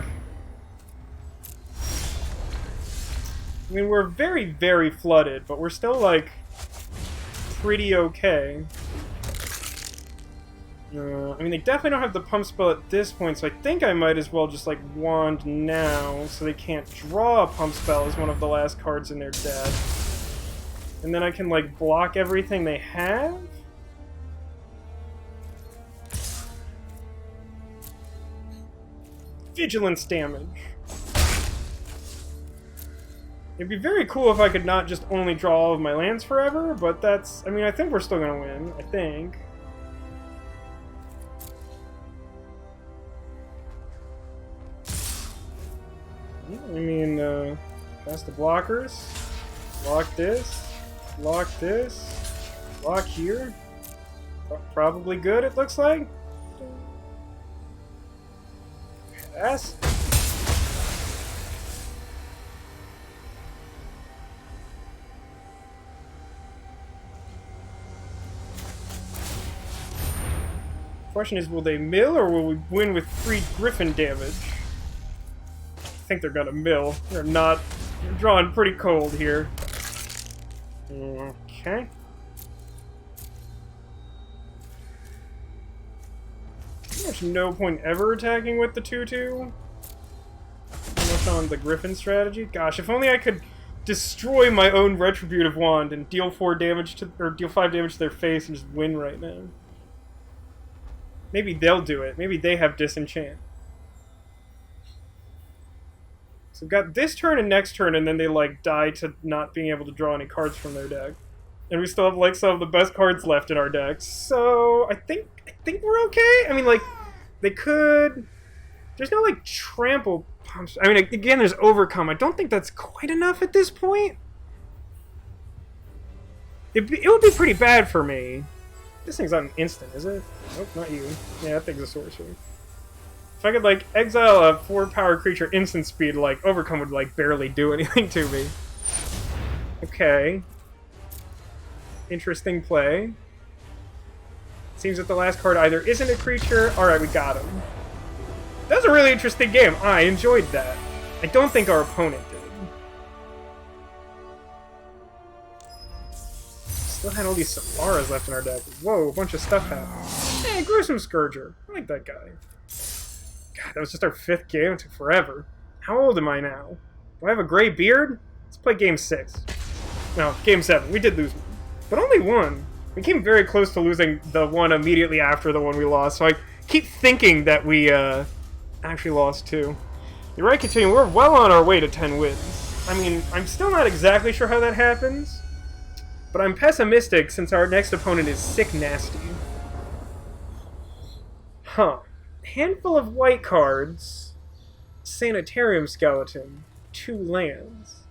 I mean, we're very, very flooded, but we're still, like, pretty okay. I mean, they definitely don't have the pump spell at this point, so I think I might as well just, like, wand now, so they can't draw a pump spell as one of the last cards in their deck. And then I can, like, block everything they have? Vigilance damage. It'd be very cool if I could not just only draw all of my lands forever, but that's... I mean, I think we're still gonna win. I think. Yeah, I mean, pass the blockers. Lock this. Lock this. Lock here. Probably good, it looks like. Pass. Question is, will they mill or will we win with free Griffin damage? I think they're gonna mill. They're not. They're drawing pretty cold here. Okay. Pretty much no point ever attacking with the 2-2. Much on the Griffin strategy. Gosh, if only I could destroy my own Retributive Wand and deal 4 damage to, or deal 5 damage to their face and just win right now. Maybe they'll do it. Maybe they have Disenchant. So we've got this turn and next turn, and then they, like, die to not being able to draw any cards from their deck. And we still have, like, some of the best cards left in our decks. So, I think we're okay. I mean, like, they could... There's no, like, trample pumps. I mean, again, there's overcome. I don't think that's quite enough at this point. It would be pretty bad for me. This thing's not an instant, is it? Nope, not you. Yeah, that thing's a sorcery. If I could, like, exile a 4-power creature instant speed, like, Overcome would, like, barely do anything to me. Okay. Interesting play. Seems that the last card either isn't a creature... Alright, we got him. That was a really interesting game. I enjoyed that. I don't think our opponent did. Still had all these Sepharas left in our deck. Whoa, a bunch of stuff happened. Hey, Gruesome Scourger. I like that guy. God, that was just our 5th game. It took forever. How old am I now? Do I have a gray beard? Let's play game 6. No, game 7. We did lose one. But only one. We came very close to losing the one immediately after the one we lost, so I keep thinking that we actually lost 2. You're right, continuing. We're well on our way to 10 wins. I mean, I'm still not exactly sure how that happens. But I'm pessimistic since our next opponent is Sick Nasty. Huh. Handful of white cards. Sanitarium Skeleton. 2 lands.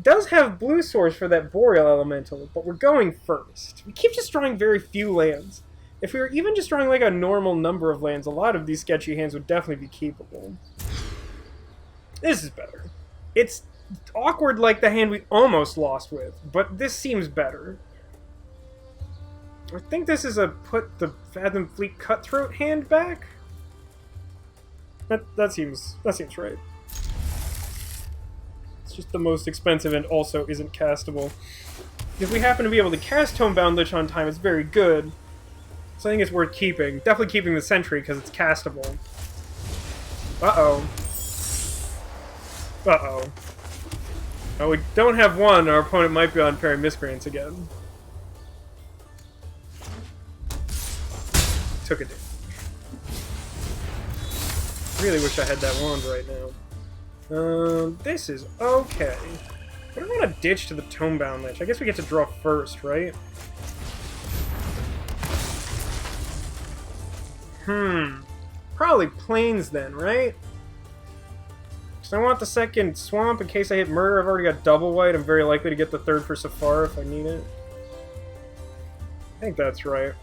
Does have blue source for that Boreal Elemental, but we're going first. We keep just drawing very few lands. If we were even just drawing like a normal number of lands, a lot of these sketchy hands would definitely be keepable. This is better. It's awkward like the hand we almost lost with, but this seems better. I think this is a put the Fathom Fleet Cutthroat hand back. That seems right. It's just the most expensive and also isn't castable. If we happen to be able to cast Tomebound Lich on time, it's very good. So I think it's worth keeping. Definitely keeping the Sentry because it's castable. Uh-oh. Uh-oh. Oh, we don't have one. Our opponent might be on Parry Miscreants again. Took a damage. Really wish I had that wand right now. This is okay. We don't want to ditch to the Tomebound Lich. I guess we get to draw first, right? Probably Plains then, right? I want the second swamp in case I hit murder. I've already got double white. I'm very likely to get the third for Sephara if I need it. I think that's right.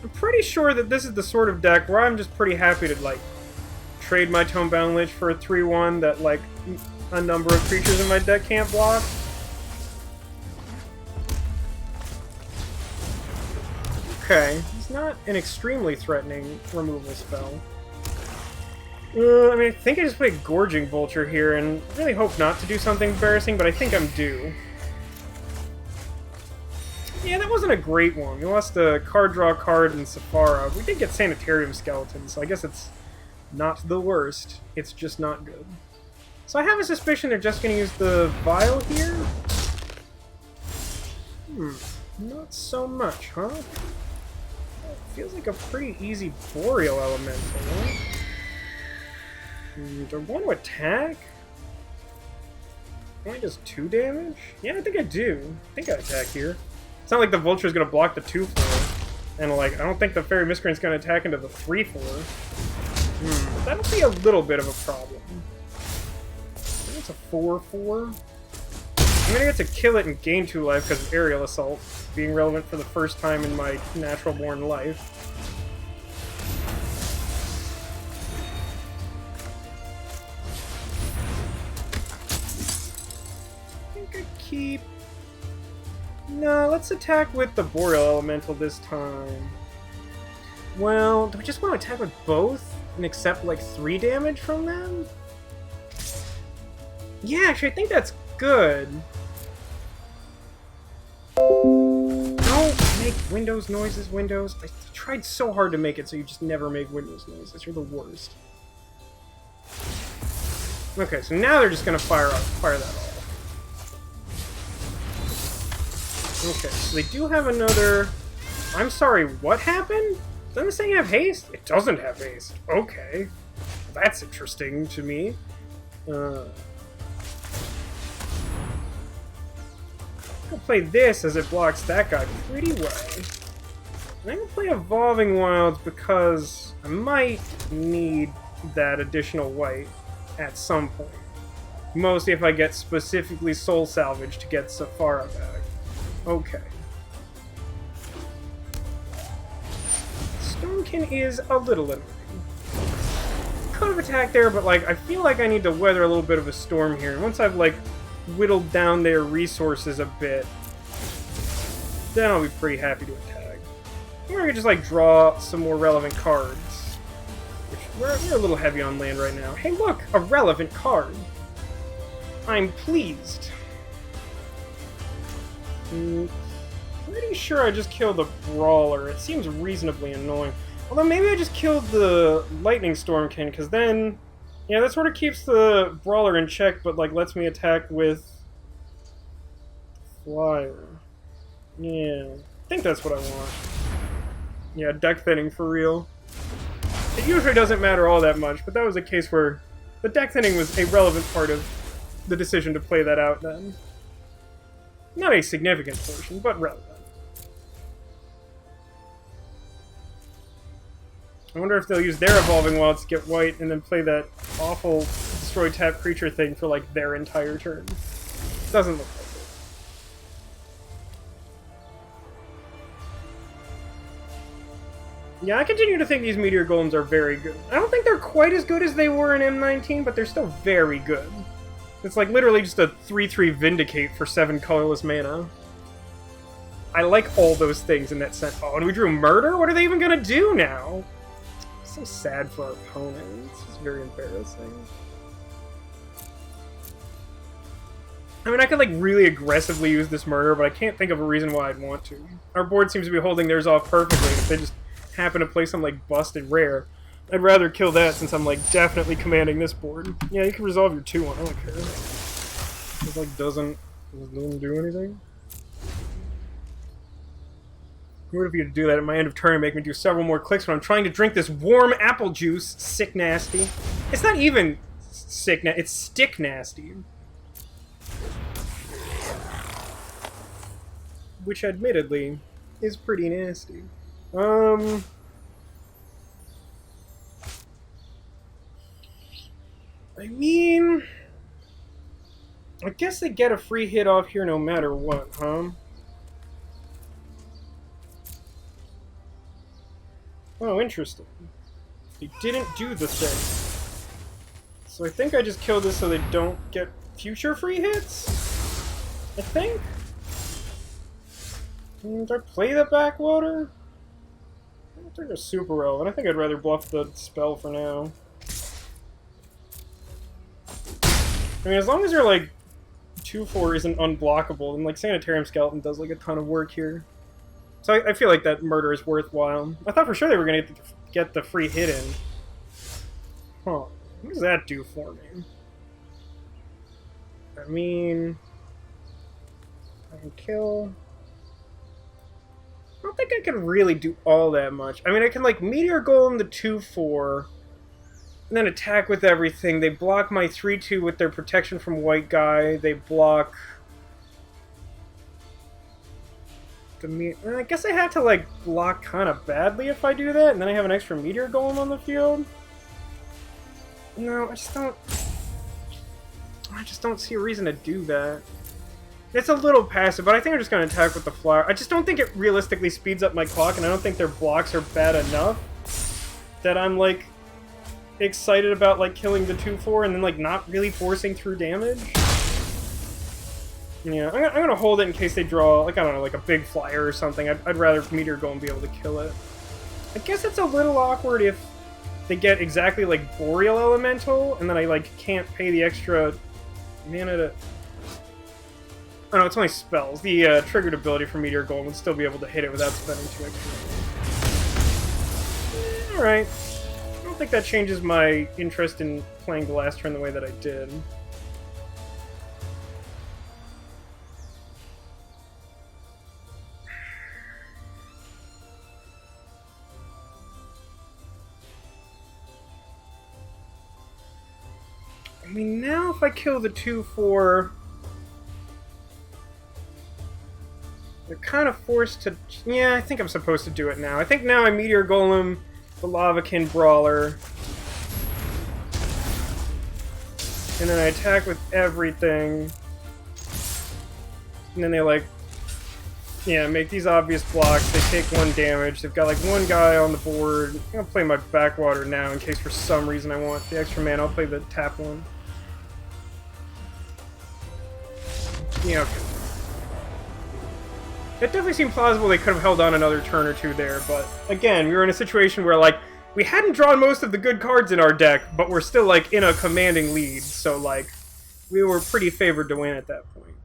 I'm pretty sure that this is the sort of deck where I'm just pretty happy to, like, trade my Tomebound Lich for a 3-1 that, like, a number of creatures in my deck can't block. Okay. It's not an extremely threatening removal spell. I mean, I think I just played Gorging Vulture here, and really hope not to do something embarrassing, but I think I'm due. Yeah, that wasn't a great one. We lost a card draw card in Sephara. We did get Sanitarium Skeleton, so I guess it's not the worst. It's just not good. So I have a suspicion they're just going to use the Vial here? Not so much, huh? It feels like a pretty easy Boreal Elemental, right? Do I want to attack? Only does 2 damage? Yeah, I think I do. I think I attack here. It's not like the Vulture's going to block the 2/4. And, like, I don't think the Fairy Miscreant's going to attack into the 3/4. That'll be a little bit of a problem. I think it's a 4/4. I'm gonna get to kill it and gain 2 life because of aerial assault being relevant for the first time in my natural-born life. I think I keep... No, let's attack with the Boreal Elemental this time. Well, do we just want to attack with both and accept like 3 damage from them? Yeah, actually, I think that's good. Don't make Windows noises, Windows. I tried so hard to make it so you just never make Windows noises. You're the worst. Okay, so now they're just gonna fire that off. Okay, so they do have another... I'm sorry, what happened? Doesn't this thing have haste? It doesn't have haste. Okay. That's interesting to me. I'll play this as it blocks that guy pretty well. And I'm going to play Evolving Wilds because I might need that additional white at some point. Mostly if I get specifically Soul Salvage to get Safara back. Okay. Stormkin is a little annoying. Could have attacked there, but like I feel like I need to weather a little bit of a storm here. And once I've like whittled down their resources a bit, then I'll be pretty happy to attack. Or I could just like draw some more relevant cards. Which we're a little heavy on land right now. Hey look, a relevant card. I'm pleased. Pretty sure I just killed the Brawler. It seems reasonably annoying. Although maybe I just killed the Lightning Stormkin, because then... Yeah, that sort of keeps the Brawler in check, but like lets me attack with... Flyer. Yeah, I think that's what I want. Yeah, deck thinning for real. It usually doesn't matter all that much, but that was a case where the deck thinning was a relevant part of the decision to play that out then. Not a significant portion, but relevant. I wonder if they'll use their Evolving Wilds to get white and then play that awful destroy tap creature thing for like their entire turn. Doesn't look like it. Yeah, I continue to think these Meteor Golems are very good. I don't think they're quite as good as they were in M19, but they're still very good. It's like literally just a 3/3 Vindicate for 7 colorless mana. I like all those things in that set. Oh, and we drew Murder? What are they even gonna do now? So sad for our opponent. It's just very embarrassing. I mean, I could like really aggressively use this Murder, but I can't think of a reason why I'd want to. Our board seems to be holding theirs off perfectly. If they just happen to play some like busted rare, I'd rather kill that since I'm like definitely commanding this board. Yeah, you can resolve your 2-1. I don't care. It like doesn't do anything. What if you could do that at my end of turn and make me do several more clicks when I'm trying to drink this warm apple juice? Sick nasty. It's not even sick nasty, it's stick nasty. Which admittedly is pretty nasty. I mean, I guess they get a free hit off here no matter what, huh? Oh, interesting. They didn't do the thing. So I think I just killed this so they don't get future free hits? I think? Do I play the backwater? I don't think they're super relevant. I think I'd rather bluff the spell for now. I mean, as long as they're like 2/4 isn't unblockable, then like Sanitarium Skeleton does like a ton of work here. So I feel like that Murder is worthwhile. I thought for sure they were going to get the free hit in. Huh. What does that do for me? I mean... I can kill... I don't think I can really do all that much. I mean, I can like Meteor Golem the 2/4, and then attack with everything. They block my 3/2 with their protection from White Guy. They block... I guess I have to like block kind of badly if I do that, and then I have an extra Meteor Golem on the field. No, I just don't see a reason to do that. It's a little passive, but I think I'm just going to attack with the flower. I just don't think it realistically speeds up my clock, and I don't think their blocks are bad enough that I'm, like, excited about, like, killing the 2-4 and then, like, not really forcing through damage. Yeah, I'm going to hold it in case they draw, like, I don't know, like a big flyer or something. I'd rather Meteor go and be able to kill it. I guess it's a little awkward if they get exactly, like, Boreal Elemental, and then I, like, can't pay the extra mana to... Oh no, it's only spells. The triggered ability for Meteor Golem would still be able to hit it without spending 2 extra. Alright. I don't think that changes my interest in playing the last turn the way that I did. I mean, now if I kill the 2-4... they're kind of forced to... Yeah, I think I'm supposed to do it now. I think now I Meteor Golem, the Lavakin Brawler. And then I attack with everything. And then they, like... Yeah, make these obvious blocks. They take 1 damage. They've got, like, 1 guy on the board. I'm gonna play my Backwater now in case for some reason I want the extra mana. I'll play the tap one. Yeah, okay. It definitely seemed plausible they could have held on another turn or 2 there, but again, we were in a situation where, like, we hadn't drawn most of the good cards in our deck, but we're still, like, in a commanding lead, so, like, we were pretty favored to win at that point.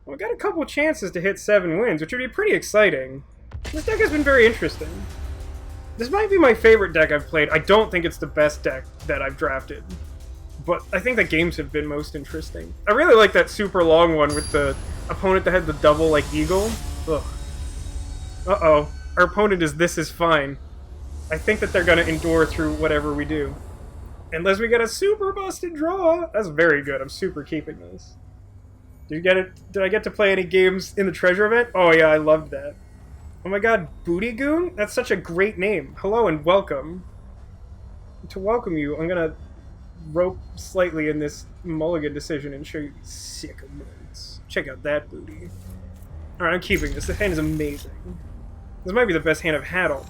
Well, we got a couple chances to hit 7 wins, which would be pretty exciting. This deck has been very interesting. This might be my favorite deck I've played. I don't think it's the best deck that I've drafted, but I think the games have been most interesting. I really like that super long one with the opponent that had the double, like, eagle. Ugh. Uh-oh. Our opponent is This Is Fine. I think that they're going to endure through whatever we do. Unless we get a super busted draw. That's very good. I'm super keeping this. Did you get it? Did I get to play any games in the treasure event? Oh yeah, I loved that. Oh my god, Booty Goon? That's such a great name. Hello and welcome. To welcome you, I'm going to rope slightly in this mulligan decision and show you these sick emotes. Check out that booty. Alright, I'm keeping this. The hand is amazing. This might be the best hand I've had all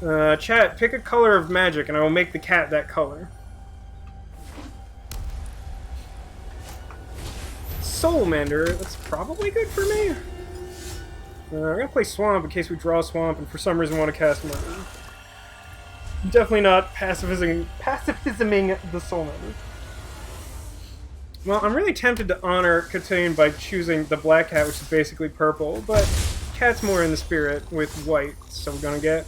day. Chat, pick a color of magic and I will make the cat that color. Soulmender, that's probably good for me. I'm gonna play Swamp in case we draw Swamp and for some reason want to cast Murder. Definitely not pacifisming the Soulmender. Well, I'm really tempted to honor Cthulhu by choosing the black cat, which is basically purple, but cat's more in the spirit with white, so we're gonna get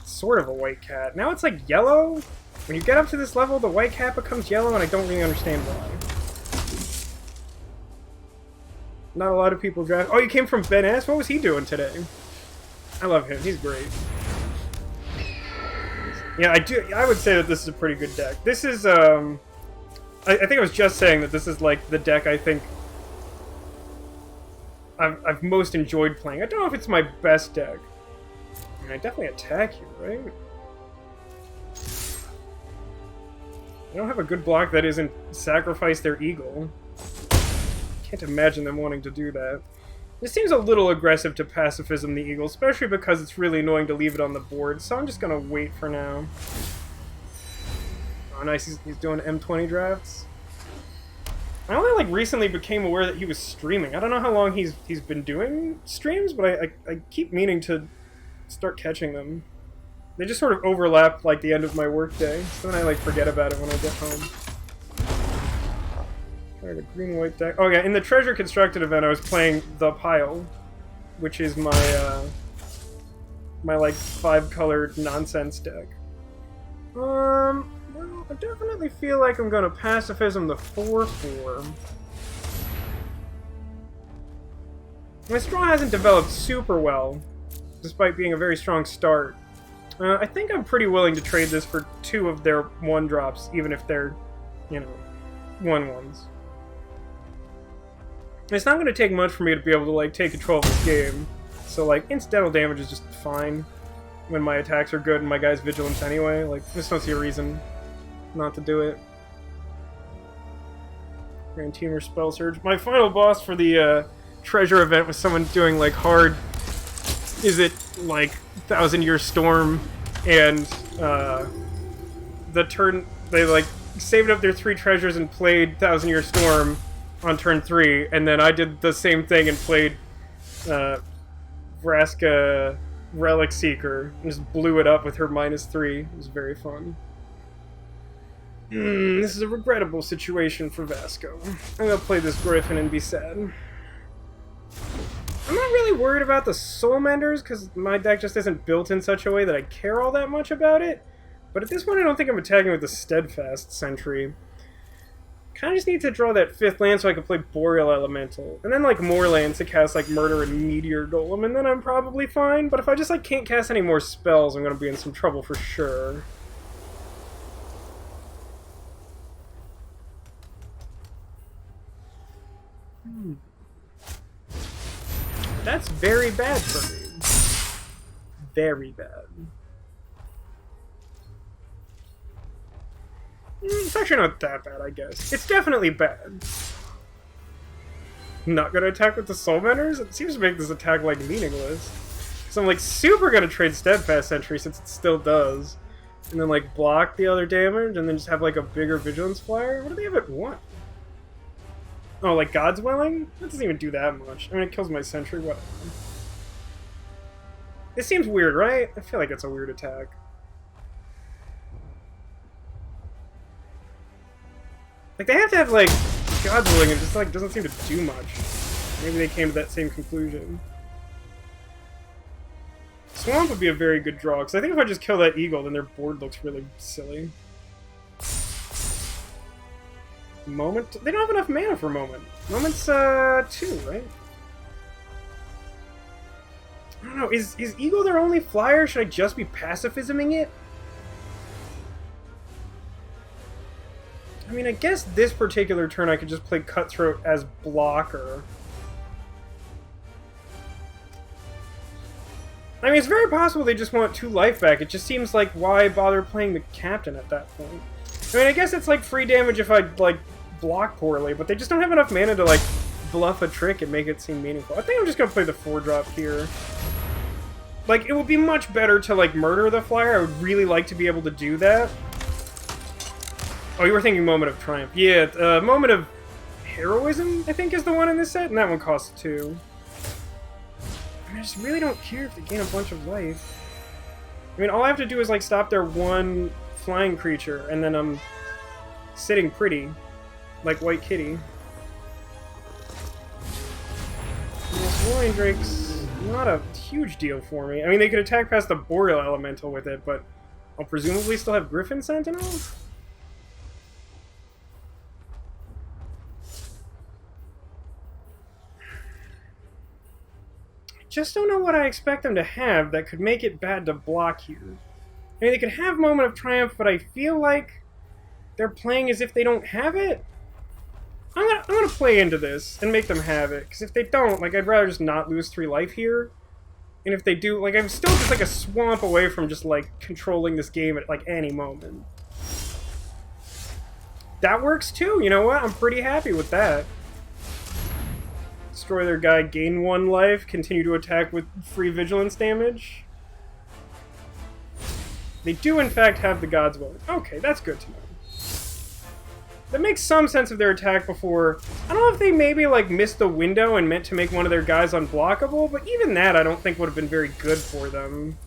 sort of a white cat. Now it's like yellow. When you get up to this level, the white cat becomes yellow, and I don't really understand why. Not a lot of people draft. Oh, you came from Ben S? What was he doing today? I love him. He's great. Yeah, I would say that this is a pretty good deck. This is, I think I was just saying that this is, like, the deck I think I've most enjoyed playing. I don't know if it's my best deck. I mean, I definitely attack you, right? I don't have a good block that isn't sacrifice their eagle. Can't imagine them wanting to do that. This seems a little aggressive to pacifism the eagle, especially because it's really annoying to leave it on the board, so I'm just gonna wait for now. Oh, nice, he's doing M20 drafts. I only, like, recently became aware that he was streaming. I don't know how long he's been doing streams, but I keep meaning to start catching them. They just sort of overlap, like, the end of my workday, so then I, like, forget about it when I get home. Alright, a green-white deck. Oh yeah, in the Treasure Constructed event I was playing The Pile, which is my, my, like, 5-colored nonsense deck. Well, I definitely feel like I'm gonna pacifism the 4-4. My straw hasn't developed super well, despite being a very strong start. I think I'm pretty willing to trade this for 2 of their 1-drops, even if they're, you know, 1-1s. It's not going to take much for me to be able to, like, take control of this game. So, like, incidental damage is just fine. when my attacks are good and my guy's vigilance anyway. Like, I just don't see a reason not to do it. Grand Teamer Spell Surge. My final boss for the treasure event was someone doing like hard, is it like 1,000-Year Storm, and the turn they like saved up their 3 treasures and played 1,000-Year Storm on turn 3, and then I did the same thing and played Vraska Relic Seeker and just blew it up with her -3. It was very fun. This is a regrettable situation for Vasco. I'm gonna play this Griffin and be sad. I'm not really worried about the Soul Menders, because my deck just isn't built in such a way that I care all that much about it. But at this point, I don't think I'm attacking with the Steadfast Sentry. Kinda just need to draw that 5th land so I can play Boreal Elemental. And then, like, more lands to cast, like, Murder and Meteor Golem, and then I'm probably fine. But if I just, like, can't cast any more spells, I'm gonna be in some trouble for sure. That's very bad for me. Very bad. It's actually not that bad, I guess. It's definitely bad. Not gonna attack with the Soul Menders? It seems to make this attack, like, meaningless. So I'm, like, super gonna trade Steadfast Sentry, since it still does. And then, like, block the other damage, and then just have, like, a bigger Vigilance Flyer? What do they have at 1? Oh, like God's Willing? That doesn't even do that much. I mean, it kills my Sentry, whatever. This seems weird, right? I feel like it's a weird attack. Like, they have to have, like, God's Willing, it just, like, doesn't seem to do much. Maybe they came to that same conclusion. Swamp would be a very good draw, because I think if I just kill that Eagle, then their board looks really silly. Moment? They don't have enough mana for Moment. Moment's, 2, right? I don't know, is Eagle their only flyer? Should I just be pacifisming it? I mean, I guess this particular turn I could just play Cutthroat as blocker. I mean, it's very possible they just want 2 life back. It just seems like, why bother playing the Captain at that point? I mean, I guess it's, like, free damage if I, like, block poorly, but they just don't have enough mana to, like, bluff a trick and make it seem meaningful. I think I'm just gonna play the 4-drop here. Like, it would be much better to, like, murder the flyer. I would really like to be able to do that. Oh, you were thinking Moment of Triumph. Yeah, Moment of Heroism, I think, is the one in this set, and that one costs 2. I just really don't care if they gain a bunch of life. I mean, all I have to do is, like, stop their 1 flying creature, and then I'm sitting pretty, like White Kitty. This Warring Drake's not a huge deal for me. I mean, they could attack past the Boreal Elemental with it, but I'll presumably still have Griffin Sentinel? Just don't know what I expect them to have that could make it bad to block here. I mean, they could have Moment of Triumph, but I feel like they're playing as if they don't have it. I'm gonna play into this and make them have it, because if they don't, like, I'd rather just not lose 3 life here. And if they do, like, I'm still just, like, a swamp away from just, like, controlling this game at, like, any moment. That works too, you know what? I'm pretty happy with that. Destroy their guy, gain 1 life, continue to attack with free vigilance damage. They do, in fact, have the God's Will. Okay, that's good to know. That makes some sense of their attack before. I don't know if they maybe, like, missed the window and meant to make one of their guys unblockable, but even that I don't think would have been very good for them.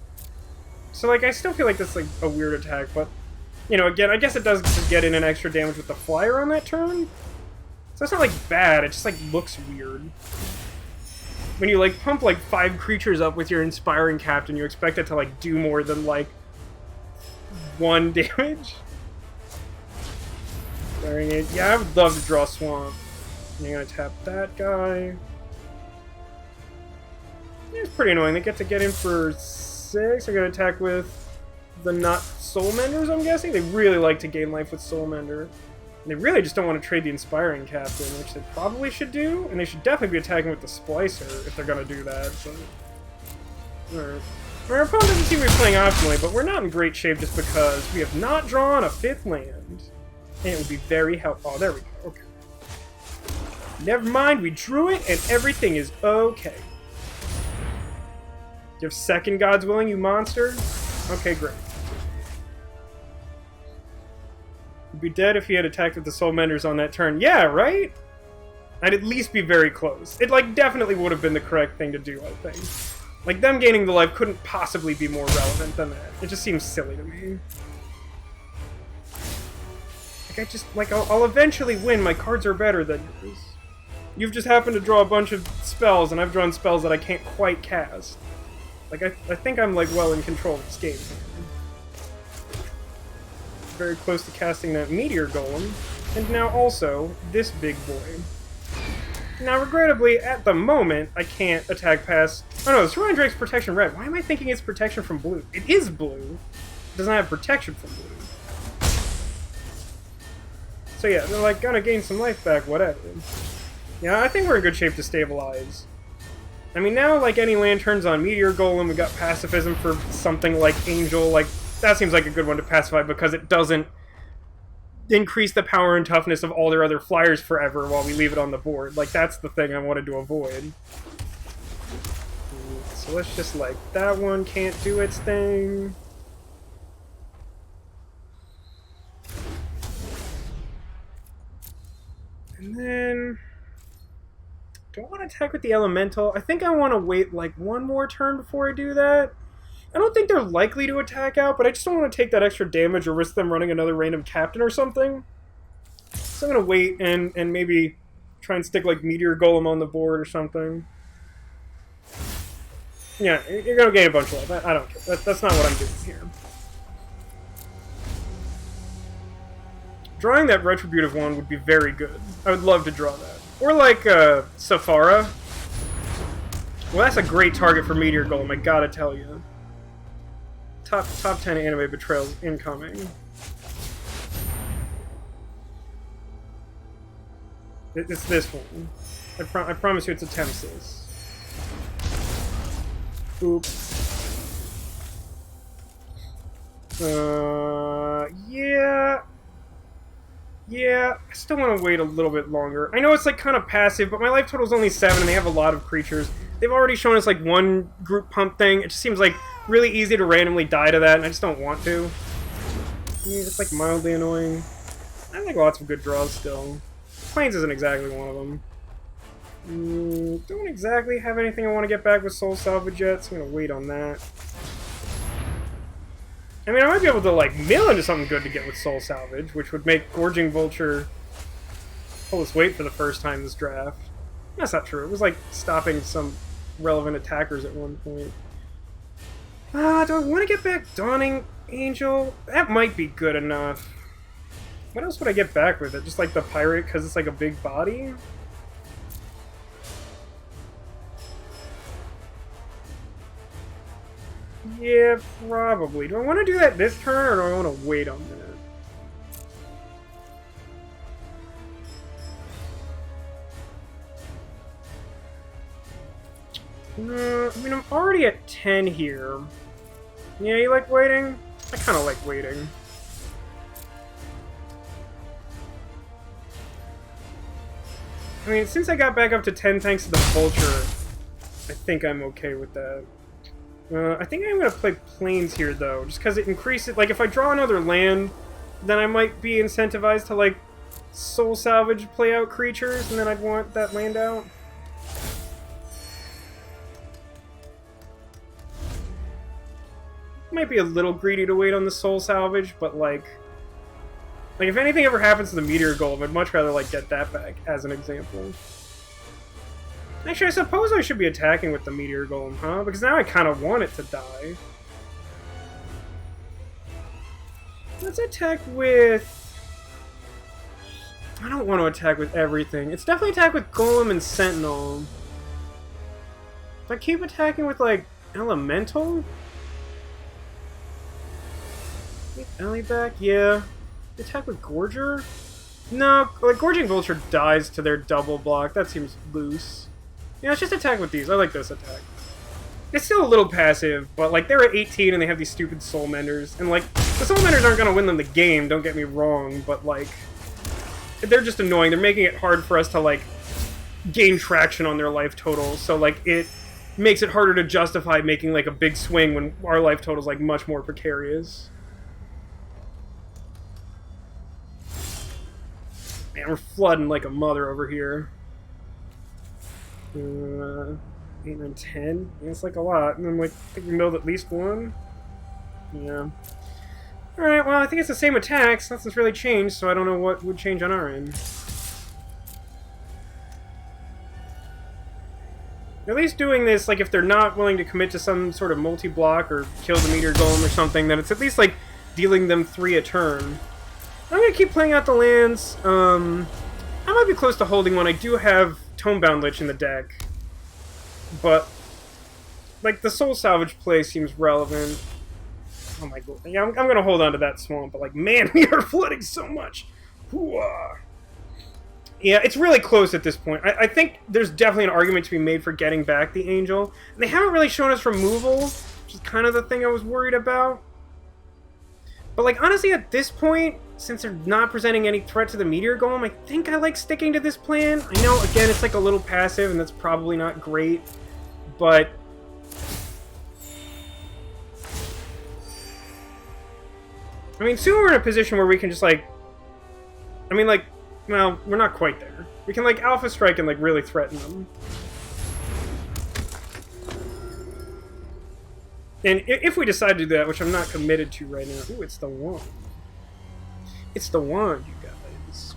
So, like, I still feel like that's, like, a weird attack, but, you know, again, I guess it does just get in an extra damage with the flyer on that turn. So it's not, like, bad, it just, like, looks weird. When you, like, pump, like, 5 creatures up with your Inspiring Captain, you expect it to, like, do more than, like, 1 damage. Yeah, I would love to draw Swamp. I'm gonna tap that guy. Yeah, it's pretty annoying. They get to get in for 6. They're gonna attack with the not Soul Menders, I'm guessing. They really like to gain life with Soul Mender. And they really just don't want to trade the Inspiring Captain, which they probably should do. And they should definitely be attacking with the Splicer if they're gonna do that. But Alright. Our opponent doesn't seem to be playing optimally, but we're not in great shape just because we have not drawn a 5th land. And it would be very helpful. Oh, there we go. Okay. Never mind, we drew it, and everything is okay. You have 2nd God's Willing, you monster? Okay, great. He'd be dead if he had attacked with the Soul Menders on that turn. Yeah, right? I'd at least be very close. It, like, definitely would have been the correct thing to do, I think. Like, them gaining the life couldn't possibly be more relevant than that. It just seems silly to me. Like, I'll eventually win. My cards are better than yours. You've just happened to draw a bunch of spells, and I've drawn spells that I can't quite cast. Like, I think I'm, like, well in control of this game. Very close to casting that Meteor Golem. And now also, this big boy. Now, regrettably, at the moment, I can't attack past... Oh no, it's Ryan Drake's Protection Red. Why am I thinking it's Protection from Blue? It is blue. It doesn't have Protection from Blue. So yeah, they're like, gonna gain some life back, whatever. Yeah, I think we're in good shape to stabilize. I mean, now, like any land turns on Meteor Golem, we got Pacifism for something like Angel. Like, that seems like a good one to pacify because it doesn't increase the power and toughness of all their other flyers forever while we leave it on the board. Like, that's the thing I wanted to avoid. So let's just, like, that one can't do its thing. And then... do I want to attack with the Elemental? I think I want to wait, like, one more turn before I do that. I don't think they're likely to attack out, but I just don't want to take that extra damage or risk them running another random captain or something. So I'm going to wait and maybe try and stick, like, Meteor Golem on the board or something. Yeah, you're going to gain a bunch of life. I don't care. That's not what I'm doing here. Drawing that Retributive one would be very good. I would love to draw that. Or like Safara. Well, that's a great target for Meteor Golem, I gotta tell you. Top 10 anime betrayals incoming. It's this one. I promise you it's a Tempsis. Oops. Yeah. Yeah, I still want to wait a little bit longer. I know it's like kind of passive, but my life total is only 7 and they have a lot of creatures. They've already shown us like one group pump thing. It just seems like really easy to randomly die to that, and I just don't want to. Yeah, it's like mildly annoying. I like lots of good draws still. Plains isn't exactly one of them. Don't exactly have anything I want to get back with Soul Salvage yet, so I'm going to wait on that. I mean, I might be able to, like, mill into something good to get with Soul Salvage, which would make Gorging Vulture pull its weight for the first time this draft. That's not true. It was, like, stopping some relevant attackers at one point. Do I want to get back Dawning Angel? That might be good enough. What else would I get back with it? Just, like, the Pirate, because it's, like, a big body? Yeah, probably. Do I want to do that this turn, or do I want to wait on that? I mean, I'm already at 10 here. Yeah, you like waiting? I kind of like waiting. I mean, since I got back up to 10 thanks to the Vulture, I think I'm okay with that. I think I'm going to play Plains here, though, just because it increases... Like, if I draw another land, then I might be incentivized to, like, Soul Salvage play out creatures, and then I'd want that land out. Might be a little greedy to wait on the Soul Salvage, but, like, if anything ever happens to the Meteor Golem, I'd much rather, like, get that back, as an example. Actually, I suppose I should be attacking with the Meteor Golem, huh? Because now I kind of want it to die. Let's attack with... I don't want to attack with everything. It's definitely attack with Golem and Sentinel. If I keep attacking with, like, Elemental? Get Ellie back? Yeah. Attack with Gorger? No, like, Gorging Vulture dies to their double block. That seems loose. Yeah, let's just attack with these. I like this attack. It's still a little passive, but, like, they're at 18 and they have these stupid Soul Menders. And, like, the Soul Menders aren't going to win them the game, don't get me wrong, but, like, they're just annoying. They're making it hard for us to, like, gain traction on their life total. So, like, it makes it harder to justify making, like, a big swing when our life total is, like, much more precarious. Man, we're flooding like a mother over here. 8, 9, 10. Yeah, it's like a lot. And then, like, I think we milled at least one. Yeah. Alright, well, I think it's the same attacks. Nothing's really changed, so I don't know what would change on our end. At least doing this, like, if they're not willing to commit to some sort of multi-block or kill the meteor golem or something, then it's at least, like, dealing them 3 a turn. I'm gonna keep playing out the lands. I might be close to holding one. I do have Tomebound Lich in the deck. But, like, the Soul Salvage play seems relevant. Oh my god. Yeah, I'm gonna hold on to that swamp, but, like, man, we are flooding so much. Hooah. Yeah, it's really close at this point. I think there's definitely an argument to be made for getting back the Angel. And they haven't really shown us removal, which is kind of the thing I was worried about. But, like, honestly, at this point, since they're not presenting any threat to the Meteor Golem, I think I like sticking to this plan. I know, again, it's, like, a little passive, and that's probably not great, but... I mean, soon we're in a position where we can just, like... I mean, like, well, we're not quite there. We can, like, Alpha Strike and, like, really threaten them. And if we decide to do that, which I'm not committed to right now... Ooh, it's the wand. It's the wand, you guys.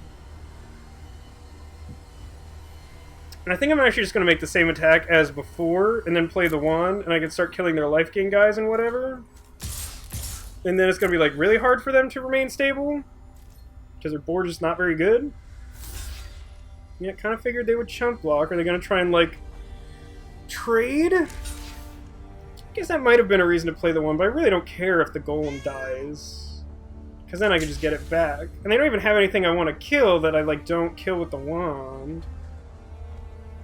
And I think I'm actually just going to make the same attack as before, and then play the wand, and I can start killing their life gain guys and whatever. And then it's going to be, like, really hard for them to remain stable. Because their board is not very good. Yeah, kind of figured they would chunk block. Are they going to try and, like, trade? I guess that might have been a reason to play the one, but I really don't care if the golem dies. Because then I can just get it back. And they don't even have anything I want to kill that I, like, don't kill with the wand.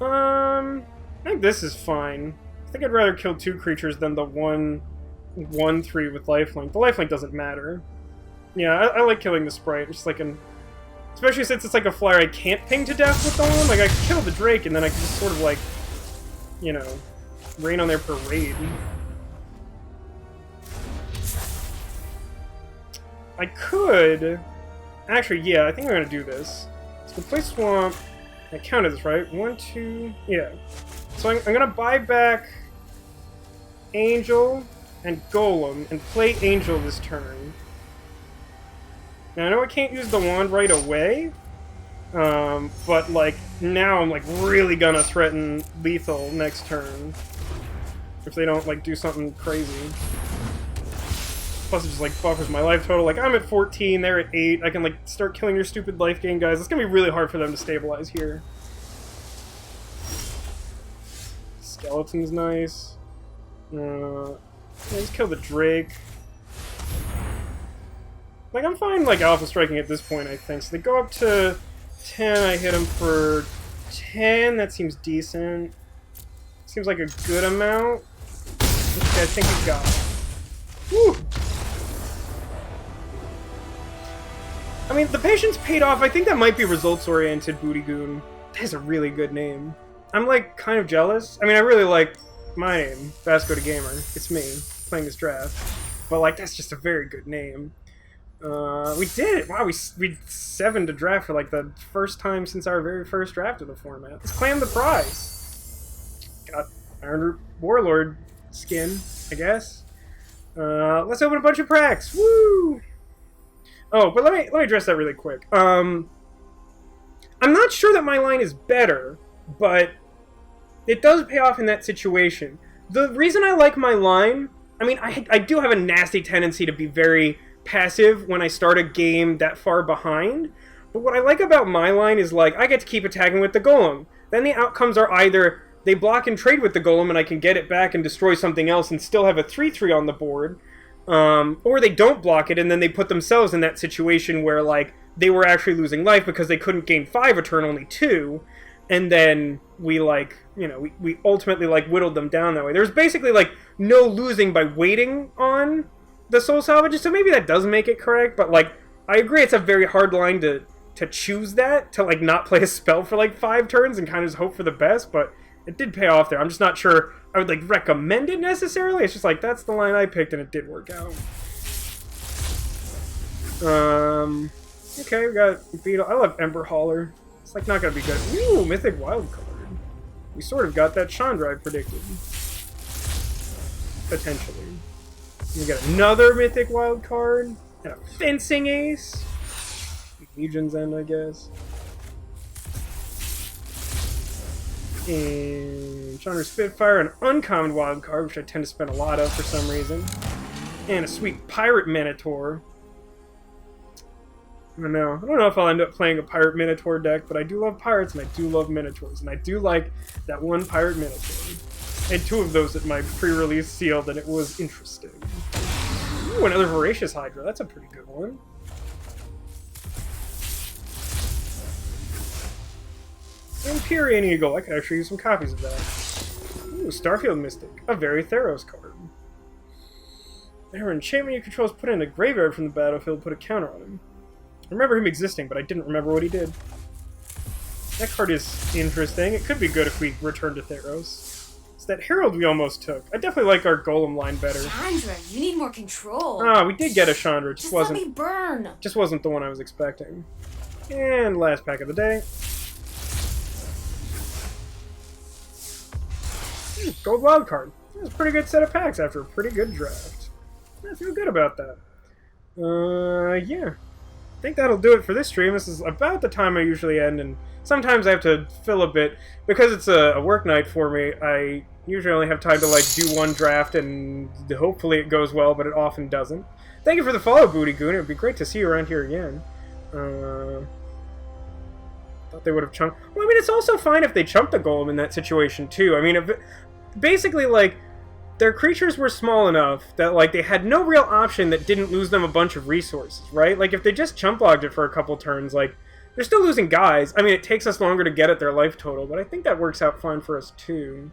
I think this is fine. I think I'd rather kill 2 creatures than the 1/3 with lifelink. The lifelink doesn't matter. Yeah, I like killing the sprite. Just like an... Especially since it's like a flyer I can't ping to death with the one. Like, I can kill the Drake and then I can just sort of, like, you know, rain on their parade. I could... Actually, yeah, I think I'm going to do this. So we'll play Swamp. I counted this, right? 1, 2... Yeah. So I'm going to buy back Angel and Golem and play Angel this turn. Now, I know I can't use the wand right away, but, like, now I'm, like, really gonna threaten lethal next turn. If they don't, like, do something crazy. Plus, it just, like, buffers my life total. Like, I'm at 14, they're at 8. I can, like, start killing your stupid life gain guys. It's gonna be really hard for them to stabilize here. Skeleton's nice. Let's kill the Drake. Like, I'm fine, like, Alpha Striking at this point, I think. So they go up to 10, I hit them for 10, that seems decent. Seems like a good amount. Okay, I think we got it. Woo! I mean, the patience paid off. I think that might be results-oriented Booty Goon. That's a really good name. I'm, like, kind of jealous. I mean, I really like my name, VascoDaGamer. It's me, playing this draft. But, like, that's just a very good name. We did it! Wow, we 7'd a draft for, like, the first time since our very first draft of the format. Let's claim the prize! Got Iron Warlord skin, I guess. Let's open a bunch of pracks! Woo! Oh, but let me address that really quick. I'm not sure that my line is better, but it does pay off in that situation. The reason I like my line... I mean, I do have a nasty tendency to be very passive when I start a game that far behind, but what I like about my line is, like, I get to keep attacking with the golem. Then the outcomes are either they block and trade with the golem and I can get it back and destroy something else and still have a 3/3 on the board, or they don't block it and then they put themselves in that situation where, like, they were actually losing life because they couldn't gain 5 a turn, only 2, and then we like, you know, we ultimately like whittled them down that way. There's basically like no losing by waiting on the soul salvages, so maybe that does make it correct, but like I agree it's a very hard line to choose that, to like not play a spell for like 5 turns and kind of just hope for the best, but it did pay off there. I'm just not sure I would like recommend it necessarily. It's just like that's the line I picked and it did work out. Okay, we got Beetle. I love Ember Hauler. It's like not gonna be good. Ooh, Mythic Wild Card. We sort of got that Chandra I predicted. Potentially. We got another Mythic Wild Card. And a Fencing Ace. Legion's End, I guess. And Chandra Spitfire, an uncommon wild card, which I tend to spend a lot of for some reason. And a sweet Pirate Minotaur. I don't know if I'll end up playing a Pirate Minotaur deck, but I do love pirates and I do love Minotaurs, and I do like that one Pirate Minotaur. And 2 of those at my pre-release sealed, and it was interesting. Ooh, another Voracious Hydra. That's a pretty good one. Empyrean Eagle. I could actually use some copies of that. Ooh, Starfield Mystic. A very Theros card. Whenever enchantment you control is put in a graveyard from the battlefield, put a counter on him. I remember him existing, but I didn't remember what he did. That card is interesting. It could be good if we return to Theros. It's that Herald we almost took. I definitely like our Golem line better. Chandra, you need more control. Ah, we did get a Chandra. Just let me burn. Just wasn't the one I was expecting. And last pack of the day. Gold wild card. That was a pretty good set of packs after a pretty good draft. I feel good about that. Yeah. I think that'll do it for this stream. This is about the time I usually end, and sometimes I have to fill a bit. Because it's a work night for me, I usually only have time to like do one draft, and hopefully it goes well, but it often doesn't. Thank you for the follow, Booty Goon. It would be great to see you around here again. Thought they would have chunked. Well, I mean, it's also fine if they chunked the Golem in that situation, too. I mean, basically, like, their creatures were small enough that, like, they had no real option that didn't lose them a bunch of resources, right? Like, if they just chump logged it for a couple turns, like, they're still losing guys. I mean, it takes us longer to get at their life total, but I think that works out fine for us, too.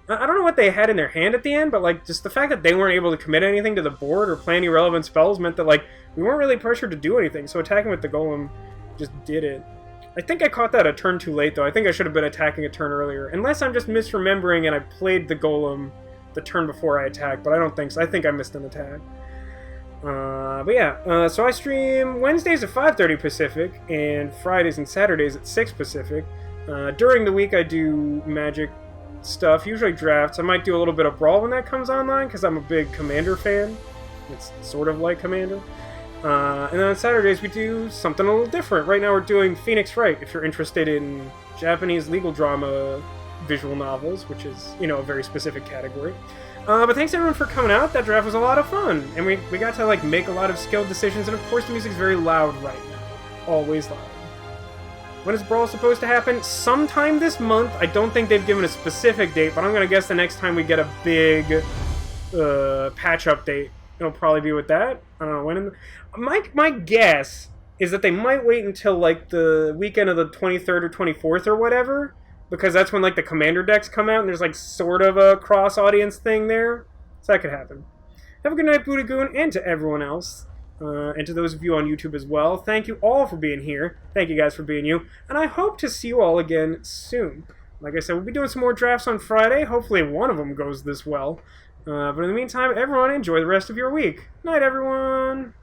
I don't know what they had in their hand at the end, but, like, just the fact that they weren't able to commit anything to the board or play any relevant spells meant that, like, we weren't really pressured to do anything, so attacking with the Golem just did it. I think I caught that a turn too late, though. I think I should have been attacking a turn earlier. Unless I'm just misremembering and I played the Golem the turn before I attacked, but I don't think so. I think I missed an attack. But yeah, so I stream Wednesdays at 5:30 Pacific, and Fridays and Saturdays at 6 Pacific. During the week I do Magic stuff, usually drafts. I might do a little bit of Brawl when that comes online, because I'm a big Commander fan. It's sort of like Commander. And then on Saturdays we do something a little different. Right now we're doing Phoenix Wright, if you're interested in Japanese legal drama visual novels, which is, you know, a very specific category. But thanks everyone for coming out. That draft was a lot of fun. And we got to, like, make a lot of skilled decisions, and of course the music's very loud right now. Always loud. When is Brawl supposed to happen? Sometime this month. I don't think they've given a specific date, but I'm gonna guess the next time we get a big patch update, it'll probably be with that. I don't know when. My guess is that they might wait until, like, the weekend of the 23rd or 24th or whatever, because that's when, like, the Commander decks come out, and there's, like, sort of a cross-audience thing there. So that could happen. Have a good night, Buddha Goon, and to everyone else. And to those of you on YouTube as well. Thank you all for being here. Thank you guys for being you. And I hope to see you all again soon. Like I said, we'll be doing some more drafts on Friday. Hopefully one of them goes this well. But in the meantime, everyone, enjoy the rest of your week. Night, everyone!